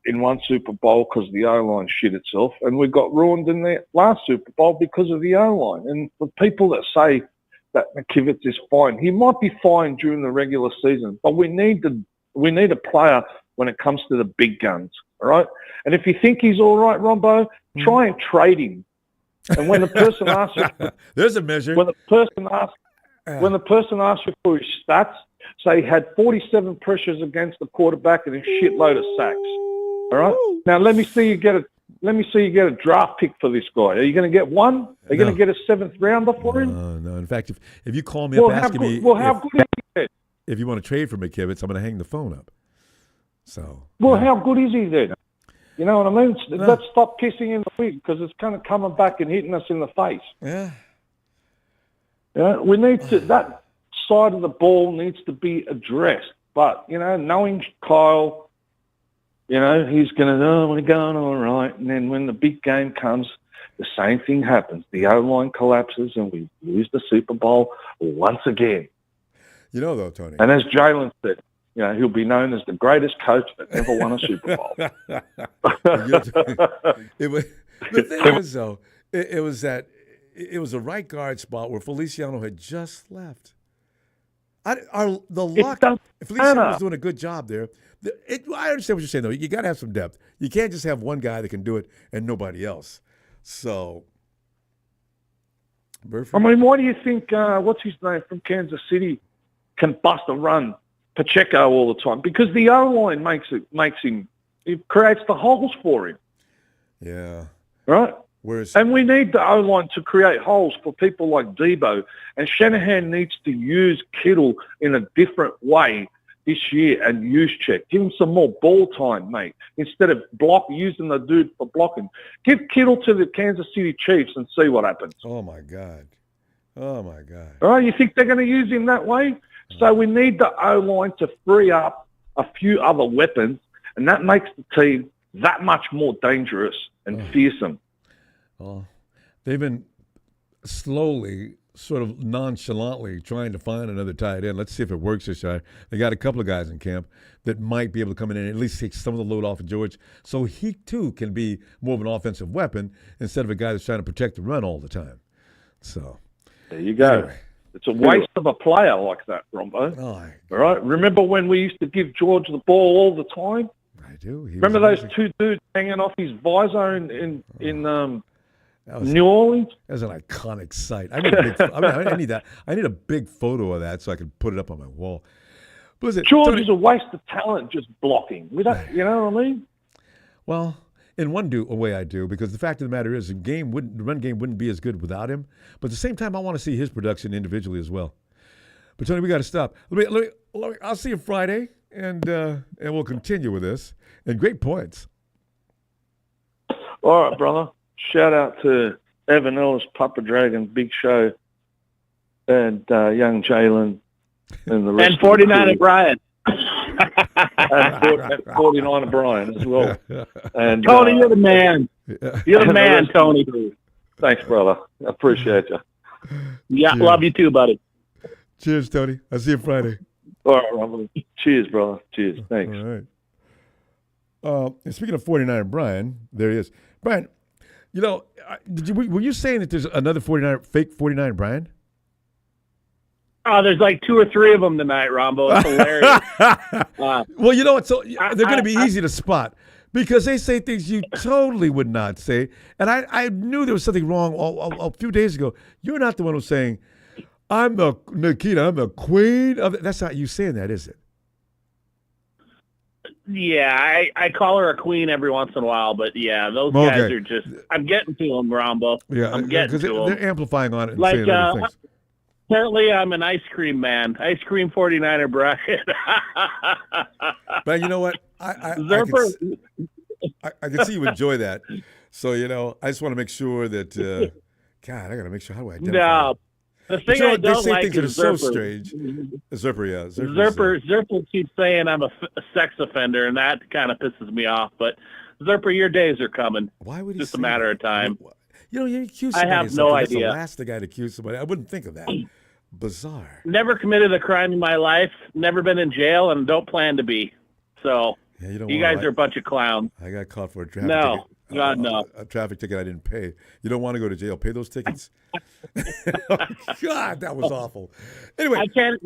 in one Super Bowl because the O-line shit itself, and we got ruined in the last Super Bowl because of the O-line. And for people that say that McKivitz is fine, he might be fine during the regular season, but we need a player when it comes to the big guns, all right? And if you think he's all right, Ronbo, try and trade him. And when the person asks you, there's a measure. When the person asks you for his stats, say he had 47 pressures against the quarterback and a shitload of sacks. All right. Now let me see you get let me see you get a draft pick for this guy. Are you going to get one? Are you going to get a 7th rounder for him? No. In fact, if you call me up asking me if you want to trade for McKivitz, I'm going to hang the phone up. So. Well, how good is he then? You know what I mean? Let's stop kissing in the wig because it's kind of coming back and hitting us in the face. Yeah. Yeah, we need to. That side of the ball needs to be addressed. But knowing Kyle, he's going to we're going all right, and then when the big game comes, the same thing happens. The O-line collapses, and we lose the Super Bowl once again. Though, Tony. And as Jalen said, he'll be known as the greatest coach that ever won a Super Bowl. The thing is, though, it was a right guard spot where Feliciano had just left. Feliciano was doing a good job there. I understand what you're saying, though. You got to have some depth. You can't just have one guy that can do it and nobody else. So, I mean, why do you think what's his name from Kansas City can bust a run Pacheco all the time? Because the O-line makes him. It creates the holes for him. Yeah. Right. And we need the O-line to create holes for people like Debo. And Shanahan needs to use Kittle in a different way this year and use check. Give him some more ball time, mate. Instead of using the dude for blocking. Give Kittle to the Kansas City Chiefs and see what happens. Oh, my God. All right, you think they're going to use him that way? So we need the O-line to free up a few other weapons, and that makes the team that much more dangerous and fearsome. Well, they've been slowly, sort of nonchalantly trying to find another tight end. Let's see if it works this year. They got a couple of guys in camp that might be able to come in and at least take some of the load off of George so he, too, can be more of an offensive weapon instead of a guy that's trying to protect the run all the time. So there you go. Anyway. It's a waste of a player like that, Ronbo. All right. Remember when we used to give George the ball all the time? I do. Remember those two dudes hanging off his visor in New Orleans? That was an iconic sight. I need that. I need a big photo of that so I can put it up on my wall. George is a waste of talent just blocking. You know what I mean? Well, in one way I do, because the fact of the matter is the run game wouldn't be as good without him. But at the same time, I want to see his production individually as well. But Tony, we got to stop. I'll see you Friday, and we'll continue with this. And great points. All right, brother. Shout out to Evan Ellis, Papa Dragon, Big Show, and young Jalen, and the rest. And 49 and Brian. and 49 and Brian as well. And Tony, you're the man. You're the man, Tony. Thanks, brother. I appreciate you. Yeah, cheers. Love you too, buddy. Cheers, Tony. I'll see you Friday. All right, Robert. Cheers, brother. Cheers. Thanks. All right. And speaking of 49 and Brian, there he is. Brian, were you saying that there's another fake 49 Brian? Oh, there's like 2 or 3 of them tonight, Ronbo. It's hilarious. Well, you know what? So they're going to be easy to spot because they say things you totally would not say. And I knew there was something wrong a few days ago. You're not the one who's saying, I'm the queen of. That's not you saying that, is it? Yeah, I call her a queen every once in a while, but yeah, those guys are just. I'm getting to them, Ronbo. Yeah, I'm getting to them. They're amplifying on it and like, saying other things. Apparently, I'm an ice cream man. Ice cream 49er Brian. But you know what? I can see you enjoy that. So, I just want to make sure that, God, I got to make sure. How do I identify? No. The thing I don't like things that are so strange. Zerper, yeah. Zerper keeps saying I'm a sex offender, and that kind of pisses me off. But, Zerper, your days are coming. Why would he Just a matter of time. You accuse somebody I have no idea. That's the last thing I'd accuse somebody. I wouldn't think of that. Bizarre. Never committed a crime in my life. Never been in jail, and don't plan to be. So you guys are a bunch of clowns. I got caught for a traffic ticket. God, no. A traffic ticket I didn't pay. You don't want to go to jail. Pay those tickets. God, that was awful. Anyway, I can't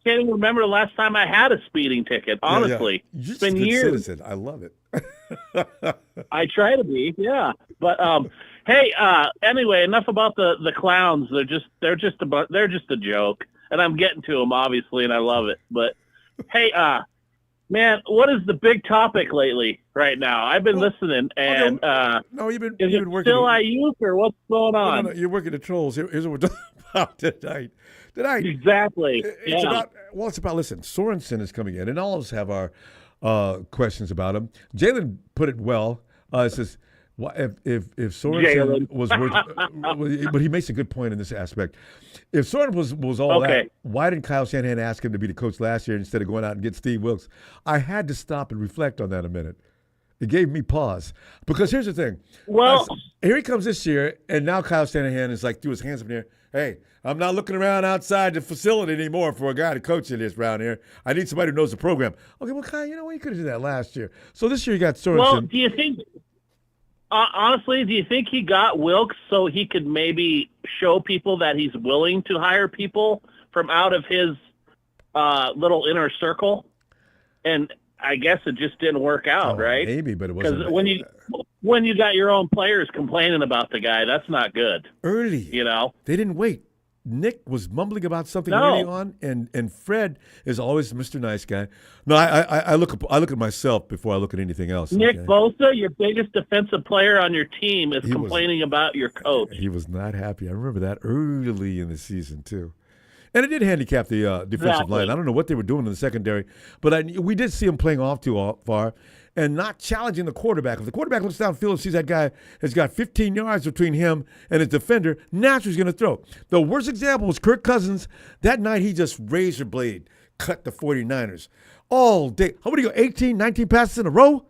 even remember the last time I had a speeding ticket. Honestly, yeah. It's been years. Citizen. I love it. I try to be, yeah. But hey, anyway, enough about the clowns. They're just a joke, and I'm getting to them obviously, and I love it. But hey, Man, what is the big topic lately right now? I've been listening, and no, you've been working. Still Aiyuk, or what's going on? No, you're working the trolls. Here's what we're talking about tonight. Exactly. It's about. Listen, Sorensen is coming in, and all of us have our questions about him. Jalen put it well. It says, if Sorensen was worth, but he makes a good point in this aspect. If Sorensen was all that, why didn't Kyle Shanahan ask him to be the coach last year instead of going out and get Steve Wilks? I had to stop and reflect on that a minute. It gave me pause. Because here's the thing. Well, here he comes this year, and now Kyle Shanahan is like, threw his hands up in the air. Hey, I'm not looking around outside the facility anymore for a guy to coach in this round here. I need somebody who knows the program. Okay, well, Kyle, you know what? You could have done that last year. So this year you got Sorensen. Well, do you think, honestly, do you think he got Wilks so he could maybe show people that he's willing to hire people from out of his little inner circle? And I guess it just didn't work out, right? Maybe, but it wasn't. Because when you got your own players complaining about the guy, that's not good. Early. You know? They didn't wait. Nick was mumbling about something early on, and Fred is always Mr. Nice Guy. No, I look at myself before I look at anything else. Nick Bosa, your biggest defensive player on your team, is complaining about your coach. He was not happy. I remember that early in the season, too. And it did handicap the defensive line. I don't know what they were doing in the secondary, but we did see him playing off too far and not challenging the quarterback. If the quarterback looks downfield and sees that guy has got 15 yards between him and his defender, naturally he's going to throw. The worst example was Kirk Cousins. That night he just razor blade cut the 49ers all day. How many go, 18, 19 passes in a row?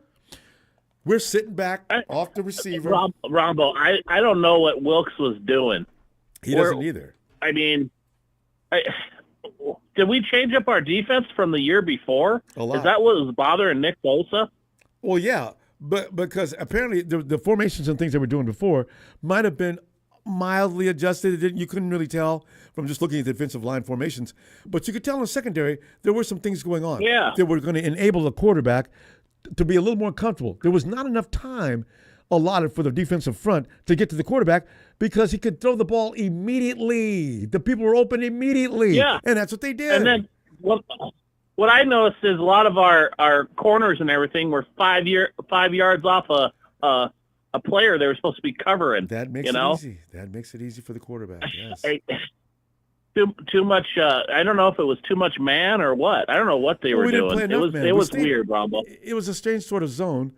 We're sitting back off the receiver. Ronbo, I don't know what Wilks was doing. He doesn't either. I mean, did we change up our defense from the year before? A lot. Is that what was bothering Nick Bosa? Well, yeah, but because apparently the formations and things they were doing before might have been mildly adjusted. You couldn't really tell from just looking at the defensive line formations, but you could tell in the secondary there were some things going on. Yeah, that were going to enable the quarterback to be a little more comfortable. There was not enough time allotted for the defensive front to get to the quarterback because he could throw the ball immediately. The people were open immediately. Yeah. And that's what they did. And then what I noticed is a lot of our corners and everything were 5 yards off a player they were supposed to be covering. That makes it easy. That makes it easy for the quarterback, yes. Too much. I don't know if it was too much man or what. I don't know what they were doing. It was weird, Ronbo. It was a strange sort of zone.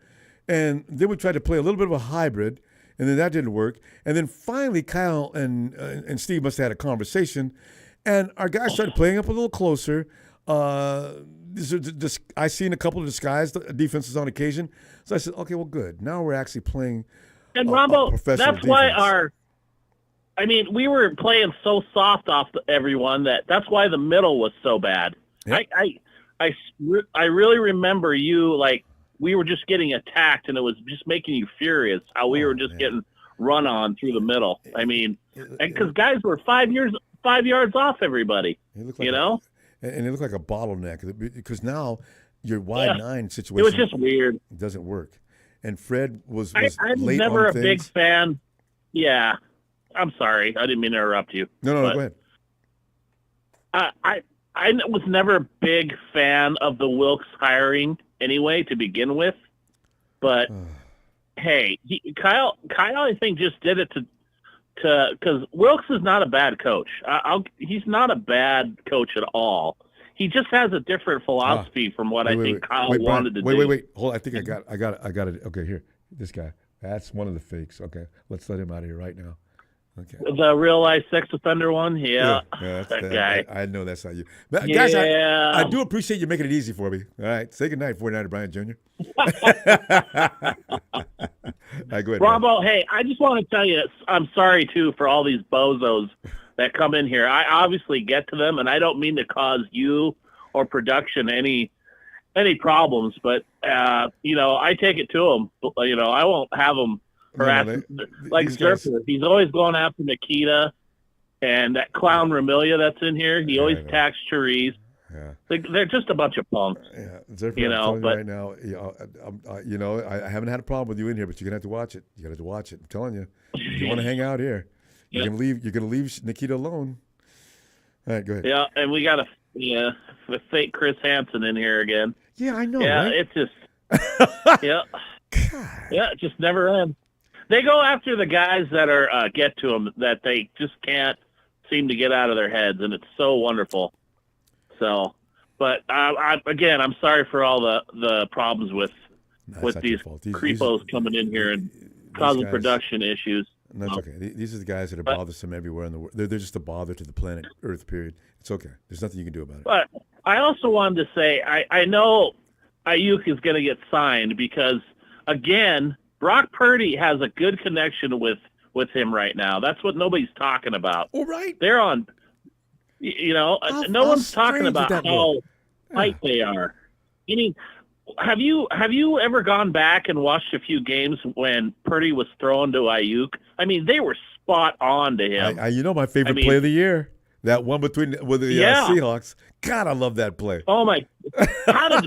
And then we tried to play a little bit of a hybrid, and then that didn't work. And then finally, Kyle and Steve must have had a conversation, and our guys started playing up a little closer. I seen a couple of disguised defenses on occasion, so I said, "Okay, well, good. Now we're actually playing." And Ronbo, professional that's why defense. we were playing so soft off everyone that's why the middle was so bad. Yep. I really remember you like. We were just getting attacked, and it was just making you furious how we were just getting run on through the middle. I mean, because guys were 5 yards off everybody, and it looked like a bottleneck because now your wide nine situation. It was just weird. It doesn't work. And Fred was I'm late never on a big fan. Yeah. I'm sorry. I didn't mean to interrupt you. No, go ahead. I was never a big fan of the Wilks hiring anyway to begin with, but hey, Kyle I think just did it to because Wilks is not a bad coach. He's not a bad coach at all. He just has a different philosophy from what I think Kyle wanted to do. Wait. Hold on. I think I got it. Okay, here. This guy. That's one of the fakes. Okay. Let's let him out of here right now. Okay. The real life sex offender one? Yeah. That's that guy. I know that's not you. But, guys, I do appreciate you making it easy for me. All right. Say goodnight, 49er Brian Jr. All right, go ahead. Ronbo, hey, I just want to tell you, I'm sorry, too, for all these bozos that come in here. I obviously get to them, and I don't mean to cause you or production any problems, but, I take it to them. I won't have them harassing. Like Zerper, he's always going after Nikita and that clown Ramilia that's in here. He always attacks Cherise. Yeah. They're just a bunch of punks. Yeah, Zerper, right now, I haven't had a problem with you in here, but you're gonna have to watch it. You got to watch it. I'm telling you, if you want to hang out here, you're gonna leave Nikita alone. All right, go ahead. Yeah, and we got a fake Chris Hansen in here again. Yeah, I know. Yeah, right? it's just yeah, yeah, it just never ends. They go after the guys that are get to them that they just can't seem to get out of their heads, and it's so wonderful. So, but I'm sorry for all the problems with these creepos coming in here and causing production issues. No, it's okay. These are the guys that are bothersome everywhere in the world. They're just a bother to the planet Earth, period. It's okay. There's nothing you can do about it. But I also wanted to say, I know Aiyuk is going to get signed because, again, Brock Purdy has a good connection with him right now. That's what nobody's talking about. All right. They're on, no one's talking about how tight they are. I mean, have you ever gone back and watched a few games when Purdy was throwing to Aiyuk? I mean, they were spot on to him. My favorite play of the year, that one with the Seahawks. God, I love that play. Oh my! How did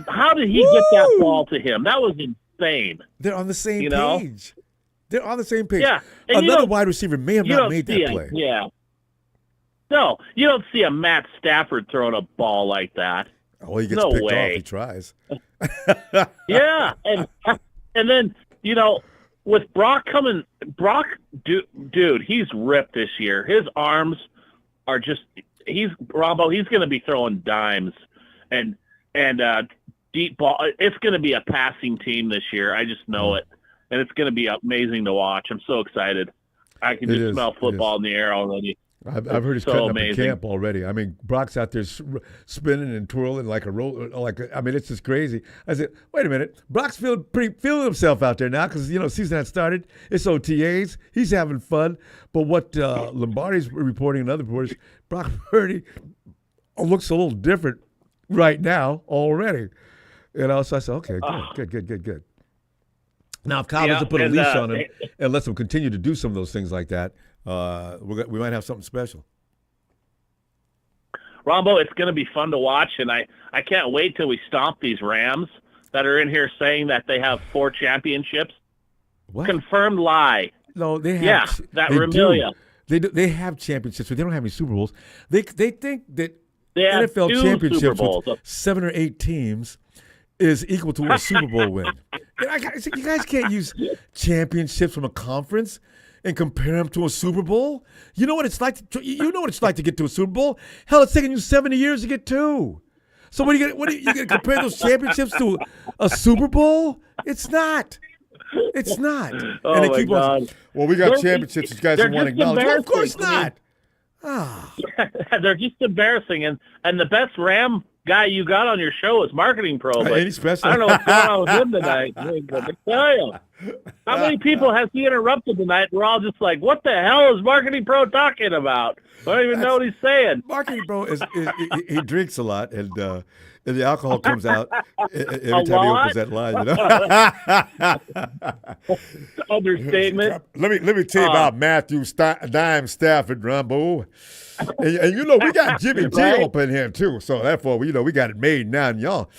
he get that ball to him? That was insane. They're on the same page. They're on the same page. Yeah. Another wide receiver may have not made that play. Yeah. No, you don't see a Matt Stafford throwing a ball like that. Oh, he gets picked off. He tries. Yeah, and then with Brock coming, dude, he's ripped this year. His arms are Ronbo. He's going to be throwing dimes and deep ball. It's going to be a passing team this year. I just know it, and it's going to be amazing to watch. I'm so excited. I can just smell football in the air already. I've heard he's cutting up in camp already. I mean, Brock's out there spinning and twirling like a roll. It's just crazy. I said, wait a minute. Brock's feeling himself out there now because season had started. It's OTAs. He's having fun. But what Lombardi's reporting and other reporters, Brock Purdy looks a little different right now already. So I said, okay, good. Now, if Kyle doesn't put a leash on him and lets him continue to do some of those things like that, we might have something special. Ronbo, it's going to be fun to watch, and I can't wait till we stomp these Rams that are in here saying that they have 4 championships. What? Confirmed lie. No, they have. Yeah, that Ramilia. They have championships, but they don't have any Super Bowls. They think that they NFL championships with 7 or 8 teams is equal to a Super Bowl win. You guys can't use championships from a conference and compare them to a Super Bowl. You know what it's like to get to a Super Bowl? Hell, it's taking you 70 years to get 2. So what are you going to compare those championships to a Super Bowl? It's not. It's not. Oh, and they my keep God. on, well, we got championships. You guys don't want to acknowledge. Well, of course not. They're just embarrassing. And the best Ram guy you got on your show is Marketing Pro. But Any special? I don't know what's going on with him tonight. I tell you. How many people has he interrupted tonight? We're all just like, what the hell is Marketing Pro talking about? I don't even know what he's saying. Marketing Pro he drinks a lot, and the alcohol comes out every time he opens that line. Understatement. Let me tell you about Matthew Dime Stafford, Ronbo. And we got Jimmy G up in here too, so therefore we got it made now, and y'all.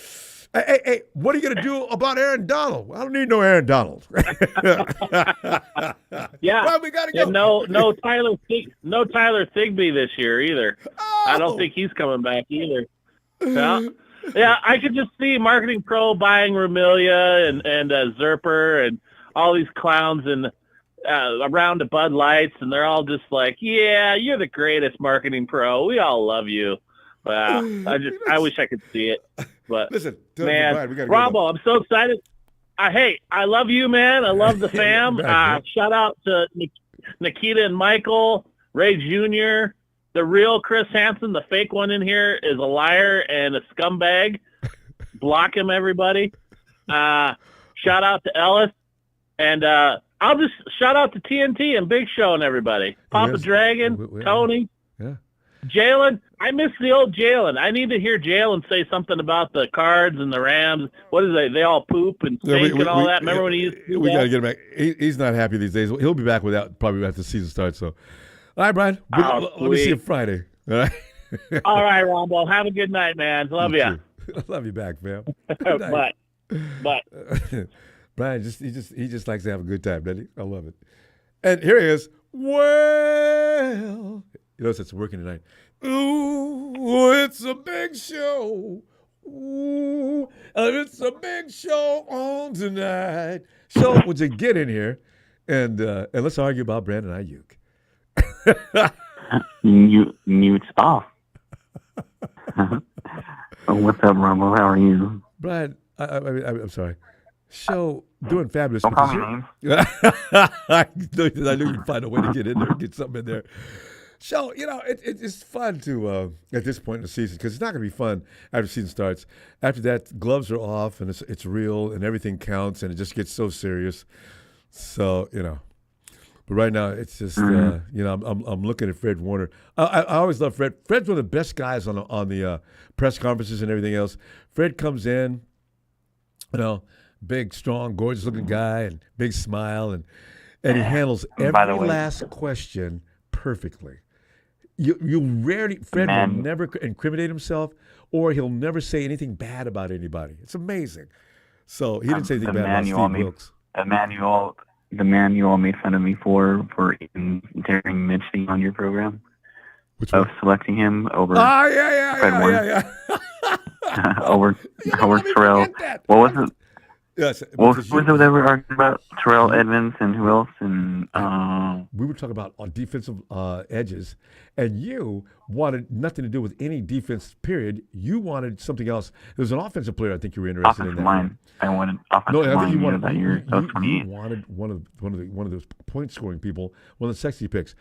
Hey, what are you gonna do about Aaron Donald? I don't need no Aaron Donald. Yeah, well, we gotta go. And no Tyler Thigbee this year either. Oh. I don't think he's coming back either. Yeah, I could just see Marketing Pro buying Ramilia and Zerper and all these clowns and around to Bud Lights, and they're all just like, yeah, you're the greatest Marketing Pro. We all love you. I wish I could see it. But listen, man, Ronbo, I'm so excited. Hey, I love you, man. I love the fam. Shout out to Nikita and Michael, Ray Jr., the real Chris Hansen. The fake one in here is a liar and a scumbag. Block him, everybody. Shout out to Ellis. And I'll just shout out to TNT and Big Show and everybody. Papa Dragon, Tony. Yeah. Jalen, I miss the old Jalen. I need to hear Jalen say something about the Cards and the Rams. What is it? They all poop and stink and all that. Remember when he used to do we that? got to get him back. He's not happy these days. He'll be back probably after the season starts. So, all right, Brian. Let me see you Friday. All right. All right, Ronbo. Have a good night, man. Love you. I love you back, fam. Bye. Brian he just likes to have a good time, doesn't he? I love it. And here he is. Well, since working tonight. Ooh, it's a big show. Ooh, it's a big show on tonight. So, would you get in here and let's argue about Brandon Aiyuk? Mute off. What's up, Ronbo? How are you? Brian, I'm sorry. Show doing fabulous. Don't call me names. I knew you'd find a way to get in there, get something in there. So, it's fun to, at this point in the season, because it's not going to be fun after the season starts. After that, gloves are off, and it's real, and everything counts, and it just gets so serious. So, But right now, it's just, I'm looking at Fred Warner. I always love Fred. Fred's one of the best guys on the press conferences and everything else. Fred comes in, big, strong, gorgeous-looking guy, and big smile, and he handles every last question perfectly. Fred will never incriminate himself, or he'll never say anything bad about anybody. It's amazing. So he didn't say anything bad about Steve Wilks. The man you all made fun of me for even daring mentioning on your program. Which one? Of selecting him over Fred Warner. over Terrell. What was it? Yes. What was it that we were arguing about? Terrell Edmonds and who else? And we were talking about defensive edges, and you wanted nothing to do with any defense. Period. You wanted something else. There was an offensive player I think you were interested in. Line. I wanted offensive line. I think you wanted that year. That was 28. You wanted one of those point scoring people, one of the sexy picks.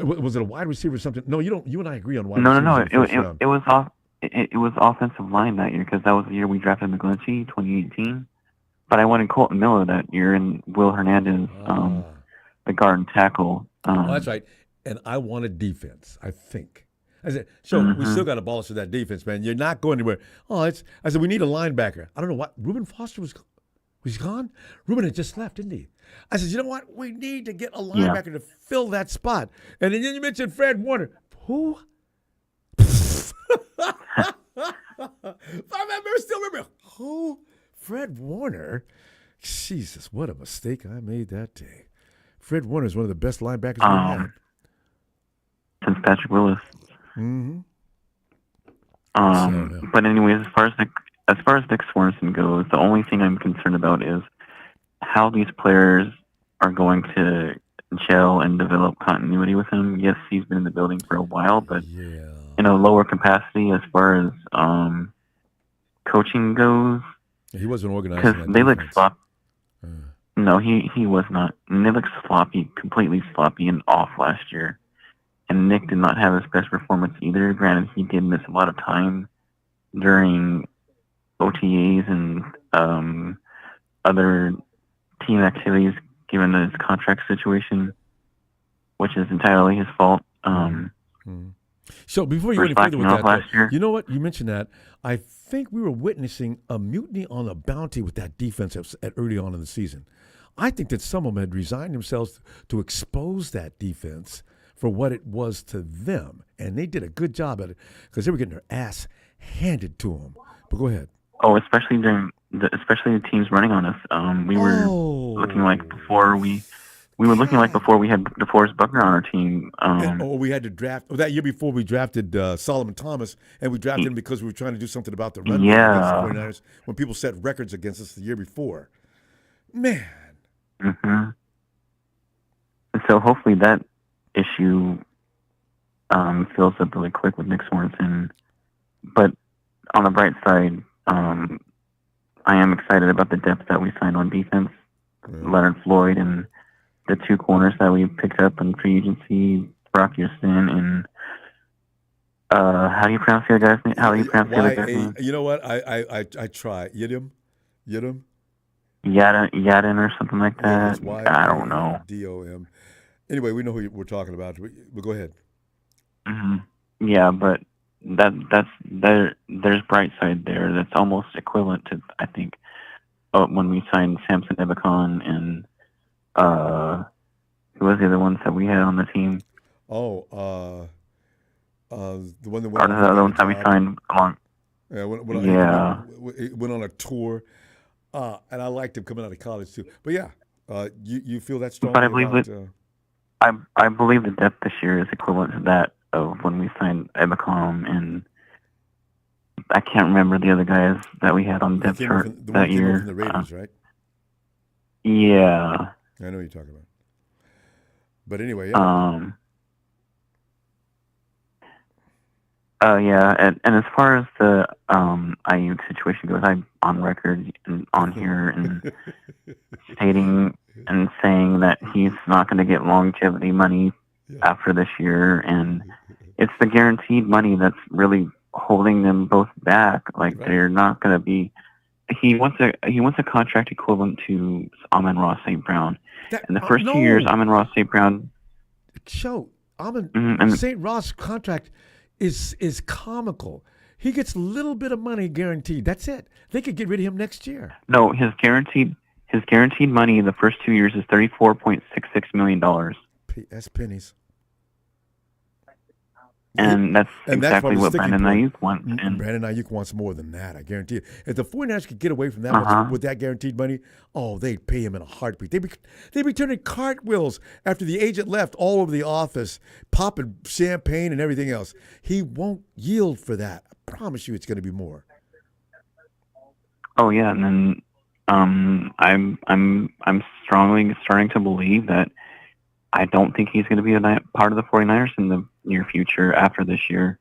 Was it a wide receiver or something? No, you don't. You and I agree on wide receivers. No. It was off. It was offensive line that year because that was the year we drafted McGlinchey, 2018. But I wanted Colton Miller that year and Will Hernandez, the guard and tackle. That's right. And I wanted defense, I think. I said, we still got to abolish that defense, man. You're not going anywhere. I said, we need a linebacker. I don't know what. Reuben Foster was gone? Reuben had just left, didn't he? I said, you know what? We need to get a linebacker to fill that spot. And then you mentioned Fred Warner. Who? I still remember. Who? Fred Warner? Jesus, what a mistake I made that day. Fred Warner is one of the best linebackers we had. Since Patrick Willis. Mm-hmm. But anyways, as far as Nick Sorensen goes, the only thing I'm concerned about is how these players are going to gel and develop continuity with him. Yes, he's been in the building for a while, but in a lower capacity as far as coaching goes. He wasn't organized. Because they look sloppy. No, he was not. And they looked sloppy, completely sloppy and off last year. And Nick did not have his best performance either. Granted, he did miss a lot of time during OTAs and other team activities given his contract situation, which is entirely his fault. So before you go any further with that, you know what? You mentioned that. I think we were witnessing a mutiny on the bounty with that defense at early on in the season. I think that some of them had resigned themselves to expose that defense for what it was to them, and they did a good job at it because they were getting their ass handed to them. But go ahead. Oh, especially the teams running on us. We were looking like before we had DeForest Buckner on our team. We had to draft that year before we drafted Solomon Thomas, and we drafted him because we were trying to do something about the run against the 49ers when people set records against us the year before. Man. Mm-hmm. And so hopefully that issue fills up really quick with Nick Sorensen. But on the bright side, I am excited about the depth that we signed on defense. Leonard Floyd and the two corners that we picked up in free agency, Brock Houston and how do you pronounce the other guy's name? How do you pronounce the other guy's name? You know what? I try. Yiddim? Yadin or something like that. I don't know. D-O-M. Anyway, we know who we're talking about. We'll go ahead. Mm-hmm. Yeah, but there's bright side there. That's almost equivalent to, I think, when we signed Samson Ebicon and who was the other ones that we had on the team? The one that went on the other ones that we signed along. Yeah, went on a tour, and I liked him coming out of college too. But yeah, you feel that strongly. But I believe I believe the depth this year is equivalent to that of when we signed Ebicom and I can't remember the other guys that we had on the depth chart that year. From the Raiders, right? Yeah. I know what you're talking about. But anyway, yeah. Yeah, and as far as the Aiyuk situation goes, I'm on record and on here and stating and saying that he's not going to get longevity money after this year, and it's the guaranteed money that's really holding them both back. Like they're not going to be. He wants a contract equivalent to Amon-Ra St. Brown. In the first 2 years, Amon-Ra St. Brown. St. Ross contract is comical. He gets a little bit of money guaranteed. That's it. They could get rid of him next year. No, his guaranteed money in the first 2 years is $34.66 million. That's pennies. And that's exactly what Brandon Aiyuk wants. And Brandon Aiyuk wants more than that, I guarantee it. If the 49ers could get away from that with that guaranteed money, they'd pay him in a heartbeat. They'd be turning cartwheels after the agent left all over the office, popping champagne and everything else. He won't yield for that. I promise you it's going to be more. Oh, yeah, and then I'm strongly starting to believe that I don't think he's going to be a part of the 49ers in the near future after this year,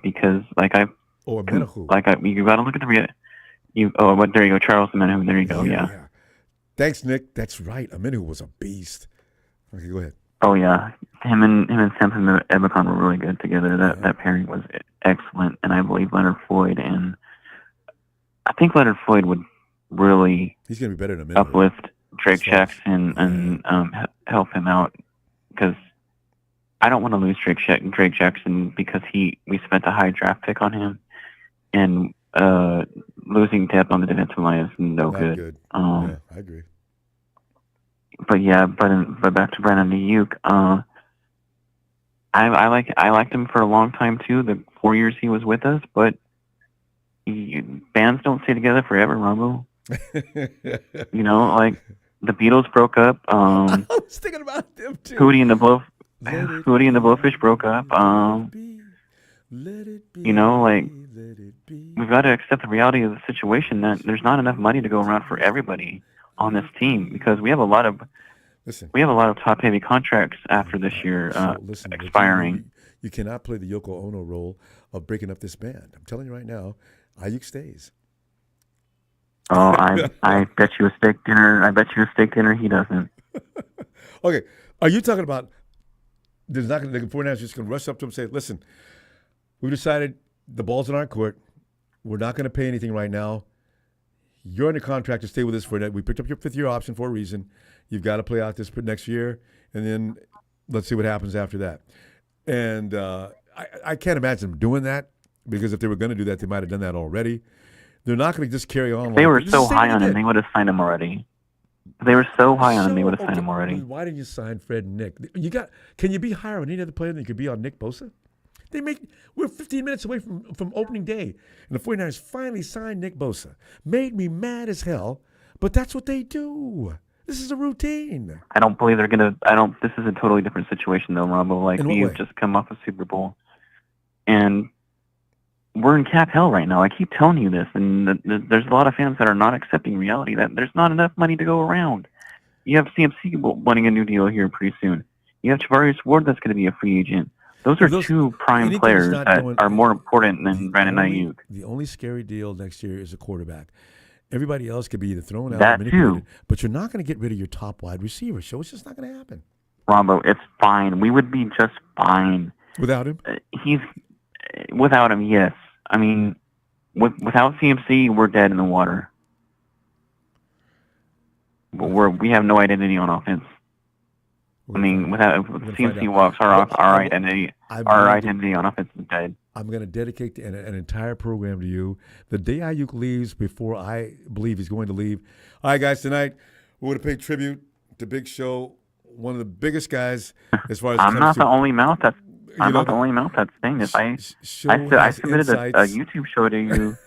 because you got to look at the there you go, Charles Amenu. There you go. Yeah. Thanks, Nick. That's right. Amenu was a beast. Okay, go ahead. Oh yeah, him and Samson Ebicon were really good together. That pairing was excellent, and I believe Leonard Floyd would really he's going to be better in a minute. Uplift Drake Jackson and help him out, because I don't want to lose Drake Jackson because we spent a high draft pick on him, and losing depth on the defensive line is not good. I agree. But back to Brandon Aiyuk. I liked him for a long time too. The 4 years he was with us, but bands don't stay together forever, Ronbo. Like the Beatles broke up. I was thinking about them too. Hootie and the Blowfish broke up. We've got to accept the reality of the situation that there's not enough money to go around for everybody on this team, because we have a lot of top heavy contracts after this year expiring. You cannot play the Yoko Ono role of breaking up this band. I'm telling you right now, Aiyuk stays. Oh, I bet you a steak dinner. I bet you a steak dinner he doesn't. Okay, are you talking about there's not going to the 49ers just going to rush up to him and say, "Listen, we decided the ball's in our court. We're not going to pay anything right now. You're under contract to stay with us for that. We picked up your 5th-year option for a reason. You've got to play out this next year, and then let's see what happens after that." And I can't imagine them doing that, because if they were going to do that, they might have done that already. They're not going to just carry on. If they were so high on him, they would have signed him already. They were so high on him, they would have signed him already. Why didn't you sign Fred and Nick? Can you be higher on any other player than you could be on Nick Bosa? We're 15 minutes away from opening day, and the 49ers finally signed Nick Bosa. Made me mad as hell, but that's what they do. This is a routine. I don't believe they're going to. This is a totally different situation, though, Ronbo. Like, we've just come off a Super Bowl, and we're in cap hell right now. I keep telling you this, and there's a lot of fans that are not accepting reality that there's not enough money to go around. You have CMC wanting a new deal here pretty soon. You have Tavarius Ward that's going to be a free agent. Those are two prime players that are more important than Brandon Aiyuk. The only scary deal next year is a quarterback. Everybody else could be either thrown out or manipulated, but you're not going to get rid of your top wide receiver. So it's just not going to happen. Ronbo, it's fine. We would be just fine without him. Without him, yes. I mean, without CMC, we're dead in the water. We have no identity on offense. I mean, without CMC walks, our identity on offense is dead. I'm going to dedicate an entire program to you. The day Aiyuk leaves, before I believe he's going to leave. All right, guys, tonight we're going to pay tribute to Big Show, one of the biggest guys as far as I'm not the only mouth that's saying this. I submitted a YouTube show to you.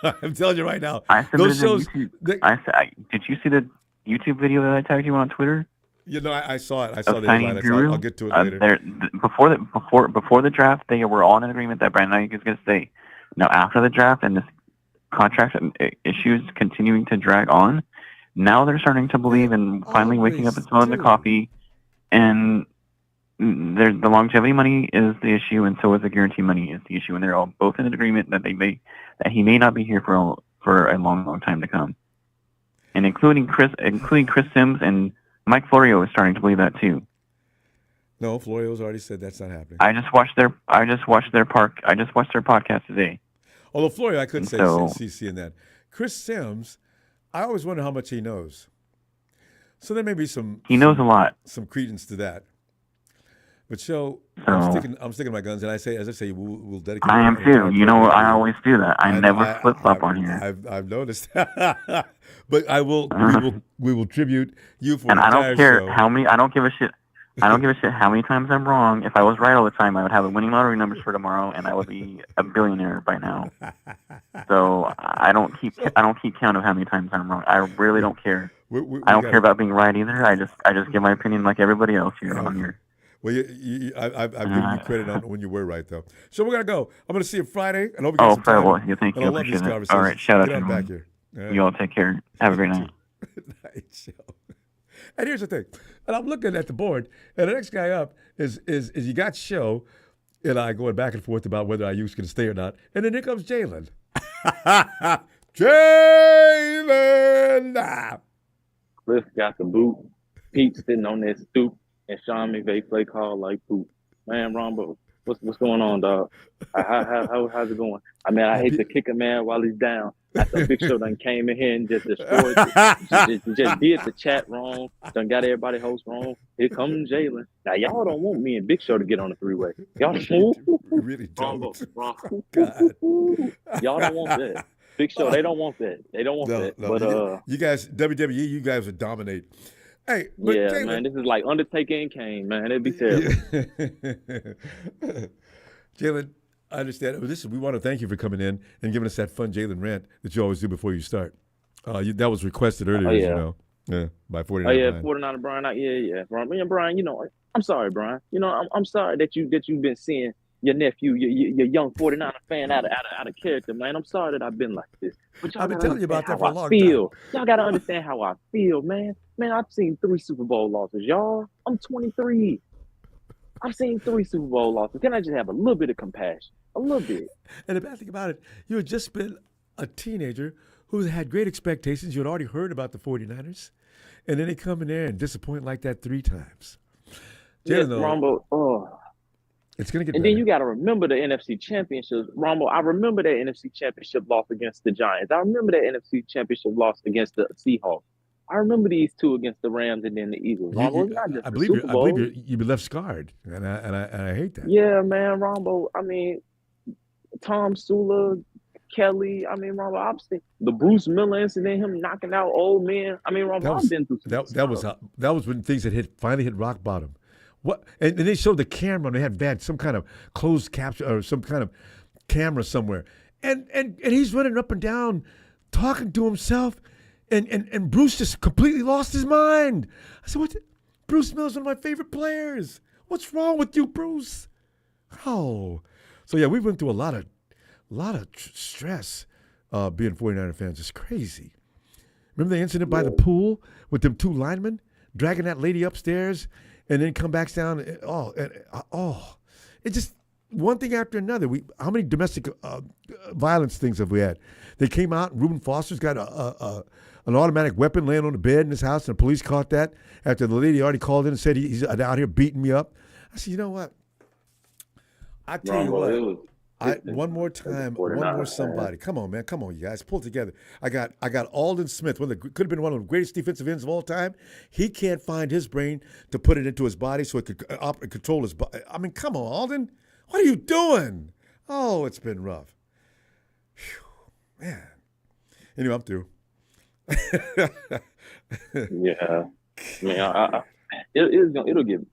I'm telling you right now. I submitted did you see the YouTube video that I tagged you on Twitter? I saw it. I saw the headline. I'll get to it later. Before the draft, they were all in agreement that Brandon Aiyuk is going to stay. Now, after the draft and this contract issues continuing to drag on, now they're starting to believe and finally waking up and smelling the coffee. And the longevity money is the issue, and so is the guarantee money is the issue. And they're all both in agreement that he may not be here for a long, long time to come. And including Chris Sims and Mike Florio is starting to believe that too. No, Florio's already said that's not happening. I just watched their podcast today. Although Florio, I couldn't say So- CC in that. Chris Sims, I always wonder how much he knows. So there may be some. He knows a lot. Some credence to that. But So- I'm sticking my guns, and I say, we'll dedicate. I am an too. entire You know, program I to you. always do that. I never flip flop on here. I've noticed. But I will. We will tribute you for And an I entire don't care show. how many. I don't give a shit. I don't give a shit how many times I'm wrong. If I was right all the time, I would have the winning lottery numbers for tomorrow, and I would be a billionaire by now. So I don't keep count of how many times I'm wrong. I really don't care. I don't care about being right either. I just give my opinion like everybody else here on here. Well, I've given you credit on when you were right, though. So we're gonna go. I'm gonna see you Friday, and hope you get some time. Well, yeah, thank and you. I love these Appreciate it. conversations. All right, shout out Get to on back everyone. here. All right. You all take care. Have a great night. Night show. And here's the thing. And I'm looking at the board, and the next guy up is you got Show, and I going back and forth about whether Aiyuk's going to stay or not. And then here comes Jalen. Jalen! Cliff got the boot. Pete sitting on that stoop, and Sean McVay play call like poop. Man, Ronbo, what's going on, dog? How's it going? I mean, I hate to kick a man while he's down. After Big Show done came in here and just destroyed it. just did the chat wrong. Done got everybody host wrong. Here comes Jalen. Now, y'all don't want me and Big Show to get on the three-way. Y'all really don't. Y'all don't want that. Big Show, they don't want that. They don't want that. No, But you guys, WWE, you guys would dominate. Hey, but yeah, Jalen, man, this is like Undertaker and Kane, man. It'd be terrible. Jalen, I understand. We want to thank you for coming in and giving us that fun Jalen rant that you always do before you start. That was requested earlier, as you know. Yeah, by 49. Oh yeah, 49 Brian. Yeah. Brian, you know, I'm sorry, Brian. You know, I'm sorry that you've been seeing your nephew, your young 49er fan out of character, man. I'm sorry that I've been like this. But y'all I've been telling you about that for a long time. time. Y'all gotta understand how I feel, man. Man, I've seen 3 Super Bowl losses, y'all. I'm 23. I've seen 3 Super Bowl losses. Can I just have a little bit of compassion? A little bit. And the bad thing about it, you had just been a teenager who had great expectations. You had already heard about the 49ers. And then they come in there and disappoint like that 3 times. Yes, Jalen, Ronbo. It's going to get And better. then you got to remember the NFC Championship. Ronbo, I remember that NFC Championship loss against the Giants. I remember that NFC Championship loss against the Seahawks. I remember these 2 against the Rams and then the Eagles. Ronbo, it's not just I the believe Super Bowl. you've been left scarred, and I hate that. Yeah, man, Ronbo. I mean, Tom Sula, Kelly. I mean, Ronbo, I've seen the Bruce Miller incident, him knocking out old men. I mean, Ronbo, I've been through that was when things had finally hit rock bottom. What? And they showed the camera, and they had some kind of closed capture or some kind of camera somewhere, and he's running up and down, talking to himself. And Bruce just completely lost his mind. I said, "What? Bruce Miller's one of my favorite players. What's wrong with you, Bruce?" Oh, so yeah, we went through a lot of stress being 49er fans. It's crazy. Remember the incident by the pool with them 2 linemen dragging that lady upstairs and then come back down? It just one thing after another. How many domestic violence things have we had? They came out and Reuben Foster's got an automatic weapon laying on the bed in his house, and the police caught that after the lady already called in and said he's out here beating me up. I said, you know what? I tell you what. One more time, one more somebody. Come on, man. Come on, you guys. Pull it together. I got Aldon Smith, could have been one of the greatest defensive ends of all time. He can't find his brain to put it into his body so it could control his body. I mean, come on, Aldon. What are you doing? Oh, it's been rough. Whew, man. Anyway, I'm through. Yeah. I mean, it'll get.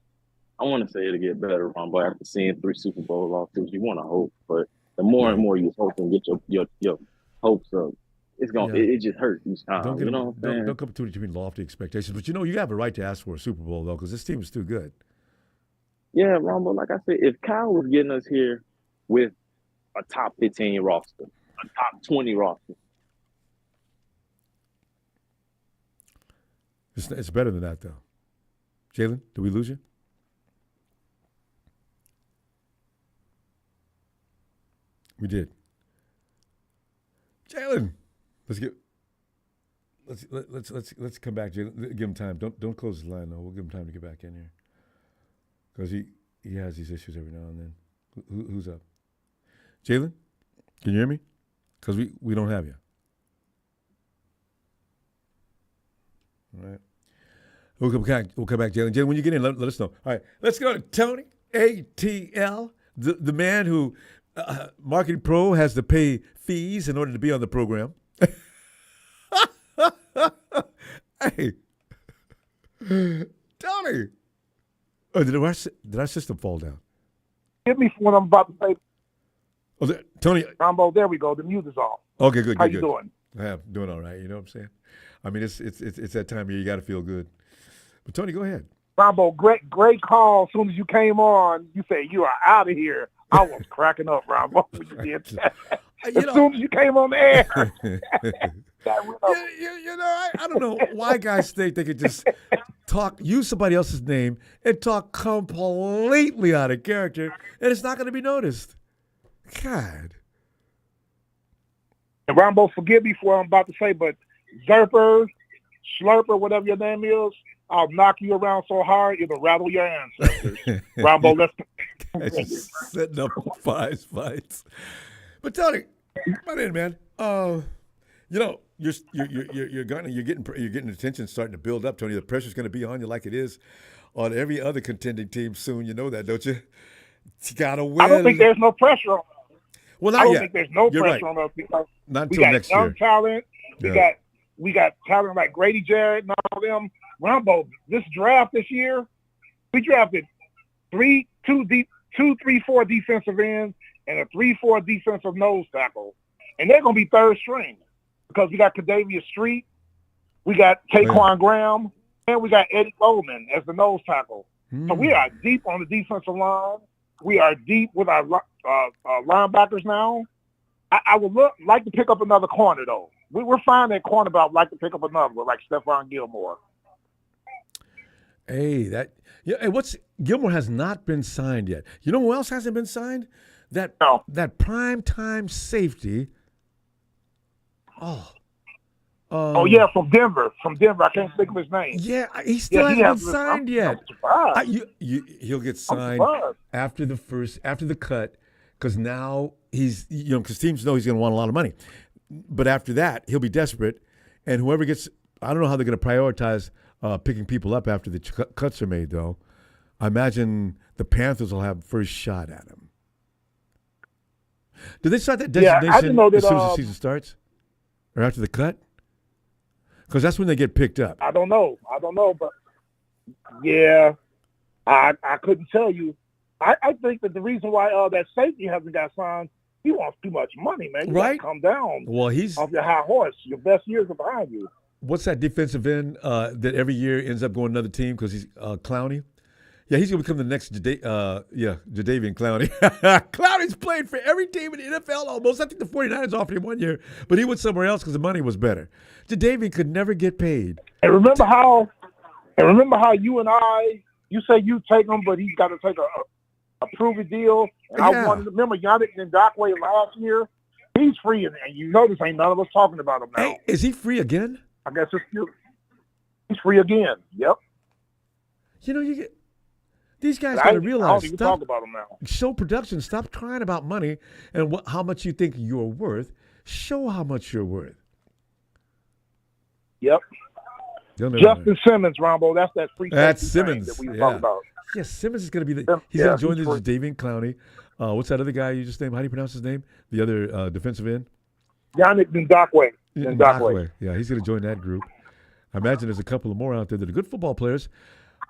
I want to say it'll get better, Ronbo, after seeing 3 Super Bowl losses. You want to hope, but the more and more you hope and get your hopes up, it's gonna it just hurts each time. Don't come too between lofty expectations. But you have a right to ask for a Super Bowl though, because this team is too good. Yeah, Ronbo. Like I said, if Kyle was getting us here with a top 15 roster, a top 20 roster. It's better than that, though. Jalen, did we lose you? We did. Jalen, let's come back, Jalen. Give him time. Don't close the line though. We'll give him time to get back in here because he has these issues every now and then. Who's up? Jalen, can you hear me? Because we don't have you. All right. We'll come back, Jalen. Jalen, when you get in, let us know. All right, let's go to Tony ATL, the man who Marketing Pro has to pay fees in order to be on the program. Hey, Tony. Oh, did our system fall down? Give me what I'm about to say. Oh, Tony. Ronbo, there we go. The music's off. Okay, good. How you doing? Yeah, doing all right. You know what I'm saying? I mean, it's that time of year you got to feel good. But Tony, go ahead. Ronbo, great call. As soon as you came on, you said you are out of here. I was cracking up, Ronbo. As soon as you came on the air. I don't know why guys think they could just use somebody else's name and talk completely out of character, and it's not going to be noticed. God. And Ronbo, forgive me for what I'm about to say, but Zerper, Slurper, whatever your name is, I'll knock you around so hard it'll rattle your ancestors. Ronbo, let's just setting up fights. But Tony, come in, man. You're getting attention starting to build up, Tony. The pressure's going to be on you like it is on every other contending team soon. You know that, don't you? You got to win. I don't think there's no pressure on us. Well, not I don't yet. think there's no You're pressure right. on us because not we until got next young year. talent. Yeah. We got talent like Grady Jarrett and all them. Ronbo, this draft this year, we drafted 3, 4 defensive ends and a 3-4 defensive nose tackle, and they're going to be third string because we got Kadavius Street, we got Taquan Graham, and we got Eddie Goldman as the nose tackle. So we are deep on the defensive line. We are deep with our linebackers now. I would like to pick up another corner, though. We're fine at corner, but I'd like to pick up another one, like Stephon Gilmore. Hey, Gilmore has not been signed yet. You know who else hasn't been signed? That prime time safety. From Denver. I can't think of his name. Yeah, he still hasn't been signed yet. He'll get signed after the cut, because now because teams know he's going to want a lot of money. But after that, he'll be desperate, and whoever gets, I don't know how they're going to prioritize picking people up after the cuts are made, though. I imagine the Panthers will have first shot at him. Do they start that designation as soon as the season starts? Or after the cut? Because that's when they get picked up. I don't know, but yeah, I couldn't tell you. I think that the reason why that safety hasn't got signed, he wants too much money, man. You gotta come down. Well, he's off your high horse. Your best years are behind you. What's that defensive end that every year ends up going to another team because he's Clowney? Yeah, he's going to become the next Jadeveon Clowney. Clowney's played for every team in the NFL almost. I think the 49ers offered him 1 year, but he went somewhere else because the money was better. Jadeveon could never get paid. And remember how you and you say you take him, but he's got to take a proven deal. And I wanted to remember Yannick Ngakoue last year. He's free, and you know this ain't none of us talking about him now. Hey, is he free again? I guess he's free again. Yep. These guys got to realize. I don't even talk about them now. Show production. Stop crying about money and how much you think you're worth. Show how much you're worth. Yep. Justin Simmons, Ronbo. That's that free. That's Simmons that we were talking about. Yes, Simmons is going to be he's going to join this Jadeveon Clowney. What's that other guy you just named? How do you pronounce his name? The other defensive end. Yannick Ngakoue. Yeah, he's going to join that group. I imagine there's a couple of more out there that are good football players,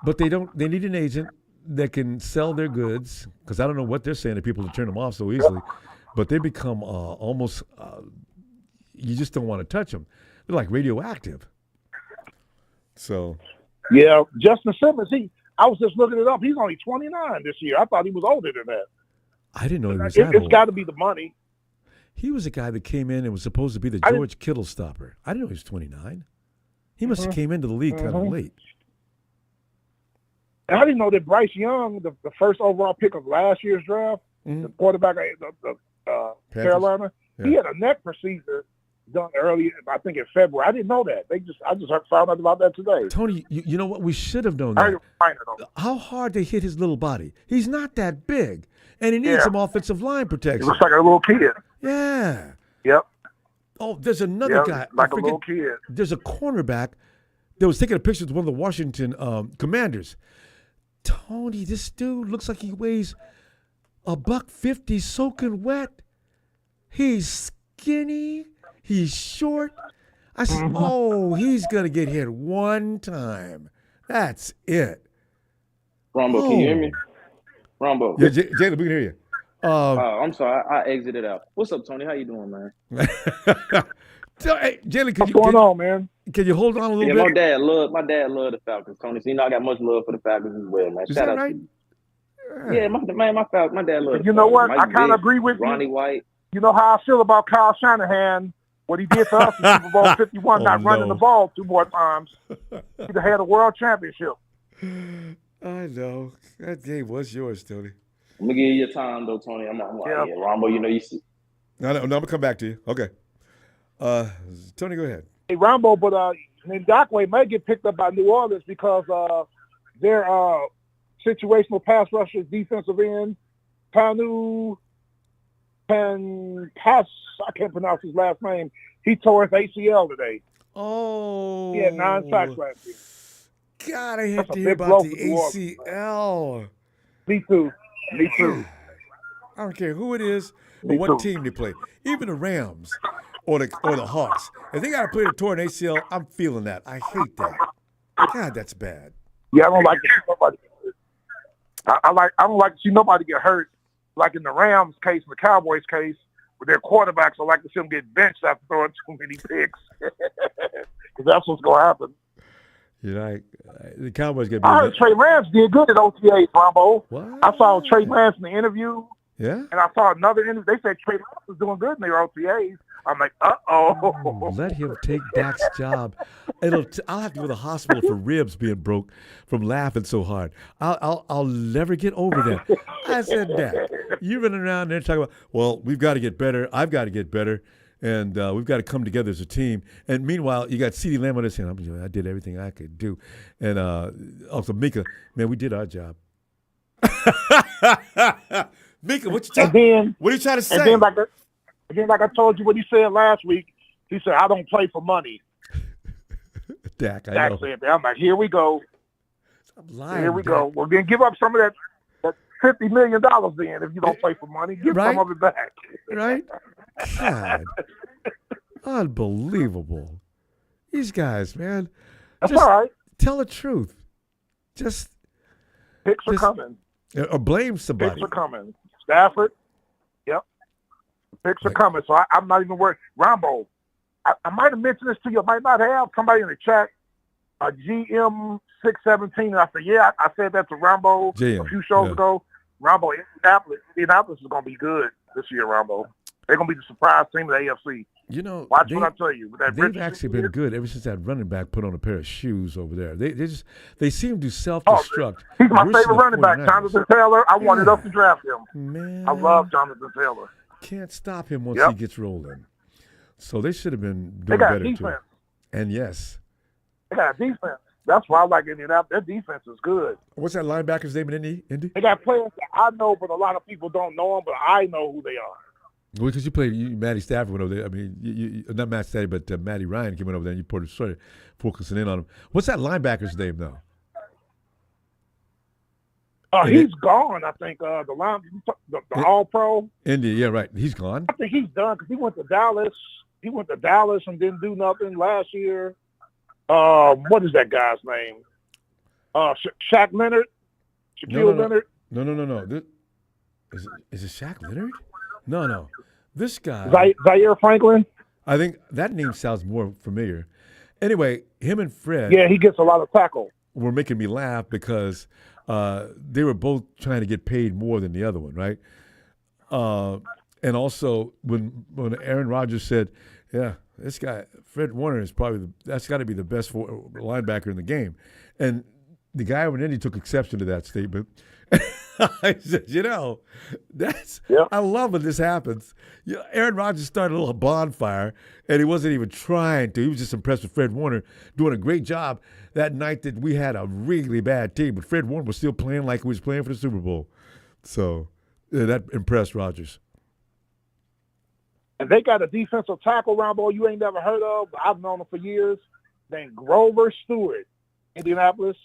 but they need an agent that can sell their goods, because I don't know what they're saying to people to turn them off so easily, but they become almost you just don't want to touch them. They're like radioactive. So. Yeah, Justin Simmons, I was just looking it up. He's only 29 this year. I thought he was older than that. I didn't know he was that It's old. got to be the money. He was a guy that came in and was supposed to be the George Kittle stopper. I didn't know he was 29. He must have came into the league kind of late. And I didn't know that Bryce Young, the first overall pick of last year's draft, the quarterback of Carolina, he had a neck procedure done early, I think in February. I didn't know that. I just found out about that today. Tony, you know what? We should have known that. How hard they hit his little body. He's not that big, and he needs some offensive line protection. He looks like a little kid. Yeah. Yep. Oh, there's another guy. Like a little kid. There's a cornerback that was taking a picture with one of the Washington Commanders. Tony, this dude looks like he weighs $150 soaking wet. He's skinny. He's short. I said, oh, he's going to get hit one time. That's it. Ronbo, can you hear me? Ronbo. Yeah, Jalen, we can hear you. I'm sorry. I exited out. What's up, Tony? How you doing, man? Hey, Jalen, what's going on, man? Can you hold on a little bit? My dad loved the Falcons, Tony. So I got much love for the Falcons as well, man. Is Shout that out right? to you. Yeah, my dad loved. You know what? Mike I kind of Vick, agree with Ronnie you. White. You know how I feel about Kyle Shanahan, what he did to us in Super Bowl 51, running the ball 2 more times. He'd have had a world championship. I know. That game was yours, Tony. I'm going to give you your time, though, Tony. I'm yeah, Ronbo, you know you see. No, I'm going to come back to you. Okay. Tony, go ahead. Hey, Ronbo, but Ngakwe may get picked up by New Orleans because their situational pass rushers, defensive end, I can't pronounce his last name. He tore his ACL today. Oh. He had 9 sacks last year. God, I hate to hear about the ACL. Me too. I don't care who it is or what team they play. Even the Rams or the Hawks. If they got to play the torn ACL, I'm feeling that. I hate that. God, that's bad. Yeah, I don't like to see nobody get hurt. I don't like to see nobody get hurt. Like in the Rams case, and the Cowboys case, with their quarterbacks, I like to see them get benched after throwing too many picks. Because that's what's going to happen. You're right. The Cowboys get beat. I heard Trey Lance did good at OTAs, Ronbo. What? I saw Trey Lance in the interview. Yeah? And I saw another interview. They said Trey Lance was doing good in their OTAs. I'm like, uh-oh. Let him take Dak's job. I'll have to go to the hospital for ribs being broke from laughing so hard. I'll never get over that. I said, Dak, you're running around there talking about, well, we've got to get better. I've got to get better. And we've got to come together as a team. And meanwhile, you got CeeDee Lamb on this hand. I did everything I could do. And also Mika, man, we did our job. Mika, what are you trying to say? And then, like I told you what he said last week, he said, I don't play for money. Dak, I know. said that. I'm like, here we go. Here we go. We're going to give up some of that $50 million then if you don't play for money. Give some of it back. Right? God. Unbelievable. These guys, man. That's all right. Tell the truth. Picks are coming. Or blame somebody. Picks are coming. Stafford. Yep. Picks are coming. So I'm not even worried. Ronbo, I might have mentioned this to you. I might not have. Somebody in the chat, GM617. And I said, yeah, I said that to Ronbo a few shows ago. Ronbo, Indianapolis is going to be good this year, Ronbo. They're going to be the surprise team of the AFC. You know, watch what I tell you. They've actually been good ever since that running back put on a pair of shoes over there. They seem to self-destruct. He's my favorite running back, Jonathan Taylor. I wanted us to draft him. Man, I love Jonathan Taylor. Can't stop him once he gets rolling. So they should have been doing better defense. Too. And yes, they got a defense. That's why I like Indianapolis. Their defense is good. What's that linebacker's name in Indy? They got players that I know, but a lot of people don't know them. But I know who they are. Well, because you played, Matty Stafford went over there. I mean, you not Matt Stafford, but Matty Ryan came over there, and you started focusing in on him. What's that linebacker's name, though? He's gone, I think. The All-Pro. Indy, yeah, right. He's gone. I think he's done because he went to Dallas. He went to Dallas and didn't do nothing last year. What is that guy's name? Shaq Leonard? Shaquille Leonard? No. Is it Shaq Leonard? No. This guy. Zaire Franklin? I think that name sounds more familiar. Anyway, him and Fred. Yeah, he gets a lot of tackle. Were making me laugh because they were both trying to get paid more than the other one, right? And also when Aaron Rodgers said, "Yeah, this guy Fred Warner is probably that's got to be the best linebacker in the game," and the guy over in Indy took exception to that statement. I said, I love when this happens. Aaron Rodgers started a little bonfire, and he wasn't even trying to. He was just impressed with Fred Warner doing a great job that night that we had a really bad team, but Fred Warner was still playing like he was playing for the Super Bowl. So that impressed Rodgers. And they got a defensive tackle, Ronbo, you ain't never heard of. I've known him for years. Named Grover Stewart, Indianapolis.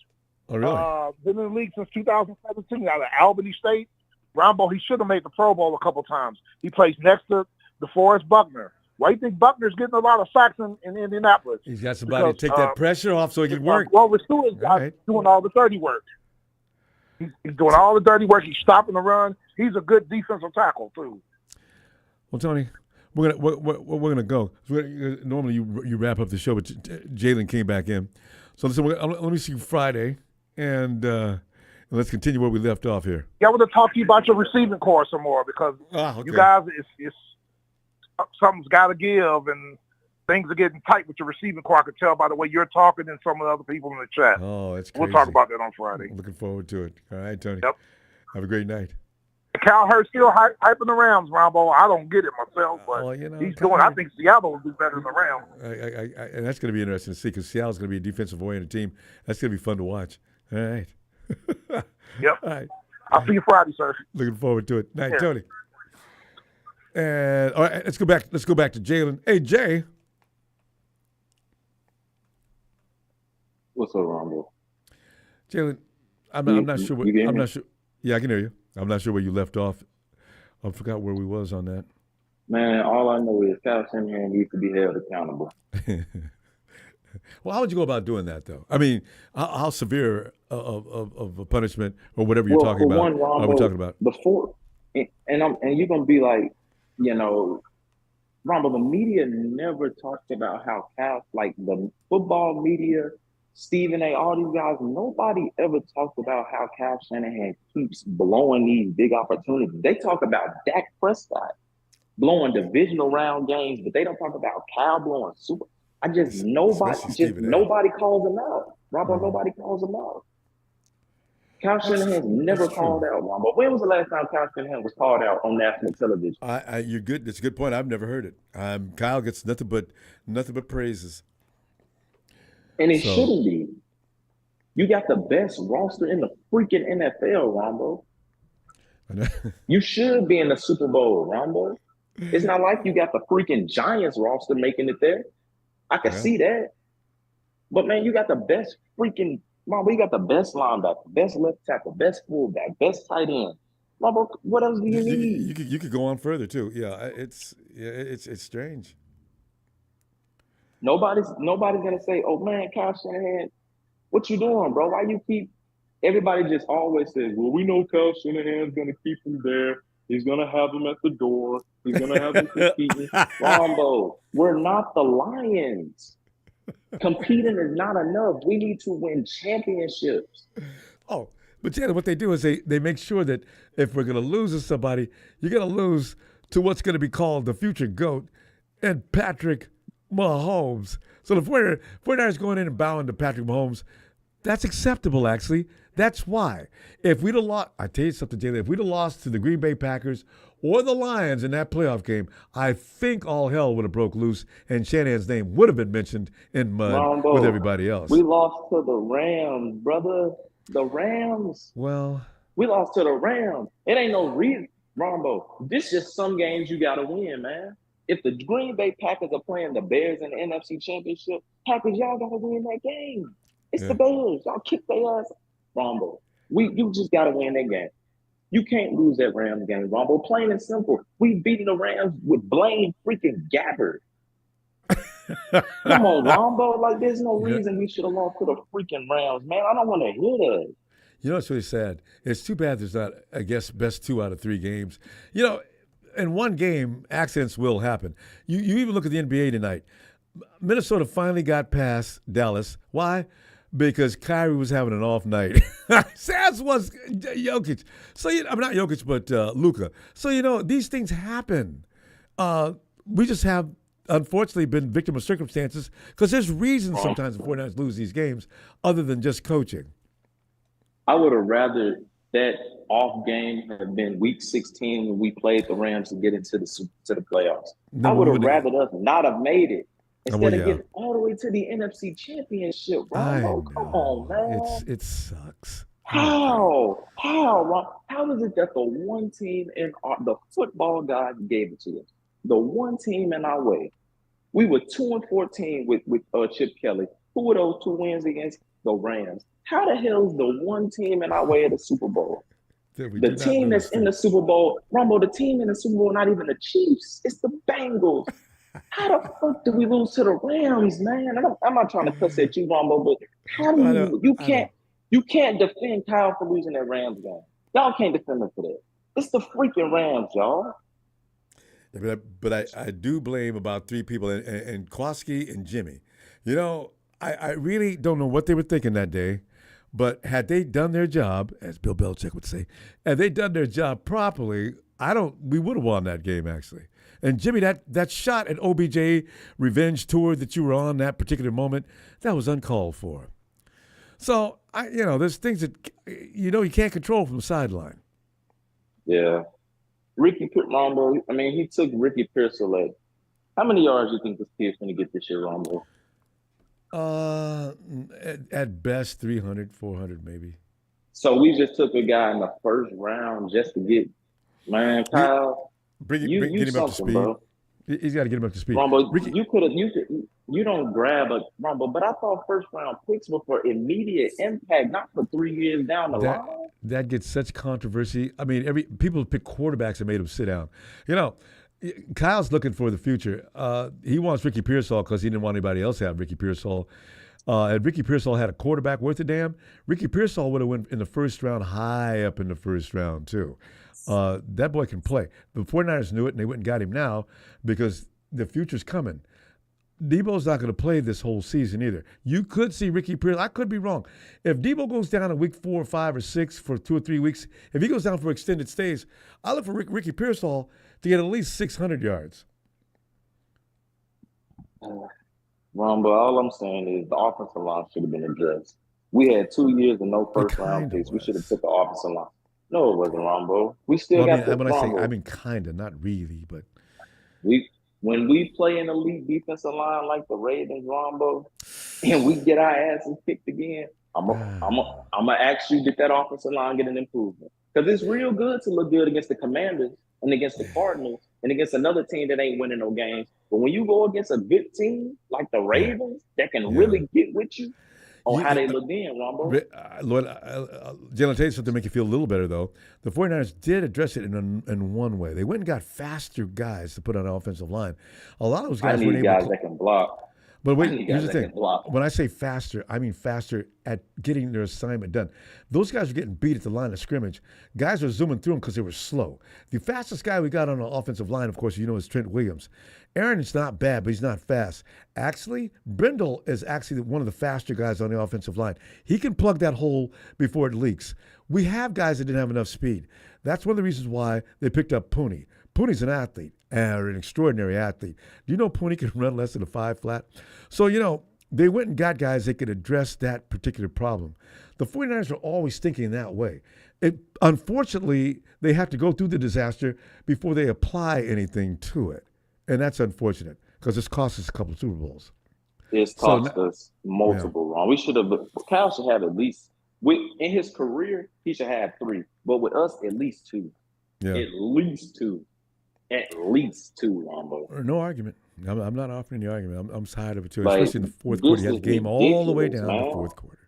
Oh, really? Been in the league since 2017 out of Albany State. Ronbo, he should have made the Pro Bowl a couple times. He plays next to DeForest Buckner. Why do you think Buckner's getting a lot of sacks in Indianapolis? He's got somebody to take that pressure off so he can work. Grover Stewart's doing all the dirty work. He's doing all the dirty work. He's stopping the run. He's a good defensive tackle, too. Well, Tony, we're gonna go. Normally you wrap up the show, but Jalen came back in. So listen, let me see you Friday, and let's continue where we left off here. Yeah, I want to talk to you about your receiving core some more because you guys, it's something's got to give, and things are getting tight with your receiving core. I can tell by the way you're talking and some of the other people in the chat. Oh, that's crazy. We'll talk about that on Friday. I'm looking forward to it. All right, Tony. Yep. Have a great night. Cal Hurst still hyping the Rams, Ronbo. I don't get it myself, but he's doing. I think Seattle will do better than the Rams. And that's going to be interesting to see because Seattle's going to be a defensive-oriented team. That's going to be fun to watch. All right. Yep. All right. I'll see you Friday, sir. Looking forward to it. Night, Tony. And all right, let's go back to Jalen. Hey, Jay. What's up, Ronbo? Jalen, I'm not sure. I'm not sure. Yeah, I can hear you. I'm not sure where you left off. I forgot where we was on that. Man, all I know is Kyle Shanahan needs to be held accountable. Well, how would you go about doing that, though? I mean, how severe of a punishment or whatever you're talking about are we talking about? Before, and you're going to be like, Ronbo, the media never talked about how Cal, like the football media, Stephen A., all these guys, nobody ever talked about how Kyle Shanahan keeps blowing these big opportunities. They talk about Dak Prescott blowing divisional round games, but they don't talk about Cal blowing super. Nobody calls him out. Ronbo, nobody calls him out. Kyle Shanahan never called out, Ronbo. When was the last time Kyle Shanahan was called out on national television? You're good. That's a good point. I've never heard it. Kyle gets nothing but praises. And it shouldn't be. You got the best roster in the freaking NFL, Ronbo. You should be in the Super Bowl, Ronbo. It's not like you got the freaking Giants roster making it there. I can see that. But, man, you got the best freaking – Ronbo, you got the best linebacker, best left tackle, best fullback, best tight end. Ronbo, what else do you need? You could go on further, too. It's strange. Nobody's gonna say, "Oh man, Kyle Shanahan, what you doing, bro? Why you keep?" Everybody just always says, "Well, we know Kyle Shanahan's gonna keep him there. He's gonna have him at the door. He's gonna have him competing." Ronbo, we're not the Lions. Competing is not enough. We need to win championships. Oh, but Jalen, what they do is they make sure that if we're gonna lose to somebody, you're gonna lose to what's gonna be called the future GOAT and Patrick Mahomes. So if 49ers going in and bowing to Patrick Mahomes, that's acceptable, actually. That's why. If we'd have lost, I tell you something, Jalen, if we'd have lost to the Green Bay Packers or the Lions in that playoff game, I think all hell would have broke loose and Shanahan's name would have been mentioned in mud Ronbo, with everybody else. We lost to the Rams, brother. The Rams. Well, we lost to the Rams. It ain't no reason, Ronbo. This is just some games you got to win, man. If the Green Bay Packers are playing the Bears in the NFC Championship, Packers, y'all got to win that game. It's the Bears. Y'all kick their ass. Ronbo, you just got to win that game. You can't lose that Rams game, Ronbo. Plain and simple. We beating the Rams with Blaine freaking Gabbert. Come on, Ronbo. Like, there's no reason we should have lost to the freaking Rams, man. I don't want to hear that. You know what's really sad? It's too bad there's not, I guess, best 2 out of 3 games. In one game, accidents will happen. You even look at the NBA tonight. Minnesota finally got past Dallas. Why? because Kyrie was having an off night. As was Jokic. So I'm not Jokic, but Luka. So these things happen. We just have, unfortunately, been victim of circumstances because there's reasons sometimes the 49ers lose these games other than just coaching. I would have rather that off game have been Week 16 when we played the Rams to get into the playoffs. No, I would have rather us not have made it instead of yeah. getting all the way to the NFC Championship. Ronbo, come on, man. It sucks. How, Ron? How is it that the one team the football God gave it to us, the one team in our way, we were 2-14 with Chip Kelly. Who were those 2 wins against? The Rams. How the hell is the one team in our way of the Super Bowl? The team that's in the Super Bowl, Ronbo, the team in the Super Bowl, not even the Chiefs, it's the Bengals. How the fuck do we lose to the Rams, man? I'm not trying to cuss at you, Ronbo, but how do you can't defend Kyle for losing that Rams game. Y'all can't defend him for that. It's the freaking Rams, y'all. But I do blame about 3 people, and Kowalski and Jimmy. I really don't know what they were thinking that day, but had they done their job, as Bill Belichick would say, had they done their job properly, we would have won that game, actually. And Jimmy, that shot at OBJ revenge tour that you were on that particular moment, that was uncalled for. So, there's things that, you can't control from the sideline. Yeah. Ricky Ronbo, he took Ricky Pearsall at, how many yards do you think this kid's going to get this year, Ronbo? At best, 300, 400 maybe. So we just took a guy in the first round just to get, Kyle, get him up to speed. Bro. He's got to get him up to speed. Ronbo, you don't grab a Ronbo, but I thought first round picks were for immediate impact, not for 3 years down the line. That gets such controversy. People pick quarterbacks and made him sit down. Kyle's looking for the future. He wants Ricky Pearsall because he didn't want anybody else to have Ricky Pearsall. Had Ricky Pearsall had a quarterback worth a damn, Ricky Pearsall would have went in the first round, high up in the first round too. That boy can play. The 49ers knew it, and they went and got him now because the future's coming. Debo's not going to play this whole season either. You could see Ricky Pearsall. I could be wrong. If Debo goes down in week 4 or 5 or 6 for 2 or 3 weeks, if he goes down for extended stays, I look for Ricky Pearsall to get at least 600 yards. Ron, but all I'm saying is the offensive line should have been addressed. We had 2 years and no first round picks. We should have took the offensive line. No, it wasn't, Rombo. We still got the Rombo. Kind of, not really, but when we play an elite defensive line like the Ravens, Rombo, and we get our asses kicked again, I'm gonna ask you, did that offensive line get an improvement? Because it's real good to look good against the Commanders and against the Cardinals and against another team that ain't winning no games. But when you go against a good team like the Ravens that can really get with you on how they look in, Rombo. Lord, Jalen, I'll tell you something to make you feel a little better, though. The 49ers did address it in one way. They went and got faster guys to put on the offensive line. A lot of those guys weren't able guys that can block. But wait, here's the thing. When I say faster, I mean faster at getting their assignment done. Those guys were getting beat at the line of scrimmage. Guys were zooming through them because they were slow. The fastest guy we got on the offensive line, of course, is Trent Williams. Aaron is not bad, but he's not fast. Actually, Brindle is actually one of the faster guys on the offensive line. He can plug that hole before it leaks. We have guys that didn't have enough speed. That's one of the reasons why they picked up Pooney. Pooney's an athlete, an extraordinary athlete. Do you know Pooney can run less than a 5 flat? So, they went and got guys that could address that particular problem. The 49ers are always thinking that way. Unfortunately, they have to go through the disaster before they apply anything to it. And that's unfortunate because it's cost us a couple of Super Bowls. It's cost us multiple, Ron. We should have, Kyle should have at least, in his career, he should have 3. But with us, at least 2. Yeah. At least 2. At least 2, Ronbo. No argument. I'm not offering the argument. I'm tired of it too, especially in the fourth quarter. You had the game all the way down to the fourth quarter.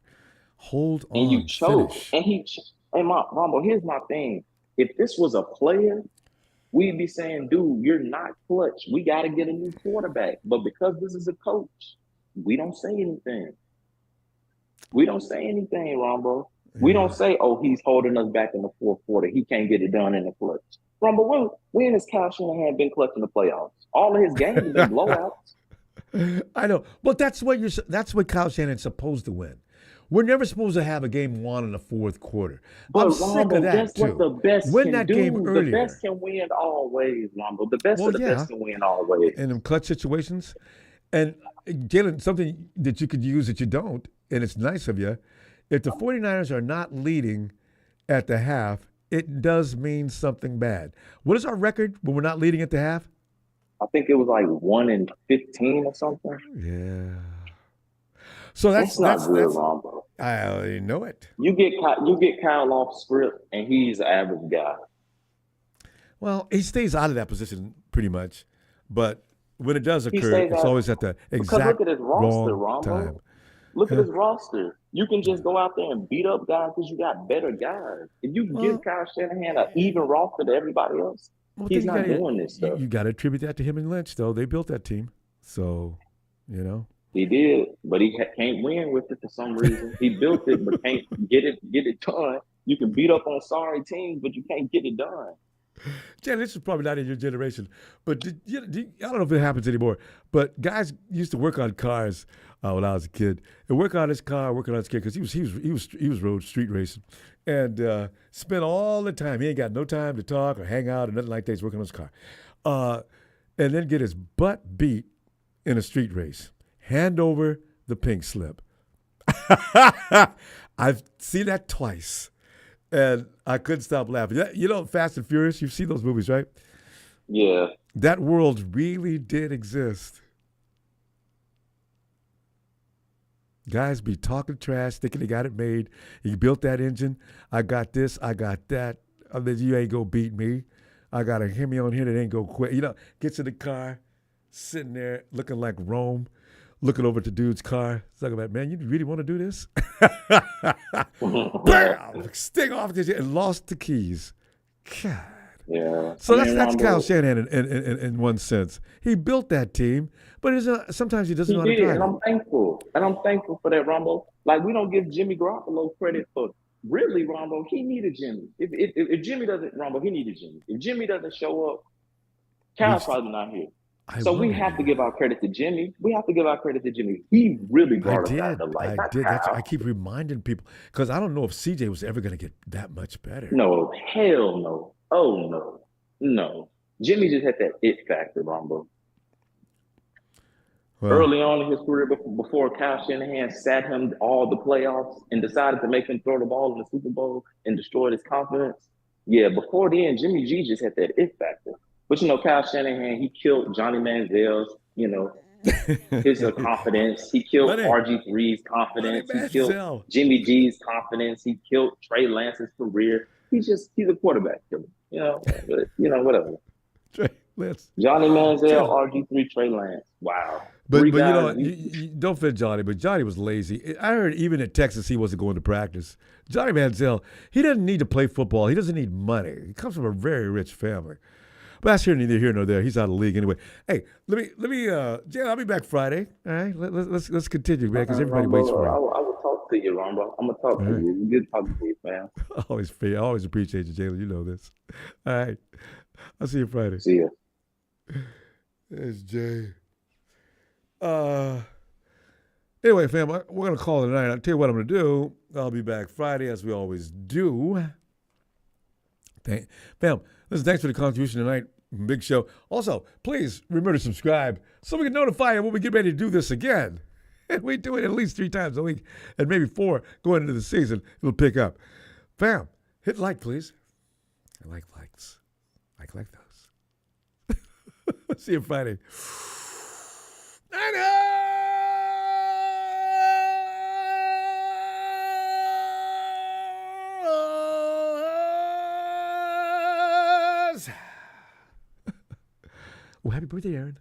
Hold on. And you choke. Finish. And Ronbo, here's my thing. If this was a player, we'd be saying, dude, you're not clutch. We got to get a new quarterback. But because this is a coach, we don't say anything. We don't say anything, Ronbo. We don't say, oh, he's holding us back in the fourth quarter. He can't get it done in the clutch. Ronbo, when has Kyle Shanahan been clutch in the playoffs? All of his games have been blowouts. I know. But that's what Kyle Shanahan's supposed to win. We're never supposed to have a game won in the fourth quarter. But I'm sick Ronbo, of that that's too. what the best Win can that do. game The earlier. best can win always, Ronbo. The best Well, of the yeah. best can win always. In them clutch situations. And Jalen, something that you could use that you don't, and it's nice of you, if the 49ers are not leading at the half, it does mean something bad. What is our record when we're not leading at the half? I think it was like 1-15 or something. Yeah. So that's not good, Ronbo. I already know it. You get Kyle off script, and he's an average guy. Well, he stays out of that position pretty much, but when it does occur, it's always at the exact look at his roster, wrong Ronbo. time. Look at his roster. You can just go out there and beat up guys because you got better guys. If you can give Kyle Shanahan an even roster to everybody else, he's not doing this stuff. You got to attribute that to him and Lynch, though. They built that team, so you know. He did, but he can't win with it for some reason. He built it, but can't get it done. You can beat up on sorry teams, but you can't get it done. Jen, this is probably not in your generation, but I don't know if it happens anymore. But guys used to work on cars when I was a kid, and working on his kid because he was road street racing, and spent all the time. He ain't got no time to talk or hang out or nothing like that. He's working on his car, and then get his butt beat in a street race. Hand over the pink slip. I've seen that twice. And I couldn't stop laughing. You know, Fast and Furious, you've seen those movies, right? Yeah. That world really did exist. Guys be talking trash, thinking they got it made. He built that engine. I got this, I got that. I mean, you ain't gonna beat me. I got a Hemi on here that ain't gonna quit. You know, gets in the car, sitting there looking like Rome, looking over at the dude's car, talking about, man, you really want to do this? Bam! Sting off and lost the keys. God. Yeah. So that's Kyle Shanahan in one sense. He built that team, but sometimes he doesn't know how to drive. And I'm thankful. And I'm thankful for that, Ronbo. Like, we don't give Jimmy Garoppolo credit for really, Ronbo. He needed Jimmy. If Jimmy doesn't, Ronbo, he needed Jimmy. If Jimmy doesn't show up, Kyle's probably not here. So we have to give our credit to Jimmy. He really brought us out to life. I did. I keep reminding people because I don't know if CJ was ever going to get that much better. No, hell no. Oh, no. Jimmy just had that it factor, Ronbo. Well, early on in his career, before Kyle Shanahan sat him all the playoffs and decided to make him throw the ball in the Super Bowl and destroyed his confidence. Yeah, before then, Jimmy G just had that it factor. But, you know, Kyle Shanahan, he killed Johnny Manziel's, his confidence. He killed RG3's confidence. He killed Jimmy G's confidence. He killed Trey Lance's career. He's a quarterback killer, whatever. Trey Lance. Johnny Manziel, RG3, Trey Lance. Wow. But you don't fit Johnny, but Johnny was lazy. I heard even at Texas he wasn't going to practice. Johnny Manziel, he doesn't need to play football. He doesn't need money. He comes from a very rich family. But that's neither here nor there. He's out of the league anyway. Hey, let me, Jay, I'll be back Friday. All right, let's continue, man, because everybody waits for you. I will talk to you, Ronbo. I'm gonna talk to you. Good talking to you, man. I always appreciate you, Jalen. You know this. All right, I'll see you Friday. See ya. There's Jay. Anyway, fam, we're gonna call it a night. I'll tell you what I'm gonna do. I'll be back Friday as we always do. Fam, listen, thanks for the contribution tonight. Big show. Also, please remember to subscribe so we can notify you when we get ready to do this again. And we do it at least 3 times a week and maybe 4 going into the season. It'll pick up. Fam, hit like, please. I like likes. I like those. See you Friday. Well, happy birthday, Aaron.